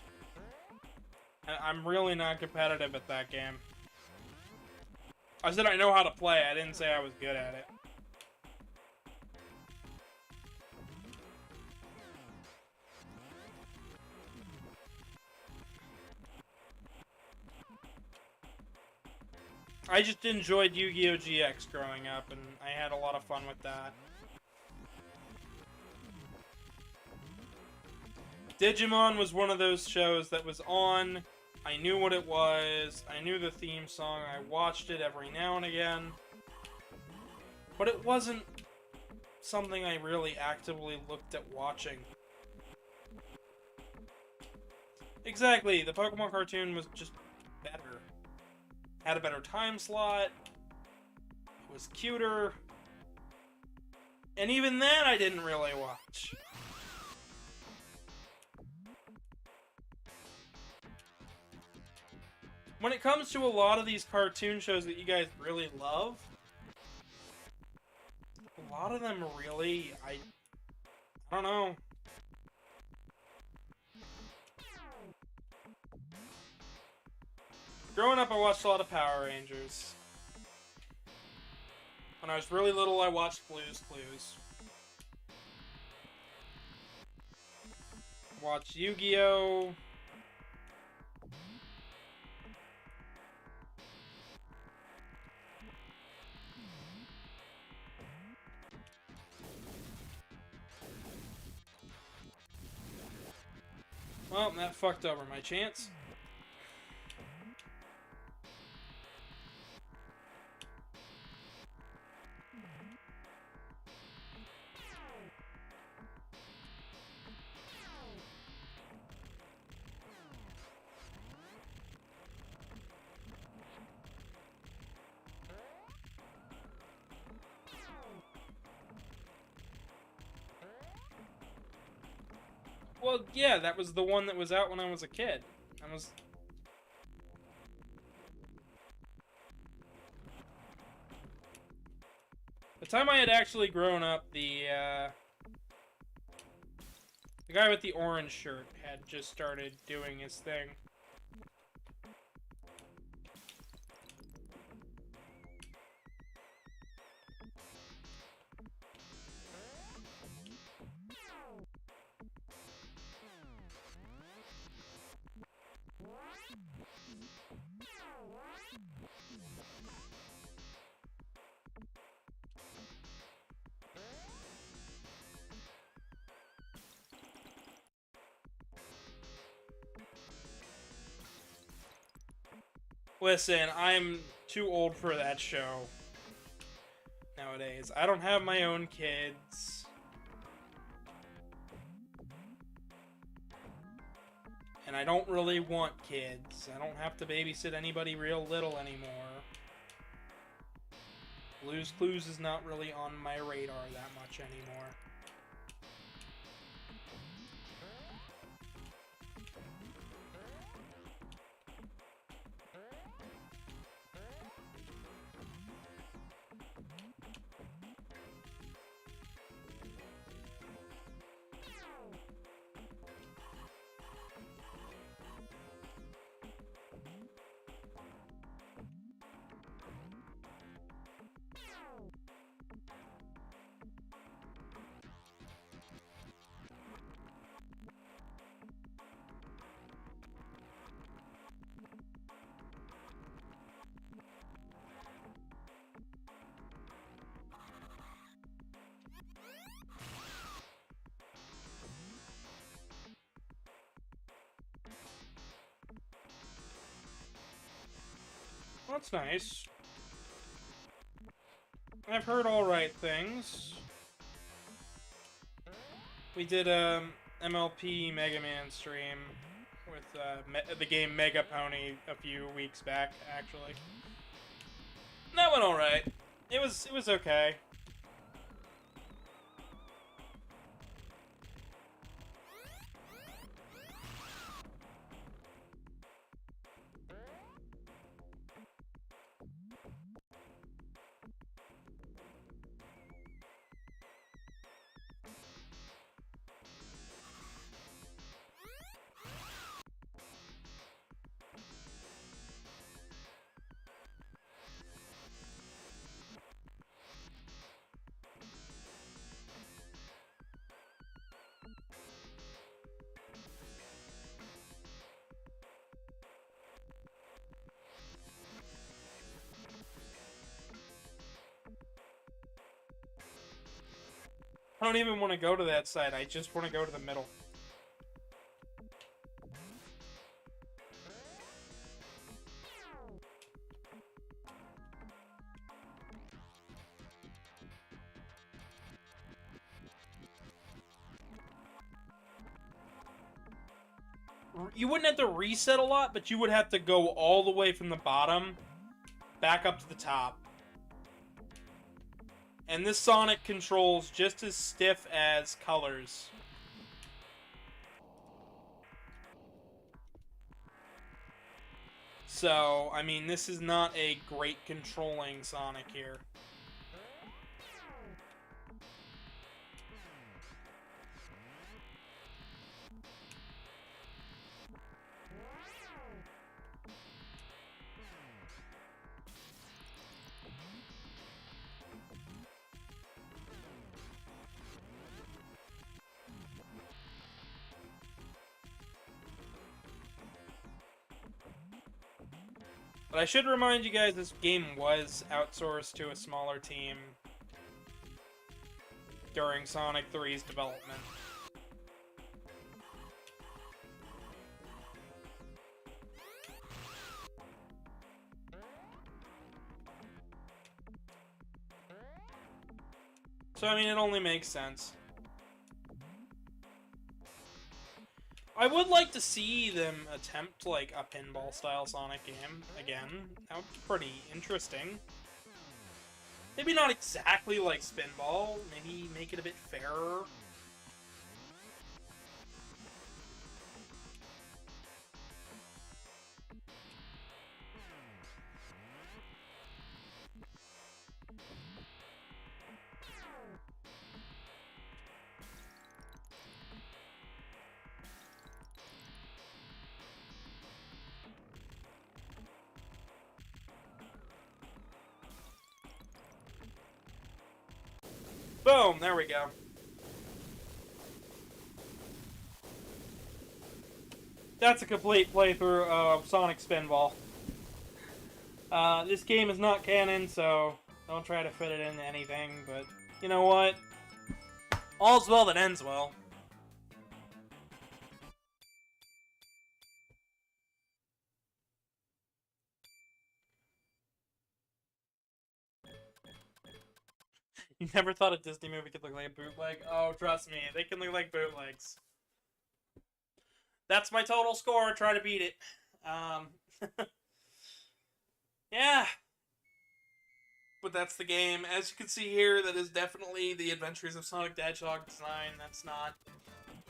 [SPEAKER 2] I'm really not competitive at that game. I said I know how to play, I didn't say I was good at it. I just enjoyed Yu-Gi-Oh! GX growing up, and I had a lot of fun with that. Digimon was one of those shows that was on, I knew what it was, I knew the theme song, I watched it every now and again, but it wasn't something I really actively looked at watching. Exactly, the Pokemon cartoon was just better. Had a better time slot, it was cuter, and even that I didn't really watch. When it comes to a lot of these cartoon shows that you guys really love, a lot of them really, I don't know. Growing up, I watched a lot of Power Rangers. When I was really little, I watched Blue's Clues. Watched Yu-Gi-Oh! Well, that fucked over my chance. Well, yeah, that was the one that was out when I was a kid. The time I had actually grown up, the guy with the orange shirt had just started doing his thing. Listen, I'm too old for that show nowadays. I don't have my own kids. And I don't really want kids. I don't have to babysit anybody real little anymore. Blue's Clues is not really on my radar that much anymore. That's nice. I've heard alright things. We did a MLP Mega Man stream with the game Mega Pony a few weeks back, actually. That went alright. It was okay. I don't even want to go to that side, I just want to go to the middle. You wouldn't have to reset a lot, but you would have to go all the way from the bottom back up to the top. And this Sonic controls just as stiff as Colors. So, I mean, this is not a great controlling Sonic here. But I should remind you guys, this game was outsourced to a smaller team during Sonic 3's development. So, I mean, it only makes sense. I would like to see them attempt, like, a pinball-style Sonic game again. That would be pretty interesting. Maybe not exactly like Spinball. Maybe make it a bit fairer. Boom! There we go. That's a complete playthrough of Sonic Spinball. This game is not canon, so don't try to fit it into anything, but you know what? All's well that ends well.
[SPEAKER 1] You never thought a Disney movie could look like a bootleg? Oh, trust me, they can look like bootlegs. That's my total score. Try to beat it. Yeah. But that's the game. As you can see here, that is definitely the Adventures of Sonic the Hedgehog design. That's not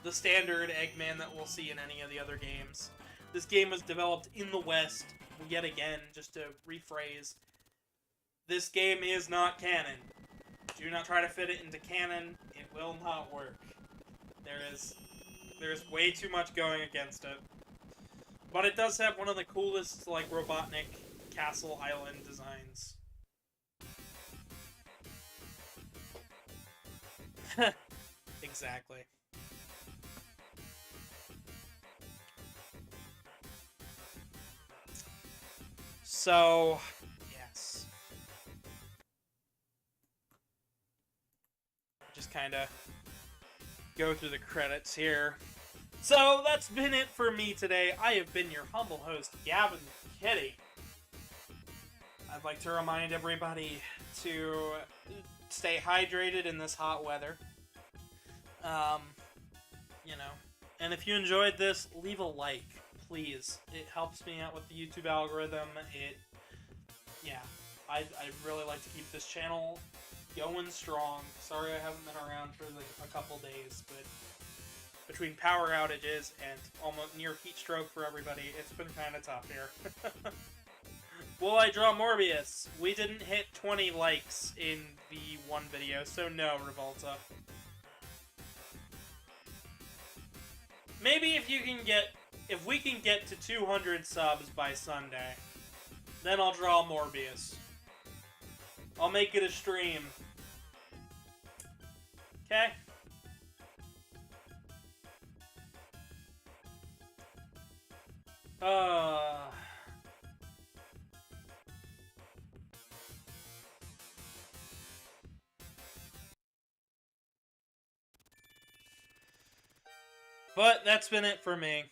[SPEAKER 1] the standard Eggman that we'll see in any of the other games. This game was developed in the West, yet again, just to rephrase. This game is not canon. Do not try to fit it into canon. It will not work. There's way too much going against it. But it does have one of the coolest, like, Robotnik Castle Island designs. Exactly. So, yes. Just kind of go through the credits here. So, that's been it for me today. I have been your humble host, Gavin the Kitty. I'd like to remind everybody to stay hydrated in this hot weather. You know, and if you enjoyed this, leave a like, please. It helps me out with the YouTube algorithm. I'd really like to keep this channel going strong. Sorry I haven't been around for like a couple days, but between power outages and almost near heat stroke for everybody, it's been kind of tough here. Will I draw Morbius? We didn't hit 20 likes in the one video, so no, Revolta. Maybe if we can get to 200 subs by Sunday, then I'll draw Morbius. I'll make it a stream. Okay? But that's been it for me.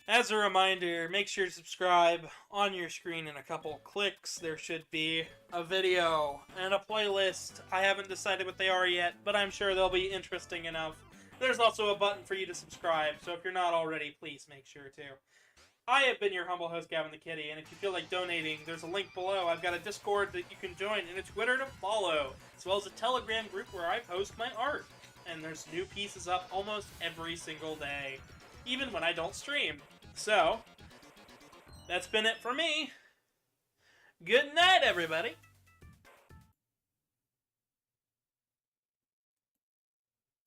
[SPEAKER 1] As a reminder, make sure to subscribe. On your screen in a couple clicks, there should be a video and a playlist. I haven't decided what they are yet, but I'm sure they'll be interesting enough. There's also a button for you to subscribe, so if you're not already, please make sure to. I have been your humble host, Gavin the Kitty, and if you feel like donating, there's a link below. I've got a Discord that you can join and a Twitter to follow, as well as a Telegram group where I post my art. And there's new pieces up almost every single day, even when I don't stream. So, that's been it for me. Good night, everybody.